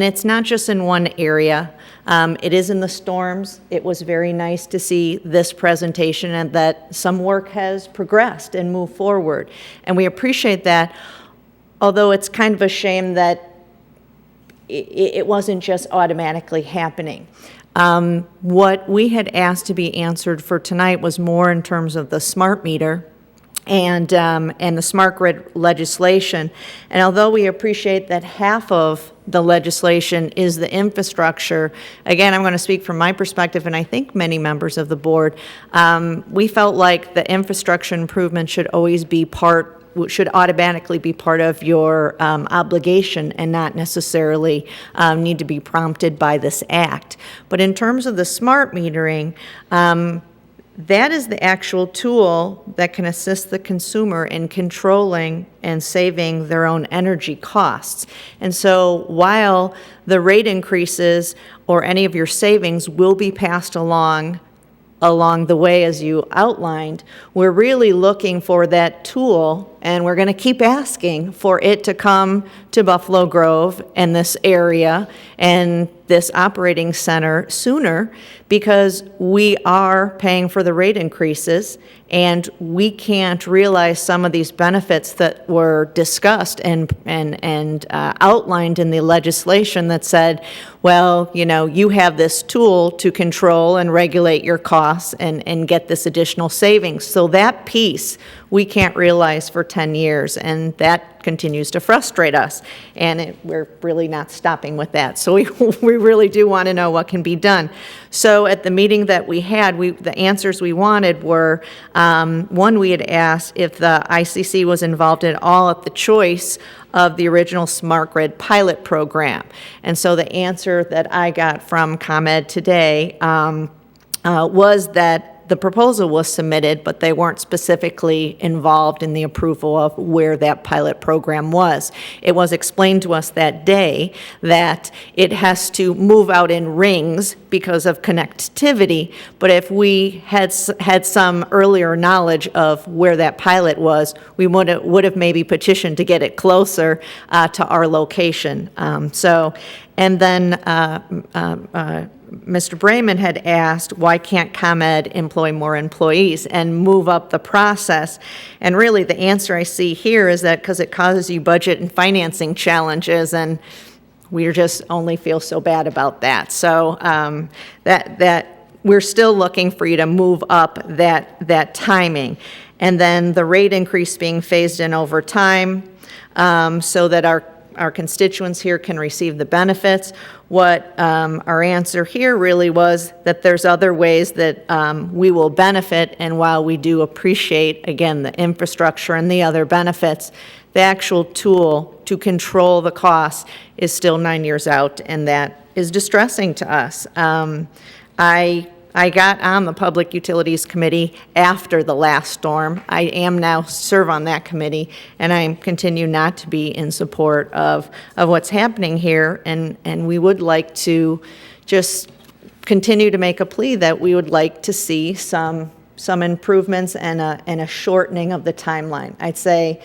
it's not just in one area. It is in the storms. It was very nice to see this presentation and that some work has progressed and moved forward. And we appreciate that, although it's kind of a shame that it wasn't just automatically happening. What we had asked to be answered for tonight was more in terms of the smart meter and the smart grid legislation. And although we appreciate that half of the legislation is the infrastructure, again, I'm going to speak from my perspective, and I think many members of the board, we felt like the infrastructure improvement should automatically be part of your obligation and not necessarily need to be prompted by this act. But in terms of the smart metering, that is the actual tool that can assist the consumer in controlling and saving their own energy costs. And so while the rate increases or any of your savings will be passed along the way as you outlined, we're really looking for that tool, and we're going to keep asking for it to come to Buffalo Grove and this area and this operating center sooner, because we are paying for the rate increases and we can't realize some of these benefits that were discussed and outlined in the legislation that said, well, you know, you have this tool to control and regulate your costs and get this additional savings. So that piece we can't realize for 10 years, and that continues to frustrate us. And we're really not stopping with that. So we really do want to know what can be done. So at the meeting that we had, the answers we wanted were, one, we had asked if the ICC was involved at all at the choice of the original Smart Grid pilot program. And so the answer that I got from ComEd today was that the proposal was submitted, but they weren't specifically involved in the approval of where that pilot program was. It was explained to us that day that it has to move out in rings because of connectivity, but if we had some earlier knowledge of where that pilot was, we would have maybe petitioned to get it closer to our location. And then Mr. Brayman had asked, why can't ComEd employ more employees and move up the process? And really the answer I see here is that because it causes you budget and financing challenges, and we just only feel so bad about that. So that we're still looking for you to move up that timing. And then the rate increase being phased in over time so that our constituents here can receive the benefits. What our answer here really was that there's other ways that we will benefit, and while we do appreciate, again, the infrastructure and the other benefits, the actual tool to control the costs is still 9 years out, and that is distressing to us. I got on the Public Utilities Committee after the last storm. I am now serve on that committee, and I continue not to be in support of what's happening here. And we would like to just continue to make a plea that we would like to see some improvements and a shortening of the timeline. I'd say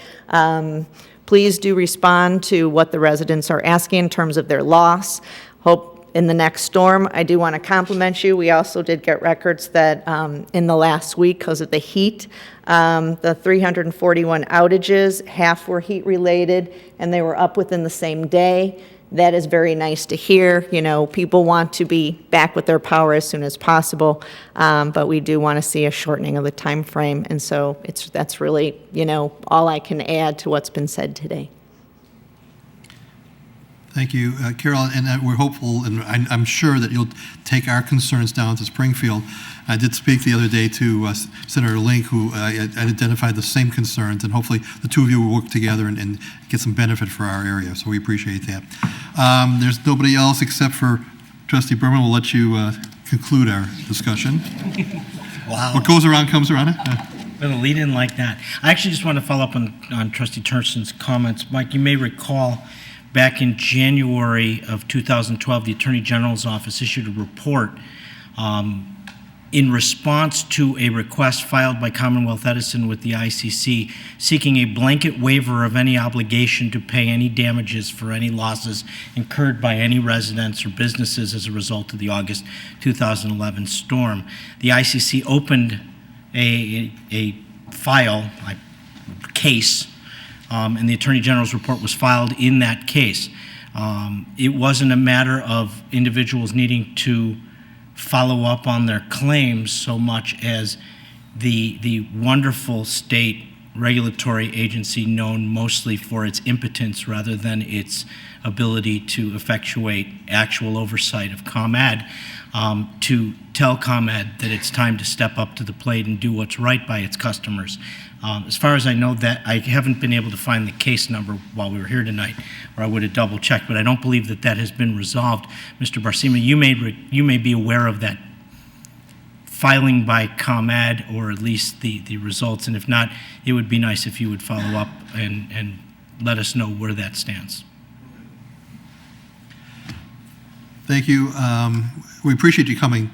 please do respond to what the residents are asking in terms of their loss. Hope in the next storm. I do want to compliment you. We also did get records that in the last week, because of the heat, the 341 outages, half were heat related, and they were up within the same day. That is very nice to hear. You know, people want to be back with their power as soon as possible, but we do want to see a shortening of the time frame. And so that's really, you know, all I can add to what's been said today. Thank you, Carol, and we're hopeful, and I'm sure that you'll take our concerns down to Springfield. I did speak the other day to Senator Link, who identified the same concerns, and hopefully the two of you will work together and get some benefit for our area, so we appreciate that. There's nobody else except for Trustee Berman. We'll let you conclude our discussion. Wow. What goes around comes around. With a lead in like that. I actually just want to follow up on Trustee Tursin's comments. Mike, you may recall back in January of 2012, the Attorney General's office issued a report in response to a request filed by Commonwealth Edison with the ICC seeking a blanket waiver of any obligation to pay any damages for any losses incurred by any residents or businesses as a result of the August 2011 storm. The ICC opened a file, a case, and the Attorney General's report was filed in that case. It wasn't a matter of individuals needing to follow up on their claims so much as the wonderful state regulatory agency known mostly for its impotence rather than its ability to effectuate actual oversight of ComEd, to tell ComEd that it's time to step up to the plate and do what's right by its customers. As far as I know, that I haven't been able to find the case number while we were here tonight, or I would have double checked, but I don't believe that has been resolved. Mr. Barcima, you may be aware of that filing by ComEd, or at least the results? And if not, it would be nice if you would follow up and let us know where that stands. Thank you. We appreciate you coming.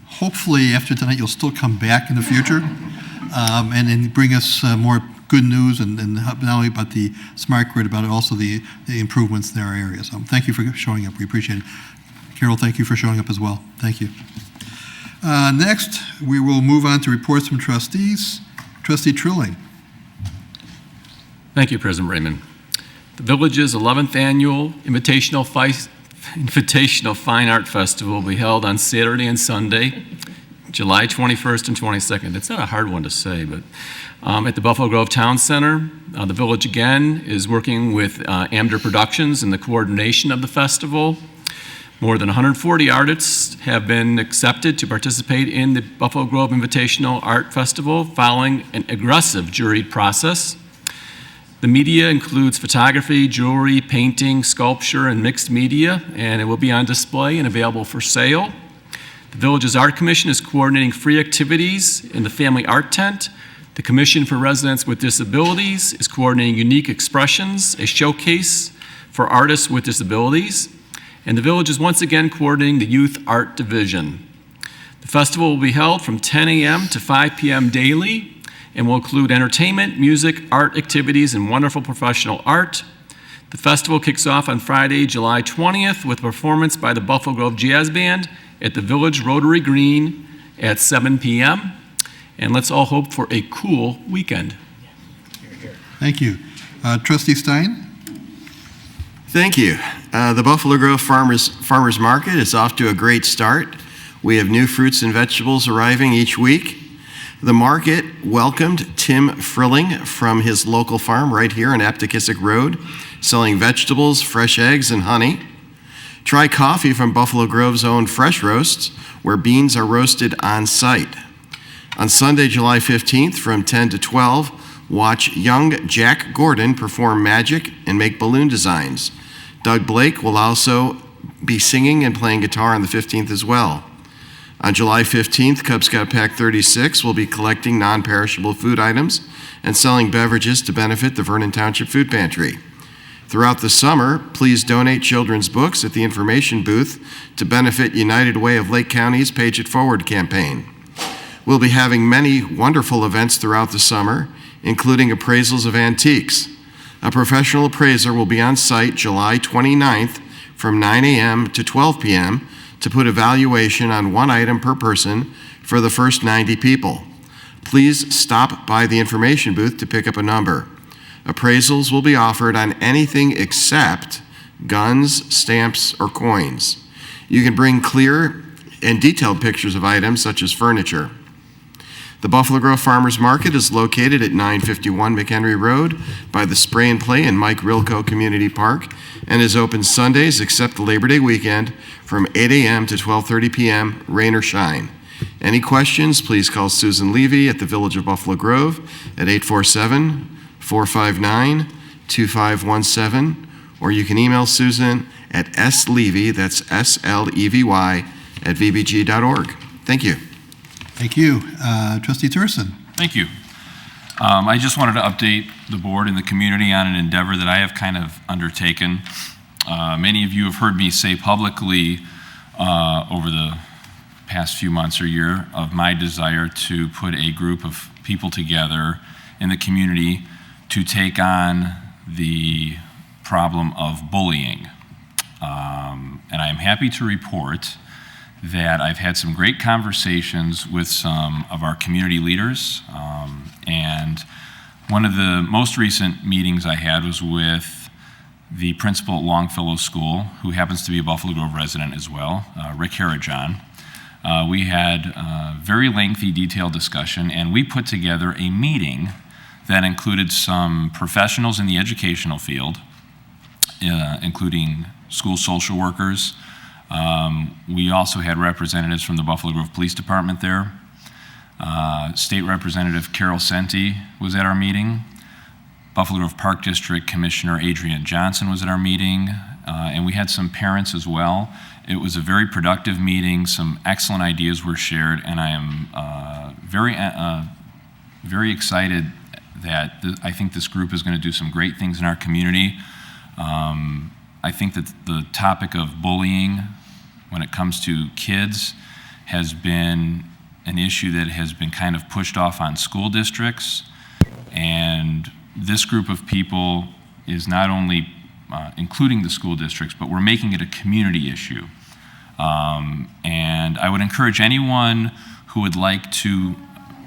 Hopefully, after tonight, you'll still come back in the future and bring us more good news, and not only about the smart grid, but also the improvements in our area. So thank you for showing up. We appreciate it. Carol, thank you for showing up as well. Thank you. Next, we will move on to reports from trustees. Trustee Trilling. Thank you, President Raymond. The Village's 11th Annual Invitational Fine Art Festival will be held on Saturday and Sunday, July 21st and 22nd. It's not a hard one to say, but at the Buffalo Grove Town Center. The Village, again, is working with Amder Productions in the coordination of the festival. More than 140 artists have been accepted to participate in the Buffalo Grove Invitational Art Festival following an aggressive juried process. The media includes photography, jewelry, painting, sculpture, and mixed media, and it will be on display and available for sale. The Village's Art Commission is coordinating free activities in the Family Art Tent. The Commission for Residents with Disabilities is coordinating Unique Expressions, a showcase for artists with disabilities. And the Village is once again coordinating the Youth Art Division. The festival will be held from 10 a.m. to 5 p.m. daily and will include entertainment, music, art activities, and wonderful professional art. The festival kicks off on Friday, July 20th with a performance by the Buffalo Grove Jazz Band at the Village Rotary Green at 7 p.m. And let's all hope for a cool weekend. Thank you. Trustee Stein? Thank you. The Buffalo Grove Farmers Market is off to a great start. We have new fruits and vegetables arriving each week. The market welcomed Tim Frilling from his local farm right here on Aptekissick Road, selling vegetables, fresh eggs, and honey. Try coffee from Buffalo Grove's own Fresh Roasts, where beans are roasted on site. On Sunday, July 15th from 10 to 12, watch young Jack Gordon perform magic and make balloon designs. Doug Blake will also be singing and playing guitar on the 15th as well. On July 15th, Cub Scout Pack 36 will be collecting non-perishable food items and selling beverages to benefit the Vernon Township Food Pantry. Throughout the summer, please donate children's books at the information booth to benefit United Way of Lake County's Page It Forward campaign. We'll be having many wonderful events throughout the summer, including appraisals of antiques. A professional appraiser will be on site July 29th from 9 a.m. to 12 p.m. to put a valuation on one item per person for the first 90 people. Please stop by the information booth to pick up a number. Appraisals will be offered on anything except guns, stamps, or coins. You can bring clear and detailed pictures of items such as furniture. The Buffalo Grove Farmers Market is located at 951 McHenry Road by the Spray and Play in Mike Rilko Community Park and is open Sundays except the Labor Day weekend from 8 a.m. to 12:30 p.m., rain or shine. Any questions, please call Susan Levy at the Village of Buffalo Grove at 847-459-2517, or you can email Susan at slevy, that's S-L-E-V-Y, at vbg.org. Thank you. Thank you. Trustee Thurston. Thank you. I just wanted to update the board and the community on an endeavor that I have kind of undertaken. Many of you have heard me say publicly over the past few months or year of my desire to put a group of people together in the community to take on the problem of bullying. And I am happy to report that I've had some great conversations with some of our community leaders. And one of the most recent meetings I had was with the principal at Longfellow School, who happens to be a Buffalo Grove resident as well, Rick Harajan. We had a very lengthy, detailed discussion, and we put together a meeting that included some professionals in the educational field, including school social workers. We also had representatives from the Buffalo Grove Police Department there. State Representative Carol Senti was at our meeting. Buffalo Grove Park District Commissioner Adrian Johnson was at our meeting, and we had some parents as well. It was a very productive meeting. Some excellent ideas were shared, and I am very excited that I think this group is going to do some great things in our community. I think that the topic of bullying when it comes to kids has been an issue that has been kind of pushed off on school districts, and this group of people is not only including the school districts, but we're making it a community issue. And I would encourage anyone who would like to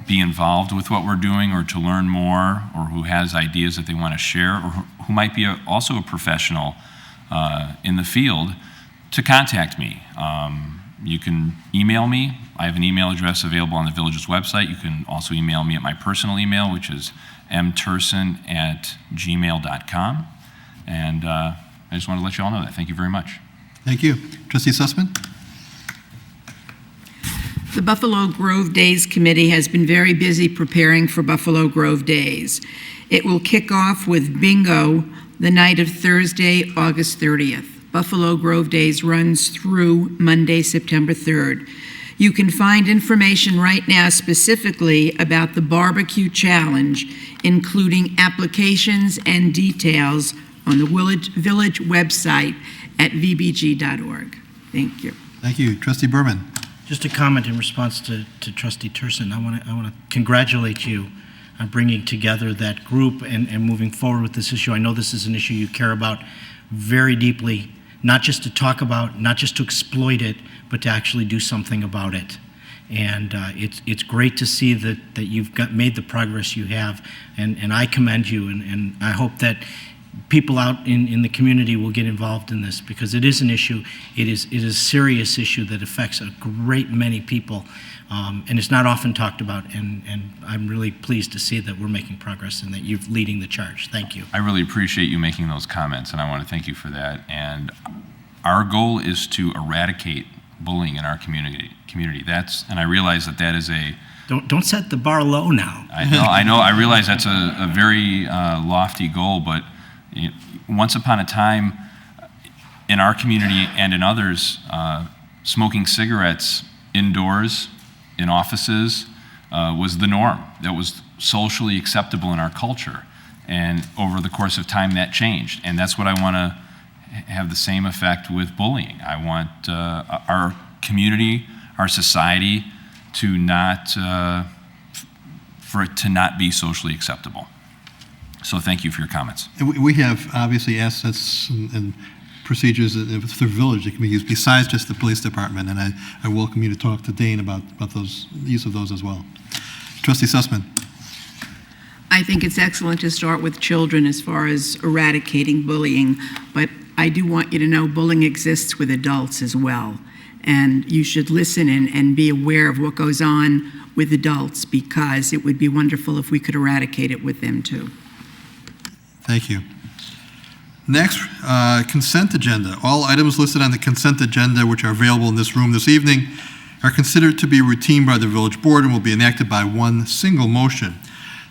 be involved with what we're doing or to learn more, or who has ideas that they want to share, or who might be also a professional in the field, to contact me. You can email me. I have an email address available on the village's website. You can also email me at my personal email, which is mturson@gmail.com. And I just want to let you all know that. Thank you very much. Thank you. Trustee Sussman? The Buffalo Grove Days Committee has been very busy preparing for Buffalo Grove Days. It will kick off with bingo the night of Thursday, August 30th. Buffalo Grove Days runs through Monday, September 3rd. You can find information right now specifically about the barbecue challenge, including applications and details on the village website at vbg.org. Thank you. Thank you. Trustee Berman? Just a comment in response to Trustee Turson. I want to congratulate you on bringing together that group and moving forward with this issue. I know this is an issue you care about very deeply, not just to talk about, not just to exploit it, but to actually do something about it. And it's great to see that you've made the progress you have, and I commend you, and I hope that people out in the community will get involved in this, because it is an issue. It is a serious issue that affects a great many people, and it's not often talked about, and I'm really pleased to see that we're making progress and that you're leading the charge. Thank you. I really appreciate you making those comments, and I want to thank you for that. And our goal is to eradicate bullying in our community. And I realize that is a... Don't set the bar low now. I know. I realize that's a very lofty goal, but once upon a time, in our community and in others, smoking cigarettes indoors, in offices, was the norm. That was socially acceptable in our culture. And over the course of time, that changed. And that's what I want to have the same effect with bullying. I want our community, our society, to not for it to not be socially acceptable. So thank you for your comments. And we have obviously assets and procedures through village that can be used besides just the police department, and I welcome you to talk to Dane about those use of those as well. Trustee Sussman. I think it's excellent to start with children as far as eradicating bullying, but I do want you to know bullying exists with adults as well. And you should listen and be aware of what goes on with adults, because it would be wonderful if we could eradicate it with them too. Thank you. Next, consent agenda. All items listed on the consent agenda, which are available in this room this evening, are considered to be routine by the village board and will be enacted by one single motion.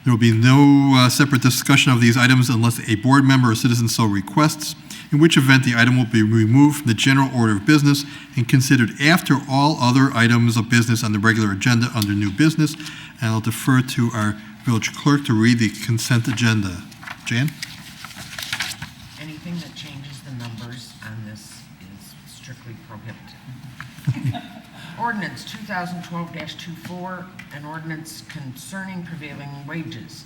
There will be no separate discussion of these items unless a board member or citizen so requests, in which event the item will be removed from the general order of business and considered after all other items of business on the regular agenda under new business. And I'll defer to our village clerk to read the consent agenda. Jan? Anything that changes the numbers on this is strictly prohibited. Ordinance 2012-24, an ordinance concerning prevailing wages.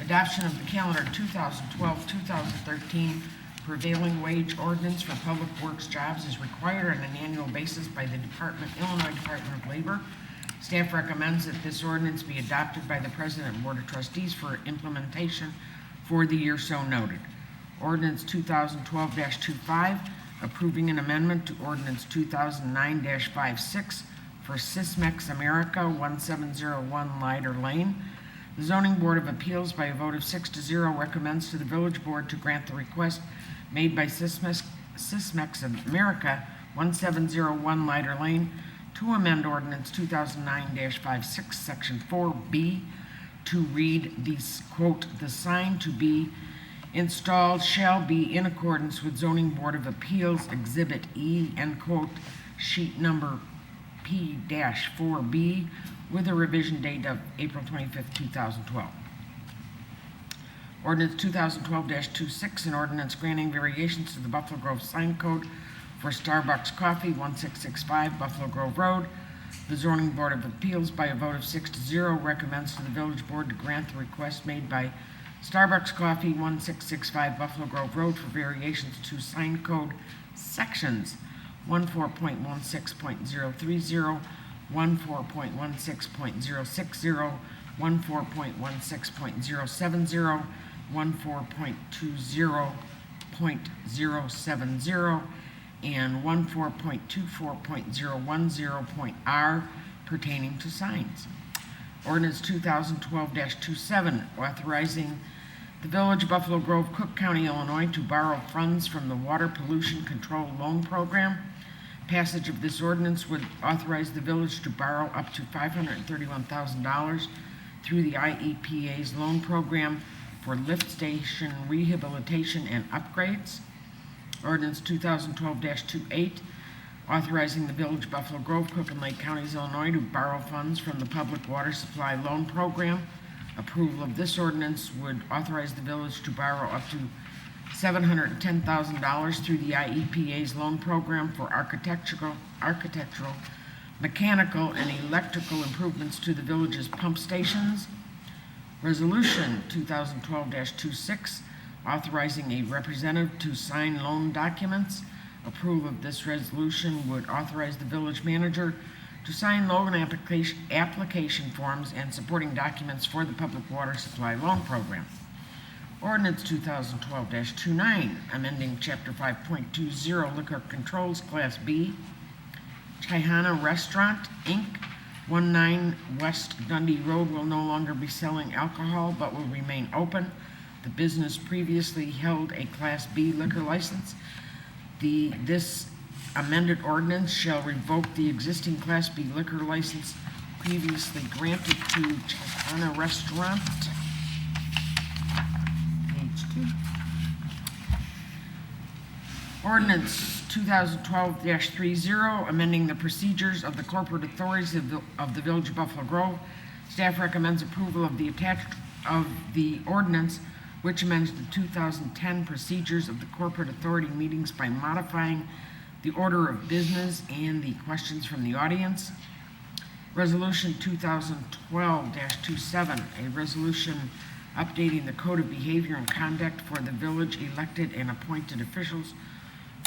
Adoption of the calendar 2012-2013 prevailing wage ordinance for public works jobs is required on an annual basis by the Illinois Department of Labor. Staff recommends that this ordinance be adopted by the President and Board of Trustees for implementation for the year so noted. Ordinance 2012-25, approving an amendment to Ordinance 2009-56 for Sysmex America 1701 Lighter Lane. The Zoning Board of Appeals, by a vote of 6-0, recommends to the Village Board to grant the request made by Sysmex America 1701 Lighter Lane to amend Ordinance 2009-56, Section 4B, to read the, quote, the sign to be installed shall be in accordance with Zoning Board of Appeals Exhibit E, end quote, sheet number P-4B, with a revision date of April 25th, 2012. Ordinance 2012-26, an ordinance granting variations to the Buffalo Grove sign code for Starbucks Coffee, 1665 Buffalo Grove Road. The Zoning Board of Appeals, by a vote of 6-0, recommends to the Village Board to grant the request made by Starbucks Coffee, 1665 Buffalo Grove Road, for variations to sign code sections 14.16.030, 14.16.060, 14.16.070, 14.20.070, and 14.24.010.R pertaining to signs. Ordinance 2012-27, authorizing the Village of Buffalo Grove, Cook County, Illinois, to borrow funds from the Water Pollution Control Loan Program. Passage of this ordinance would authorize the village to borrow up to $531,000 through the IEPA's loan program for lift station rehabilitation and upgrades. Ordinance 2012-28, authorizing the Village of Buffalo Grove, Cook and Lake Counties, Illinois, to borrow funds from the Public Water Supply Loan Program. Approval of this ordinance would authorize the village to borrow up to $710,000 through the IEPA's loan program for architectural, mechanical, and electrical improvements to the village's pump stations. Resolution 2012-26, authorizing a representative to sign loan documents. Approval of this resolution would authorize the village manager to sign loan application forms and supporting documents for the Public Water Supply Loan Program. Ordinance 2012-29, amending Chapter 5.20 Liquor Controls, Class B. Chihana Restaurant, Inc., 19 West Dundee Road, will no longer be selling alcohol but will remain open. The business previously held a Class B liquor license. This amended ordinance shall revoke the existing Class B liquor license previously granted to Chihana Restaurant. Page 2. Ordinance 2012-30, amending the procedures of the corporate authorities of the Village of Buffalo Grove. Staff recommends approval of the ordinance, which amends the 2010 procedures of the corporate authority meetings by modifying the order of business and the questions from the audience. Resolution 2012-27, a resolution updating the code of behavior and conduct for the village elected and appointed officials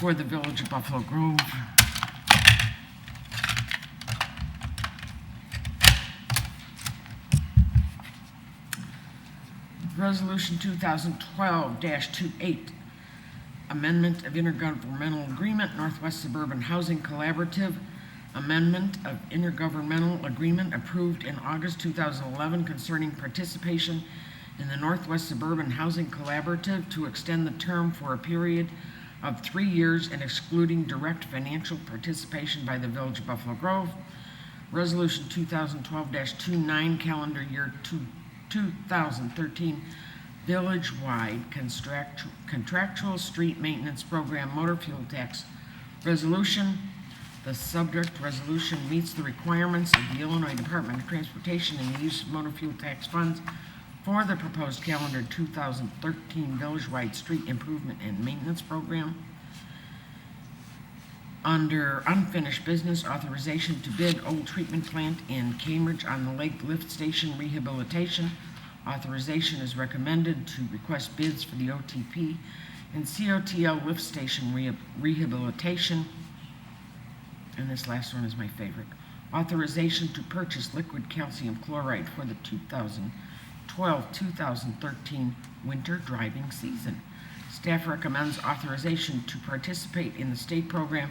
for the Village of Buffalo Grove. Resolution 2012-28, amendment of intergovernmental agreement, Northwest Suburban Housing Collaborative. Amendment of intergovernmental agreement approved in August 2011 concerning participation in the Northwest Suburban Housing Collaborative to extend the term for a period of 3 years and excluding direct financial participation by the Village of Buffalo Grove. Resolution 2012-29, calendar year 2013, village-wide contractual street maintenance program motor fuel tax resolution. The subject resolution meets the requirements of the Illinois Department of Transportation in the use of motor fuel tax funds for the proposed calendar 2013 village-wide street improvement and maintenance program. Under unfinished business, authorization to bid old treatment plant in Cambridge on the Lake lift station rehabilitation. Authorization is recommended to request bids for the OTP and COTL lift station rehabilitation. And this last one is my favorite. Authorization to purchase liquid calcium chloride for the 2012-2013 winter driving season. Staff recommends authorization to participate in the state program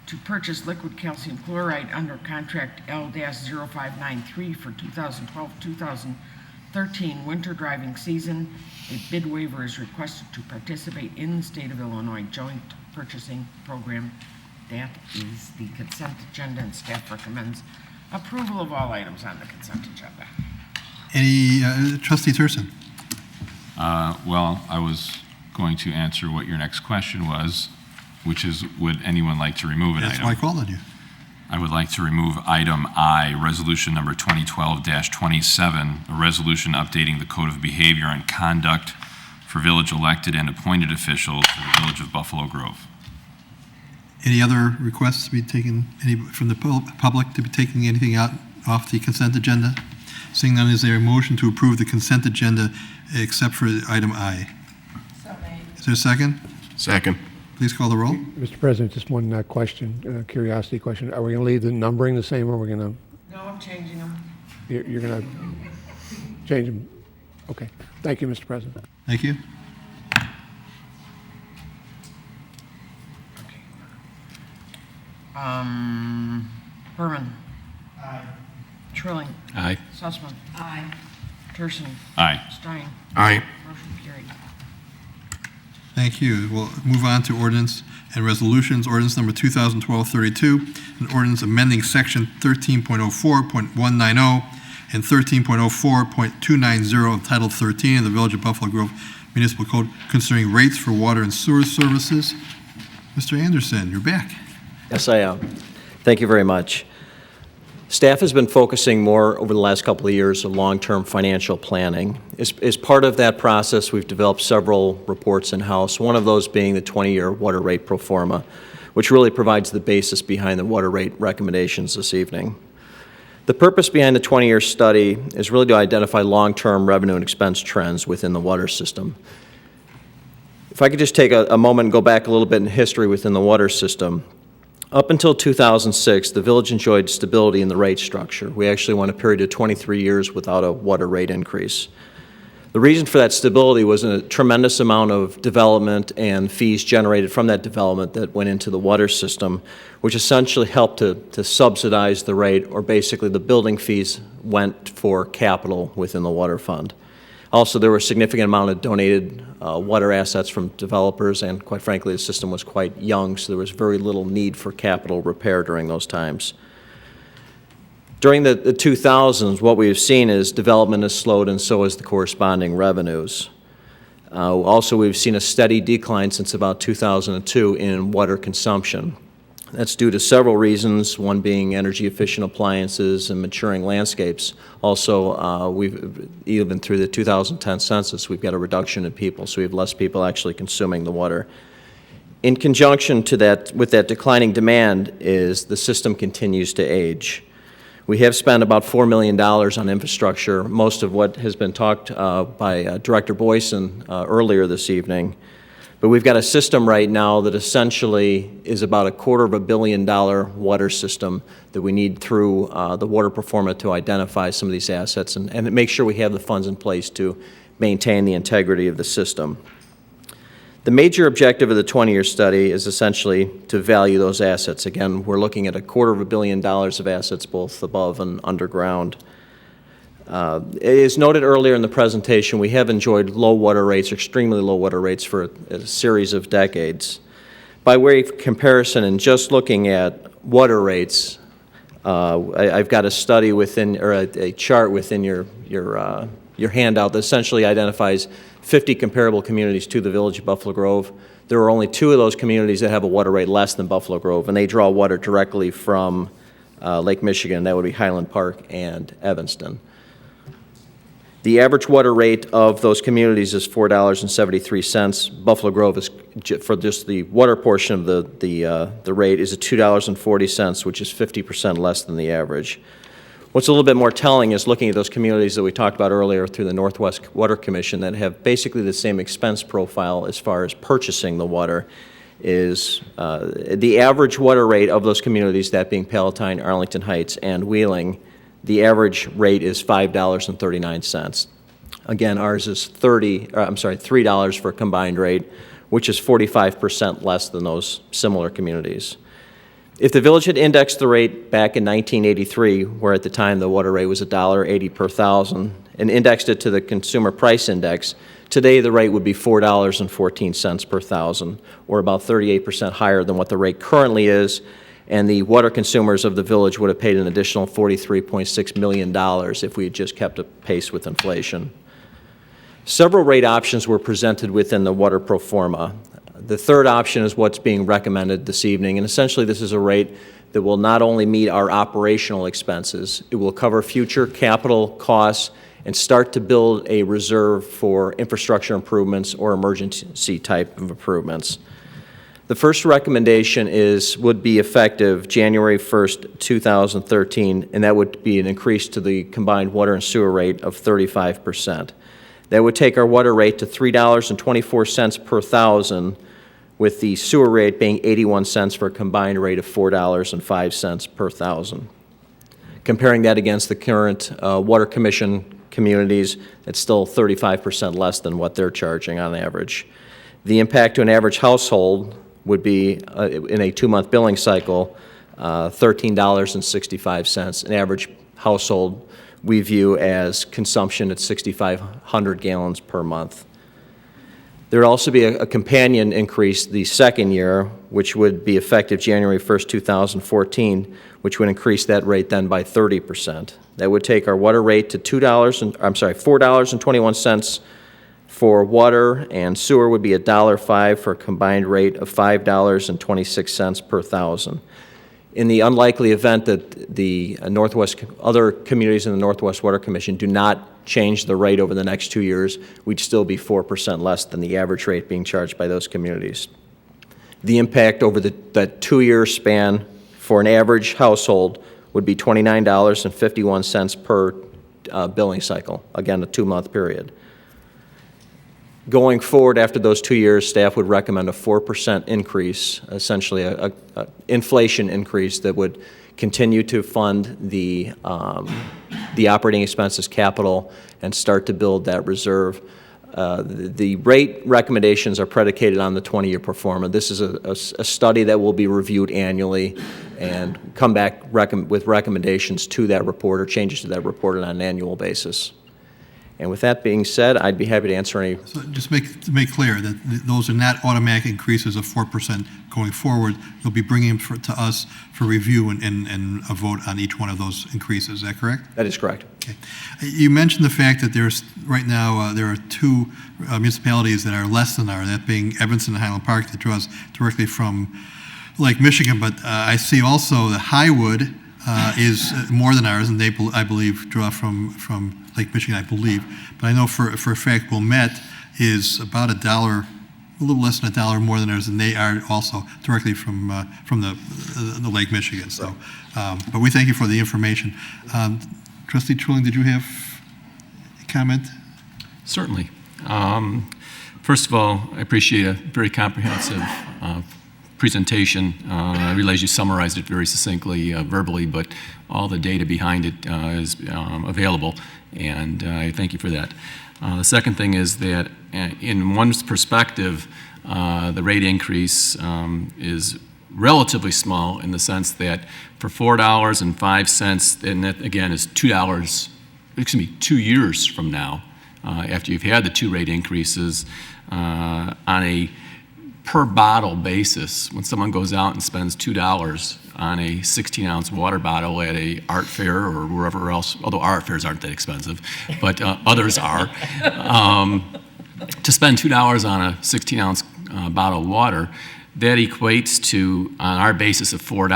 to purchase liquid calcium chloride under contract L-0593 for 2012-2013 winter driving season. A bid waiver is requested to participate in the state of Illinois joint purchasing program. That is the consent agenda, and staff recommends approval of all items on the consent agenda. Any, Trustee Thurston? Well, I was going to answer what your next question was, which is, would anyone like to remove an That's item? why I called on you. I would like to remove item I, resolution number 2012-27, a resolution updating the code of behavior and conduct for village elected and appointed officials for the village of Buffalo Grove. Any other requests to be taken, any from the public to be taking anything out off the consent agenda? Seeing none, is there a motion to approve the consent agenda except for item I? Is there a second? Second. Please call the roll. Mr. President, just one question, curiosity question. Are we going to leave the numbering the same, or are we going to? No, I'm changing them. You're going to change them? Okay. Thank you, Mr. President. Thank you. Berman. Aye. Trilling. Aye. Sussman. Aye. Turson. Aye. Stein. Aye. Motion carried. Thank you. We'll move on to ordinance and resolutions. Ordinance number 2012-32, an ordinance amending section 13.04.190 and 13.04.290 of Title 13 of the Village of Buffalo Grove Municipal Code concerning rates for water and sewer services. Mr. Anderson, you're back. Yes, I am. Thank you very much. Staff has been focusing more over the last couple of years on long-term financial planning. As part of that process, we've developed several reports in-house, one of those being the 20-year water rate pro forma, which really provides the basis behind the water rate recommendations this evening. The purpose behind the 20-year study is really to identify long-term revenue and expense trends within the water system. If I could just take a moment and go back a little bit in history within the water system. Up until 2006, the village enjoyed stability in the rate structure. We actually went a period of 23 years without a water rate increase. The reason for that stability was a tremendous amount of development and fees generated from that development that went into the water system, which essentially helped to subsidize the rate, or basically the building fees went for capital within the water fund. Also, there were a significant amount of donated water assets from developers, and quite frankly, the system was quite young, so there was very little need for capital repair during those times. During the 2000s, what we've seen is development has slowed, and so has the corresponding revenues. Also, we've seen a steady decline since about 2002 in water consumption. That's due to several reasons, one being energy-efficient appliances and maturing landscapes. Also, we've even through the 2010 census, we've got a reduction in people, so we have less people actually consuming the water. In conjunction to that, with that declining demand, is the system continues to age. We have spent about $4 million on infrastructure, most of what has been talked by Director Boyson earlier this evening. But we've got a system right now that essentially is about $250 million water system that we need through the water pro forma to identify some of these assets and make sure we have the funds in place to maintain the integrity of the system. The major objective of the 20-year study is essentially to value those assets. Again, we're looking at $250 million of assets both above and underground. As noted earlier in the presentation, we have enjoyed low water rates, extremely low water rates for a series of decades. By way of comparison, and just looking at water rates, I've got a study within, or a chart within your handout that essentially identifies 50 comparable communities to the Village of Buffalo Grove. There are only 2 of those communities that have a water rate less than Buffalo Grove, and they draw water directly from Lake Michigan. That would be Highland Park and Evanston. The average water rate of those communities is $4.73. Buffalo Grove is, for just the water portion of the rate, is at $2.40, which is 50% less than the average. What's a little bit more telling is looking at those communities that we talked about earlier through the Northwest Water Commission that have basically the same expense profile as far as purchasing the water. Is the average water rate of those communities, that being Palatine, Arlington Heights, and Wheeling, the average rate is $5.39. Again, ours is $3 for a combined rate, which is 45% less than those similar communities. If the village had indexed the rate back in 1983, where at the time the water rate was $1.80 per thousand, and indexed it to the consumer price index, today the rate would be $4.14 per thousand, or about 38% higher than what the rate currently is, and the water consumers of the village would have paid an additional $43.6 million if we had just kept a pace with inflation. Several rate options were presented within the water pro forma. The third option is what's being recommended this evening, and essentially this is a rate that will not only meet our operational expenses, it will cover future capital costs and start to build a reserve for infrastructure improvements or emergency type of improvements. The first recommendation would be effective January 1st, 2013, and that would be an increase to the combined water and sewer rate of 35%. That would take our water rate to $3.24 per thousand, with the sewer rate being 81 cents for a combined rate of $4.05 per thousand. Comparing that against the current Water Commission communities, it's still 35% less than what they're charging on average. The impact to an average household would be, in a 2-month billing cycle, $13.65. An average household we view as consumption at 6,500 gallons per month. There would also be a companion increase the second year, which would be effective January 1st, 2014, which would increase that rate then by 30%. That would take our water rate to $4.21 for water, and sewer would be $1.05 for a combined rate of $5.26 per thousand. In the unlikely event that the other communities in the Northwest Water Commission do not change the rate over the next 2 years, we'd still be 4% less than the average rate being charged by those communities. The impact over that 2-year span for an average household would be $29.51 per billing cycle, again, a 2-month period. Going forward after those 2 years, staff would recommend a 4% increase, essentially a inflation increase that would continue to fund the operating expenses capital and start to build that reserve. The rate recommendations are predicated on the 20-year pro forma. This is a study that will be reviewed annually and come back with recommendations to that report or changes to that report on an annual basis. And with that being said, I'd be happy to answer any. So just to make clear that those are not automatic increases of 4% going forward. You'll be bringing them to us for review and a vote on each one of those increases. Is that correct? That is correct. Okay. You mentioned the fact that there's right now there are 2 municipalities that are less than ours, that being Evanston and Highland Park, that draws directly from Lake Michigan. But I see also that Highwood is more than ours, and they, I believe, draw from Lake Michigan, I believe. But I know for a fact Wilmette is about $1, a little less than $1 more than ours, and they are also directly from the Lake Michigan. So, but we thank you for the information. Trustee Trilling, did you have a comment? Certainly. First of all, I appreciate a very comprehensive presentation. I realize you summarized it very succinctly verbally, but all the data behind it is available, and I thank you for that. The second thing is that in one's perspective, the rate increase is relatively small in the sense that for $4.05, and that again is $2 years from now, after you've had the 2 rate increases, on a per bottle basis, when someone goes out and spends $2 on a 16-ounce water bottle at a art fair or wherever else, although art fairs aren't that expensive, but others are, to spend $2 on a 16-ounce bottle of water, that equates to, on our basis of $4,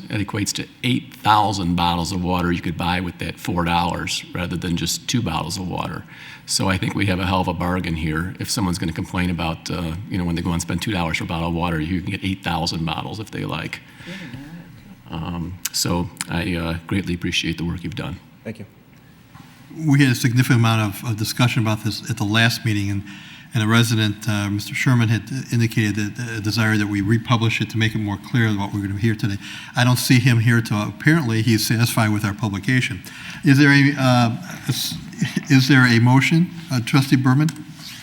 that equates to 8,000 bottles of water you could buy with that $4 rather than just 2 bottles of water. So I think we have a hell of a bargain here. If someone's going to complain about, when they go and spend $2 for a bottle of water, you can get 8,000 bottles if they like. So I greatly appreciate the work you've done. Thank you. We had a significant amount of discussion about this at the last meeting, and a resident, Mr. Sherman, had indicated a desire that we republish it to make it more clear what we're going to hear today. I don't see him here apparently he's satisfied with our publication. Is there a motion? Trustee Berman?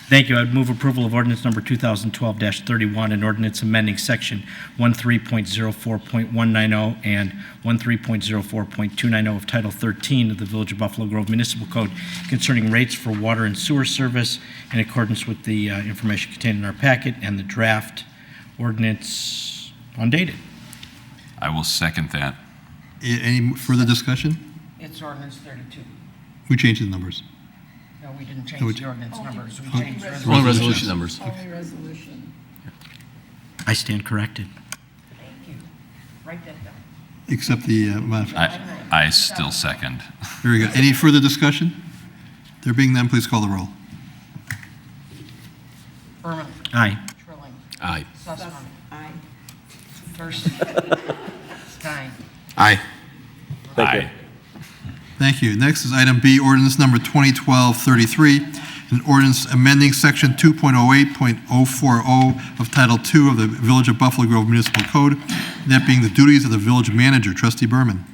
Thank you. I would move approval of ordinance number 2012-31, an ordinance amending section 13.04.190 and 13.04.290 of Title 13 of the Village of Buffalo Grove Municipal Code concerning rates for water and sewer service in accordance with the information contained in our packet and the draft ordinance undated. I will second that. Any further discussion? It's ordinance 32. We changed the numbers. No, No, we didn't No, change we- the ordinance numbers. We Oh, changed Only resolutions. resolution numbers. Only resolution. I stand corrected. Thank you. Write that down. Accept the modification. I still second. Very good. Any further discussion? There being none, please call the roll. Berman. Aye. Trilling. Aye. Sussman. Aye. Thurston. Stein. Aye. Aye. Thank you. Next is item B, ordinance number 2012-33, an ordinance amending section 2.08.040 of Title II of the Village of Buffalo Grove Municipal Code, that being the duties of the village manager. Trustee Berman.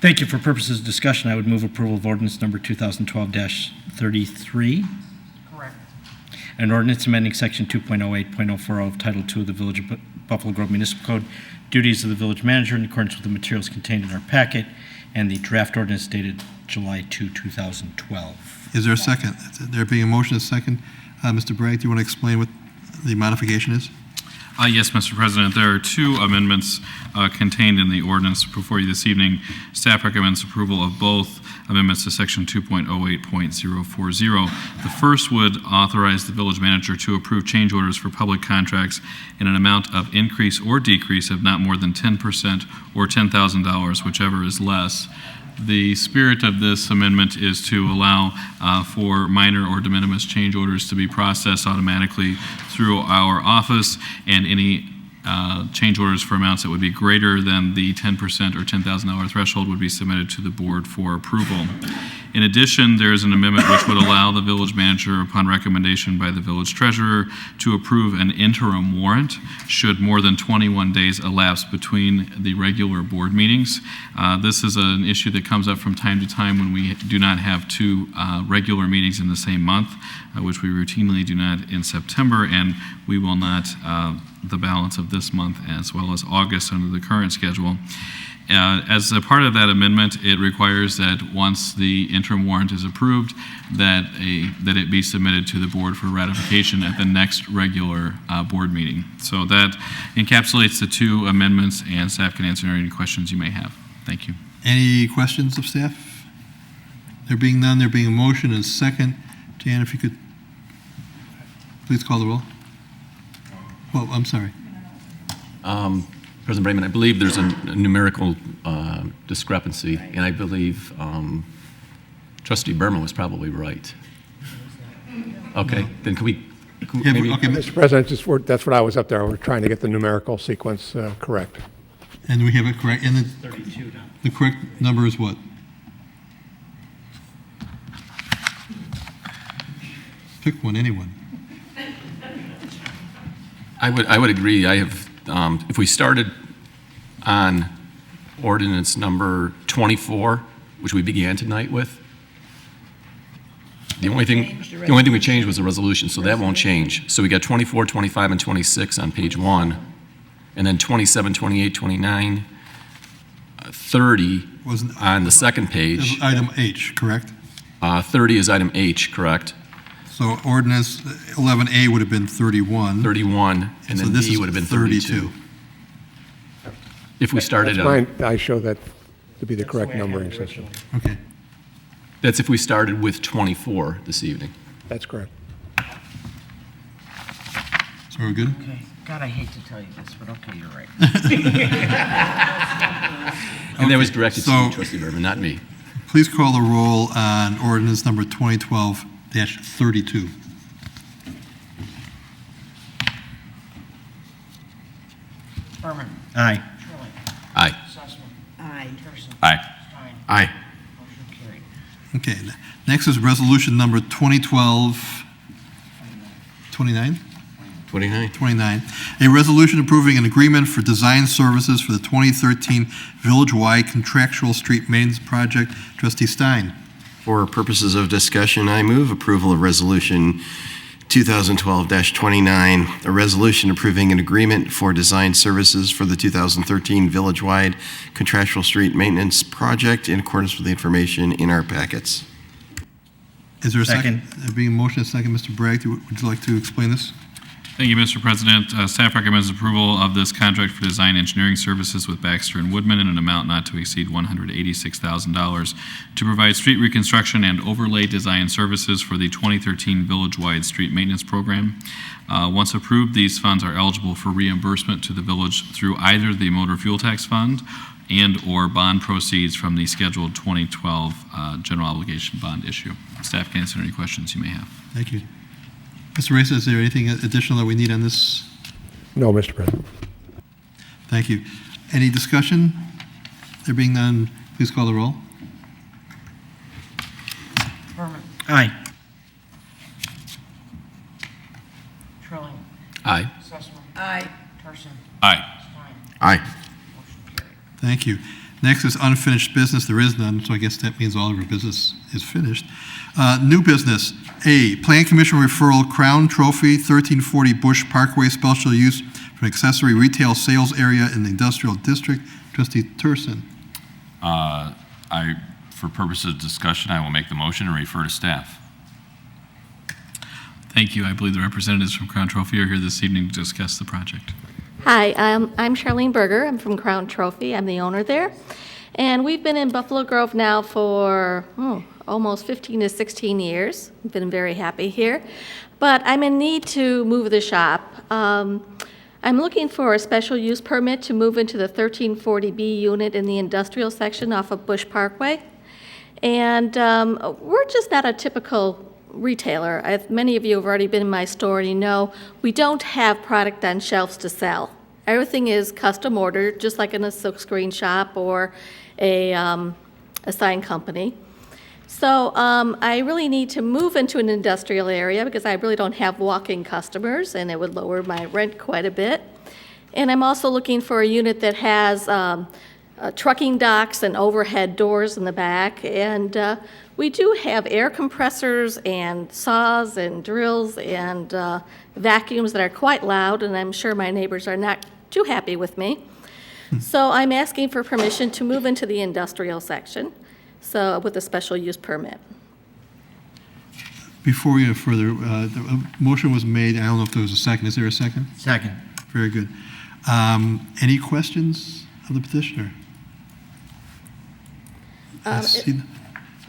Thank you. For purposes of discussion, I would move approval of ordinance number 2012-33, Correct. an ordinance amending section 2.08.040 of Title II of the Village of Buffalo Grove Municipal Code, duties of the village manager in accordance with the materials contained in our packet, and the draft ordinance dated July 2, 2012. Is there a second? There being a motion, a second. Mr. Bragg, do you want to explain what the modification is? Yes, Mr. President, there are two amendments contained in the ordinance before you this evening. Staff recommends approval of both amendments to section 2.08.040. The first would authorize the village manager to approve change orders for public contracts in an amount of increase or decrease of not more than 10% or $10,000, whichever is less. The spirit of this amendment is to allow for minor or de minimis change orders to be processed automatically through our office, and any change orders for amounts that would be greater than the 10% or $10,000 threshold would be submitted to the board for approval. In addition, there is an amendment which would allow the village manager, upon recommendation by the village treasurer, to approve an interim warrant should more than 21 days elapse between the regular board meetings. This is an issue that comes up from time to time when we do not have two regular meetings in the same month, which we routinely do not in September, and we will not the balance of this month as well as August under the current schedule. As a part of that amendment, it requires that once the interim warrant is approved, that it be submitted to the board for ratification at the next regular board meeting. So that encapsulates the two amendments, and staff can answer any questions you may have. Thank you. Any questions of staff? There being none, there being a motion and a second. Jan, if you could please call the roll. Well, I'm sorry. President Brayman, I believe there's a numerical discrepancy, and I believe Trustee Berman was probably right. Okay, then can we maybe... Okay, Mr. President, that's what I was up there. We're trying to get the numerical sequence correct. And we have it correct. And the correct number is what? Pick one, anyone. I would agree. I have, if we started on ordinance number 24, which we began tonight with, the only thing we changed was the resolution, so that won't change. So we got 24, 25, and 26 on page 1, and then 27, 28, 29, 30 on the second page. Item H, correct? 30 is item H, correct? So ordinance 11A would have been 31. 31, and then D would have been 32. If we started That's on... mine. I show that to be the correct numbering system. Okay. That's if we started with 24 this evening. That's correct. So we're good? Okay. God, I hate to tell you this, but okay, you're right. And that was directed to so you, Trustee Berman, not me. Please call the roll on ordinance number 2012-32. Berman. Aye. Trilling. Aye. Sussman. Aye. Thurston. Aye. Stein. Aye. Motion carried. Okay, next is resolution number 2012, 29? 29. 29. A resolution approving an agreement for design services for the 2013 village-wide contractual street maintenance project. Trustee Stein. For purposes of discussion, I move approval of resolution 2012-29, a resolution approving an agreement for design services for the 2013 village-wide contractual street maintenance project in accordance with the information in our packets. Is there a second? There being a motion, a second. Mr. Bragg, would you like to explain this? Thank you, Mr. President. Staff recommends approval of this contract for design engineering services with Baxter and Woodman in an amount not to exceed $186,000 to provide street reconstruction and overlay design services for the 2013 village-wide street maintenance program. Once approved, these funds are eligible for reimbursement to the village through either the motor fuel tax fund and/or bond proceeds from the scheduled 2012 general obligation bond issue. Staff can answer any questions you may have. Thank you. Mr. Reyes, is there anything additional that we need on this? No, Mr. President. Thank you. Any discussion? There being none, please call the roll. Berman. Aye. Trilling. Aye. Sussman. Aye. Turson. Aye. Stein. Aye. Motion carried. Thank you. Next is unfinished business. There is none, so I guess that means all of our business is finished. New business. A, Plan Commission referral, Crown Trophy, 1340 Bush Parkway, special use for an accessory retail sales area in the industrial district. Trustee Turson. For purposes of discussion, I will make the motion and refer to staff. Thank you. I believe the representatives from Crown Trophy are here this evening to discuss the project. Hi, I'm Charlene Berger. I'm from Crown Trophy. I'm the owner there. And we've been in Buffalo Grove now for almost 15 to 16 years. I've been very happy here. But I'm in need to move the shop. I'm looking for a special use permit to move into the 1340B unit in the industrial section off of Bush Parkway. And we're just not a typical retailer. Many of you have already been in my store and you know we don't have product on shelves to sell. Everything is custom ordered, just like in a silkscreen shop or a sign company. So I really need to move into an industrial area because I really don't have walk-in customers and it would lower my rent quite a bit. And I'm also looking for a unit that has trucking docks and overhead doors in the back. And we do have air compressors and saws and drills and vacuums that are quite loud, and I'm sure my neighbors are not too happy with me. So I'm asking for permission to move into the industrial section, so with a special use permit. Before we go further, the motion was made. I don't know if there was a second. Is there a second? Second. Very good. Any questions of the petitioner? I'm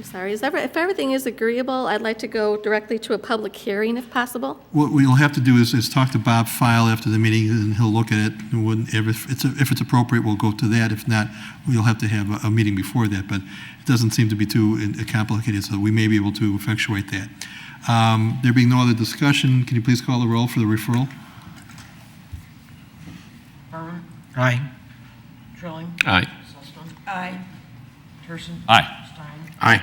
sorry, if everything is agreeable, I'd like to go directly to a public hearing if possible. What we'll have to do is talk to Bob File after the meeting, and he'll look at it. And if it's appropriate, we'll go to that. If not, we'll have to have a meeting before that. But it doesn't seem to be too complicated, so we may be able to effectuate that. There being no other discussion, can you please call the roll for the referral? Berman. Aye. Trilling. Aye. Sussman. Aye. Turson. Aye. Stein. Aye.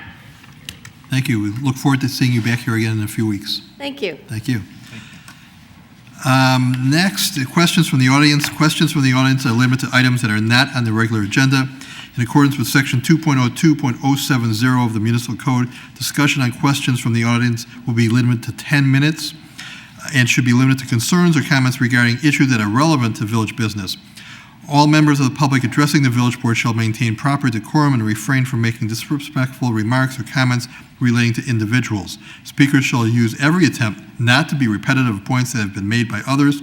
Thank you. We look forward to seeing you back here again in a few weeks. Thank you. Thank you. Next, questions from the audience. Questions from the audience are limited to items that are not on the regular agenda. In accordance with Section 2.02.070 of the Municipal Code, discussion on questions from the audience will be limited to 10 minutes and should be limited to concerns or comments regarding issues that are relevant to village business. All members of the public addressing the village board shall maintain proper decorum and refrain from making disrespectful remarks or comments relating to individuals. Speakers shall use every attempt not to be repetitive of points that have been made by others.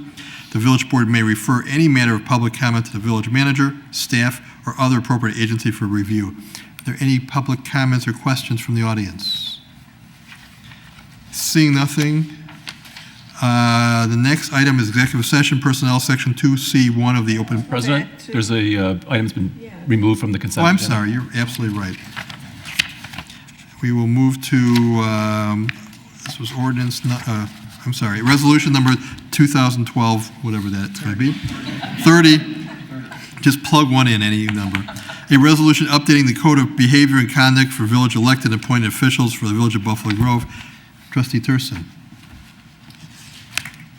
The village board may refer any matter of public comment to the village manager, staff, or other appropriate agency for review. Are there any public comments or questions from the audience? Seeing nothing, the next item is executive session personnel, section 2C1 of the open. President, there's a item's been removed from the consent. Oh, I'm agenda. sorry, you're absolutely right. We will move to, this was ordinance, I'm sorry, resolution number 2012, whatever that's going to be, 30, just plug one in, any number. A resolution updating the code of behavior and conduct for village elected and appointed officials for the village of Buffalo Grove. Trustee Turson.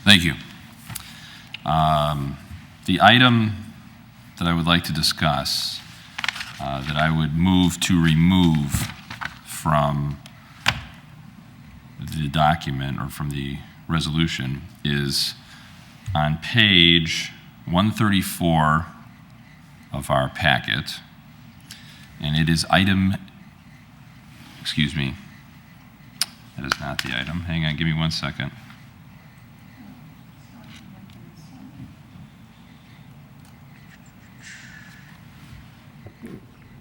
Thank you. The item that I would like to discuss, that I would move to remove from the document or from the resolution is on page 134 of our packet, and it is item, excuse me, that is not the item. Hang on, give me 1 second.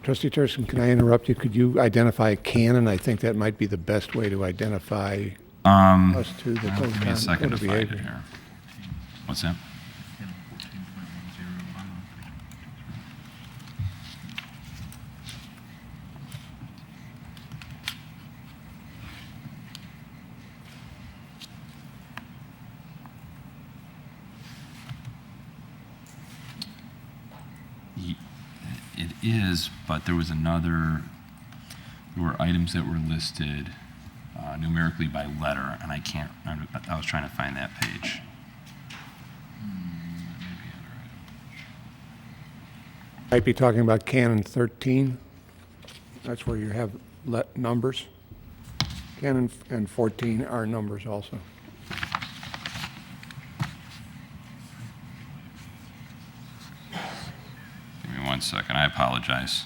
Trustee Turston, can I interrupt you? Could you identify canon? I think that might be the best way to identify us to the code Give me a second to of find it behavior. here. What's that? It is, but there was there were items that were listed numerically by letter, and I was trying to find that page. Might be talking about canon 13. That's where you have numbers. Canon and 14 are numbers also. Give me 1 second, I apologize.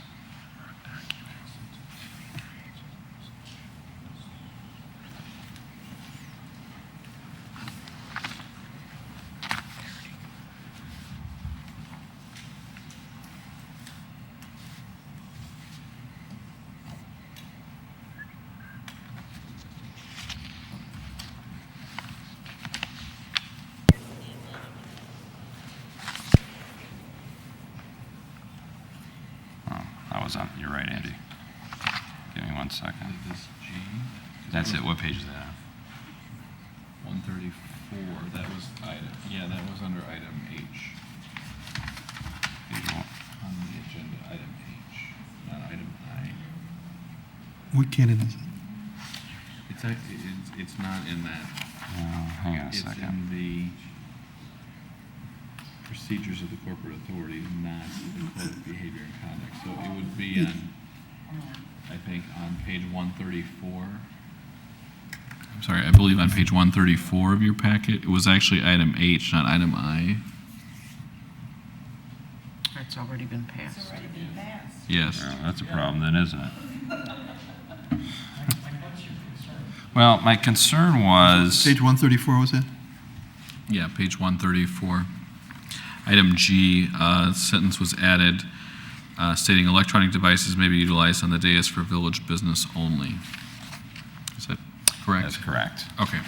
You're right, Andy. Give me 1 second. That's it. What page is that? 134, that was that was under item H. On the agenda, item H, not item I. What canon is it? It's not in that. Hang on a second. It's in the procedures of the corporate authority, not the code of behavior and conduct. So it would be on, I think, on page 134. I'm sorry, I believe on page 134 of your packet, it was actually item H, not item I. It's already been passed. Yes. Well, that's a problem then, isn't it? Well, my concern was... Page 134 was it? Yeah, page 134. Item G, sentence was added stating electronic devices may be utilized on the dais for village business only. Is that correct? That's correct. Okay.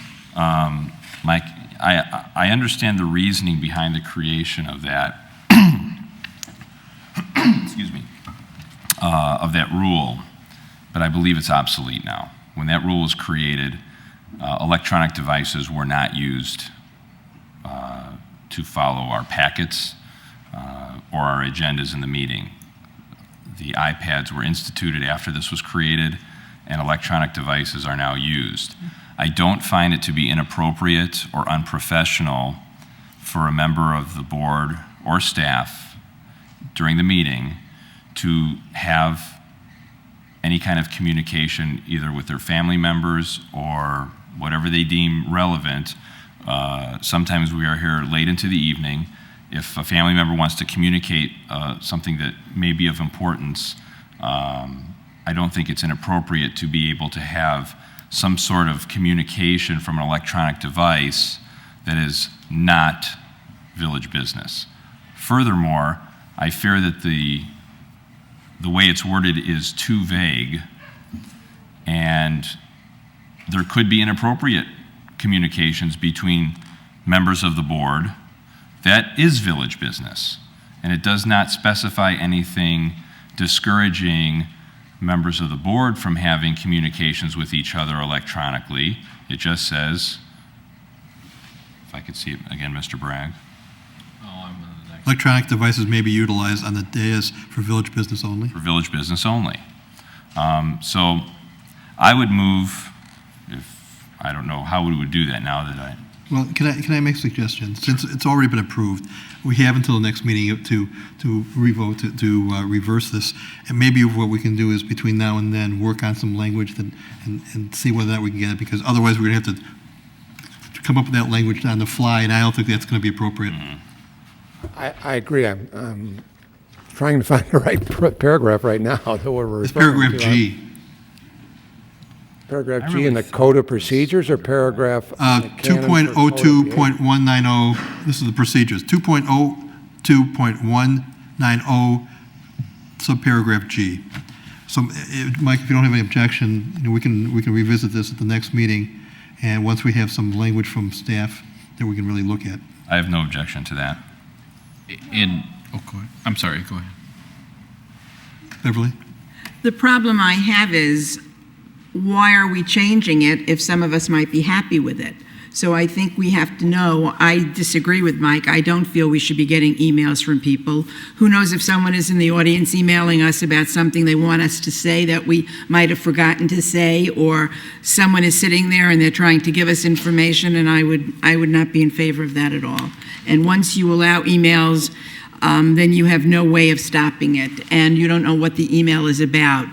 Mike, I understand the reasoning behind the creation of that, excuse me, of that rule, but I believe it's obsolete now. When that rule was created, electronic devices were not used to follow our packets or our agendas in the meeting. The iPads were instituted after this was created, and electronic devices are now used. I don't find it to be inappropriate or unprofessional for a member of the board or staff during the meeting to have any kind of communication either with their family members or whatever they deem relevant. Sometimes we are here late into the evening. If a family member wants to communicate something that may be of importance, I don't think it's inappropriate to be able to have some sort of communication from an electronic device that is not village business. Furthermore, I fear that the way it's worded is too vague, and there could be inappropriate communications between members of the board that is village business, and it does not specify anything discouraging members of the board from having communications with each other electronically. It just says, if I could see it again, Mr. Bragg. Electronic devices may be utilized on the dais for village business only. For village business only. So I would move, I don't know how we would do that now that I... Well, can I make a suggestion? Since it's already been approved, we have until the next meeting to revote, to reverse this. And maybe what we can do is between now and then work on some language and see whether that we can get it, because otherwise we're going to have to come up with that language on the fly, and I don't think that's going to be appropriate. Mm-hmm. I agree. I'm trying to find the right paragraph right now that we're It's referring paragraph to. G. Paragraph G in the Code of Procedures or paragraph? 2.02.190, oh, this is the procedures. 2.02.190 subparagraph G. So, Mike, if you don't have any objection, we can revisit this at the next meeting, and once we have some language from staff that we can really look at. I have no objection to that. Go ahead. I'm sorry, go ahead. Beverly? The problem I have is, why are we changing it if some of us might be happy with it? So I think we have to know. I disagree with Mike. I don't feel we should be getting emails from people. Who knows if someone is in the audience emailing us about something they want us to say that we might have forgotten to say, or someone is sitting there and they're trying to give us information, and I would not be in favor of that at all. And once you allow emails, then you have no way of stopping it, and you don't know what the email is about.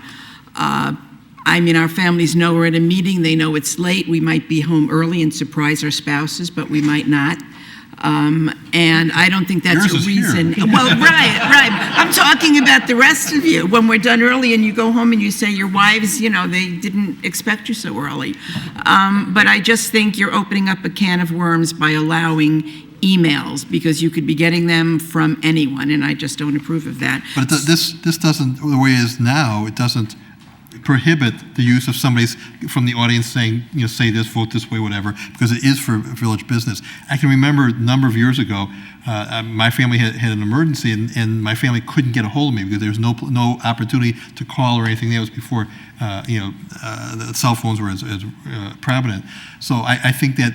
I mean, our families know we're at a meeting, they know it's late, we might be home early and surprise our spouses, but we might not. And I don't think that's a reason. Well, right. I'm talking about the rest of you. When we're done early and you go home and you say your wives, they didn't expect you so early. But I just think you're opening up a can of worms by allowing emails, because you could be getting them from anyone, and I just don't approve of that. But this doesn't, the way it is now, it doesn't prohibit the use of somebody's from the audience saying, say this, vote this way, whatever, because it is for village business. I can remember a number of years ago, my family had an emergency, and my family couldn't get a hold of me because there was no opportunity to call or anything. That was before the cell phones were as prominent. So I think that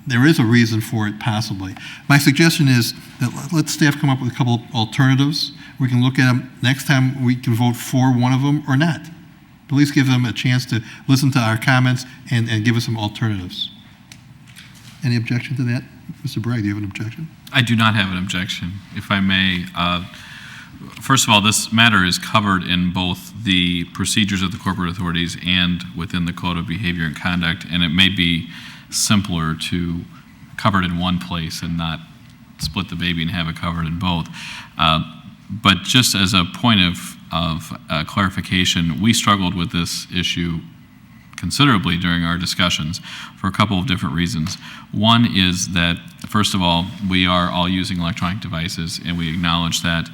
there is a reason for it, possibly. My suggestion is that let staff come up with a couple alternatives. We can look at them. Next time we can vote for one of them or not. At least give them a chance to listen to our comments and give us some alternatives. Any objection to that? Mr. Bragg, do you have an objection? I do not have an objection, if I may. First of all, this matter is covered in both the procedures of the corporate authorities and within the Code of Behavior and Conduct, and it may be simpler to cover it in one place and not split the baby and have it covered in both. But just as a point of clarification, we struggled with this issue considerably during our discussions for a couple of different reasons. One is that, first of all, we are all using electronic devices, and we acknowledge that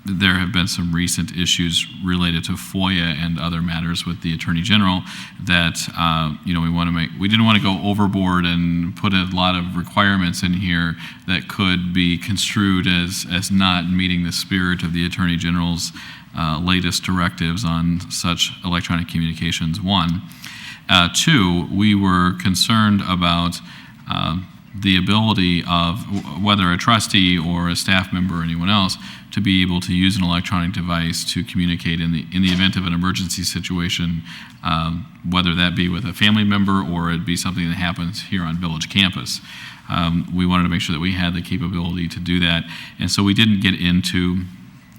there have been some recent issues related to FOIA and other matters with the Attorney General that we didn't want to go overboard and put a lot of requirements in here that could be construed as not meeting the spirit of the Attorney General's latest directives on such electronic communications. One. Two, we were concerned about the ability of whether a trustee or a staff member or anyone else to be able to use an electronic device to communicate in the event of an emergency situation, whether that be with a family member or it be something that happens here on village campus. We wanted to make sure that we had the capability to do that, and so we didn't get into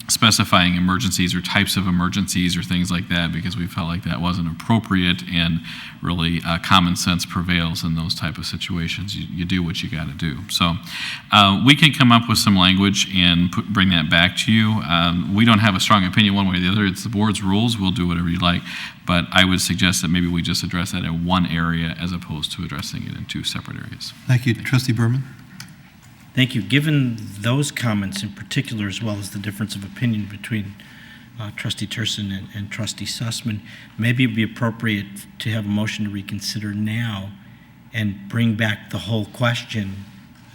specifying emergencies or types of emergencies or things like that, because we felt like that wasn't appropriate, and really common sense prevails in those type of situations. You do what you got to do. So we can come up with some language and bring that back to you. We don't have a strong opinion one way or the other. It's the board's rules. We'll do whatever you like, but I would suggest that maybe we just address that in one area as opposed to addressing it in two separate areas. Thank you. Trustee Berman? Thank you. Given those comments in particular, as well as the difference of opinion between Trustee Turson and Trustee Sussman, maybe it would be appropriate to have a motion to reconsider now and bring back the whole question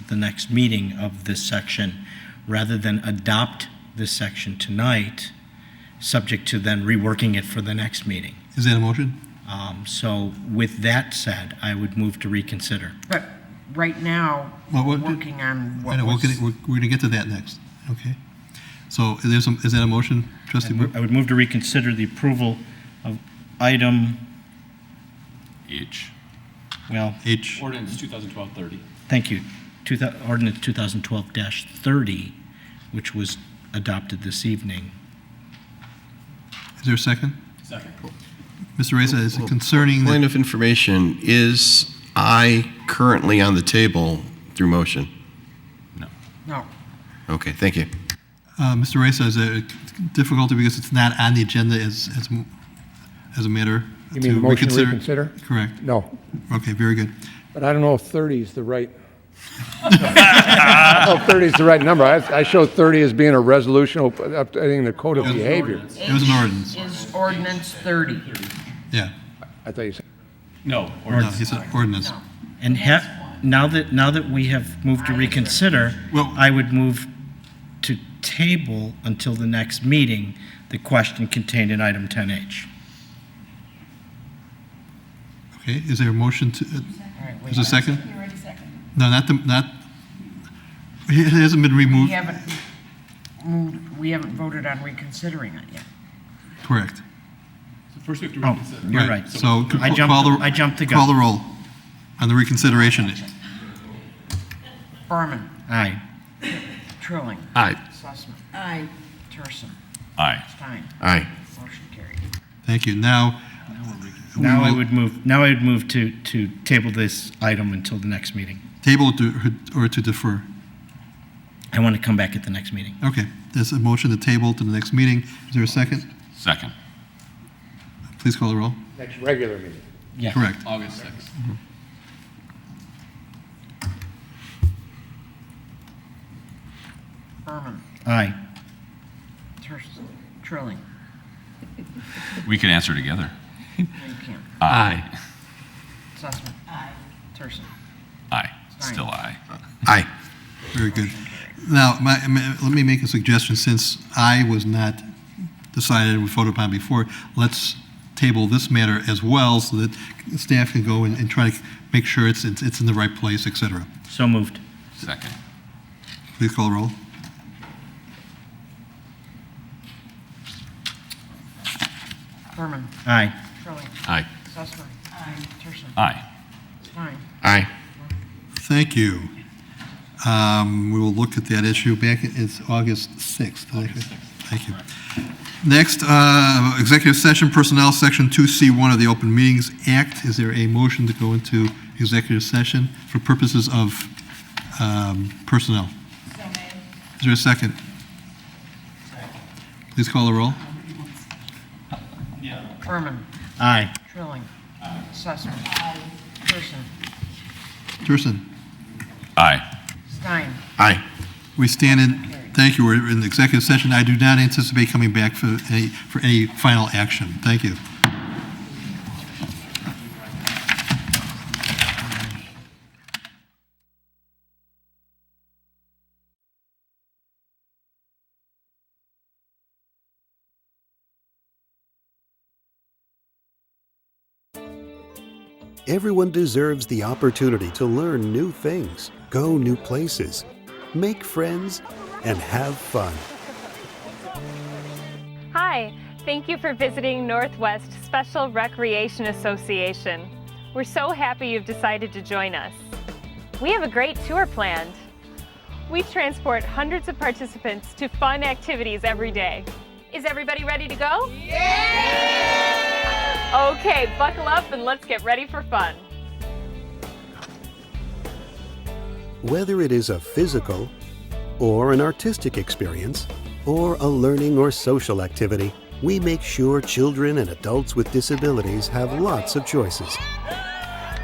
at the next meeting of this section, rather than adopt this section tonight, subject to then reworking it for the next meeting. Is that a motion? So with that said, I would move to reconsider. But right now, we're working on what we're going to get to that next. Okay. So is that a motion, Trustee? I would move to reconsider the approval of item H. Well, H. Ordinance 2012-30. Thank you. Ordinance 2012-30, which was adopted this evening. Is there a second? Second. Mr. Reza, is it concerning Point of information, is I currently on the table through motion? No. Okay, thank you. Mr. Reza, is there difficulty because it's not on the agenda as a matter You mean to motion to reconsider? reconsider? Correct. No. Okay, very good. But I don't know if 30 is the right Oh, 30 is the right number. I showed 30 as being a resolution updating the code of behavior. It was an ordinance. Is ordinance 30. Yeah. I thought you said. No. No, he said ordinance. And now that we have moved to reconsider, I would move to table until the next meeting the question contained in item 10H. Okay, is there a motion to, is there a second? No, not, it hasn't been removed. We haven't voted on reconsidering it yet. Correct. First we have to Oh, reconsider. you're right. So I jumped the gun. Call the roll on the reconsideration. Berman. Aye. Trilling. Aye. Sussman. Aye. Turson. Aye. Stein. Aye. Motion carried. Thank you. Now, Now I would move to table this item until the next meeting. Table or to defer? I want to come back at the next meeting. Okay, there's a motion to table to the next meeting. Is there a second? Second. Please call the roll. Next regular meeting. Yeah. Correct. August 6th. Berman. Aye. Turson. Trilling. We can answer together. No, you can't. Aye. Sussman. Aye. Turson. Aye. Stein. Still aye. Aye. Very good. Now, let me make a suggestion. Since I was not decided and voted upon before, let's table this matter as well so that staff can go and try to make sure it's in the right place, et cetera. So moved. Second. Please call the roll. Berman. Aye. Trilling. Aye. Sussman. Aye. Turson. Aye. Stein. Aye. Thank you. We will look at that issue back, it's August 6th. Thank you. Next, executive session, personnel, section 2C1 of the Open Meetings Act. Is there a motion to go into executive session for purposes of personnel? Is there a second? Please call the roll. Berman. Aye. Trilling. Sussman. Aye. Turson. Turson? Aye. Stein. Aye. We stand in, thank you, we're in executive session. I do not anticipate coming back for any final action. Thank you. Everyone deserves the opportunity to learn new things, go new places, make friends, and have fun. Hi, thank you for visiting Northwest Special Recreation Association. We're so happy you've decided to join us. We have a great tour planned. We transport hundreds of participants to fun activities every day. Is everybody ready to go? Yeah! Okay, buckle up and let's get ready for fun. Whether it is a physical or an artistic experience or a learning or social activity, we make sure children and adults with disabilities have lots of choices.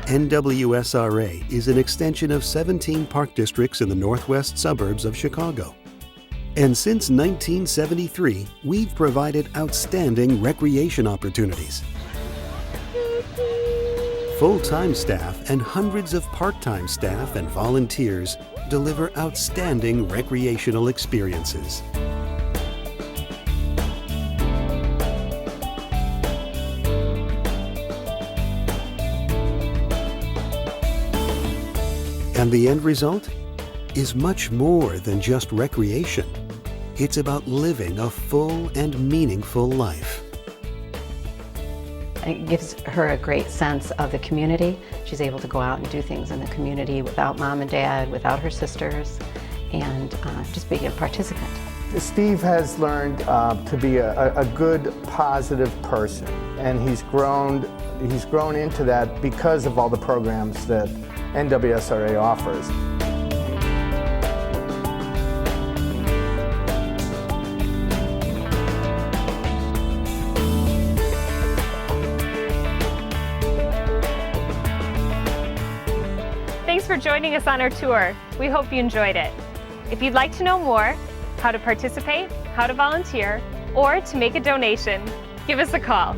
NWSRA is an extension of 17 park districts in the northwest suburbs of Chicago. And since 1973, we've provided outstanding recreation opportunities. Full-time staff and hundreds of part-time staff and volunteers deliver outstanding recreational experiences. And the end result is much more than just recreation. It's about living a full and meaningful life. It gives her a great sense of the community. She's able to go out and do things in the community without mom and dad, without her sisters, and just being a participant. Steve has learned to be a good, positive person, and he's grown into that because of all the programs that NWSRA offers. Thanks for joining us on our tour. We hope you enjoyed it. If you'd like to know more, how to participate, how to volunteer, or to make a donation, give us a call.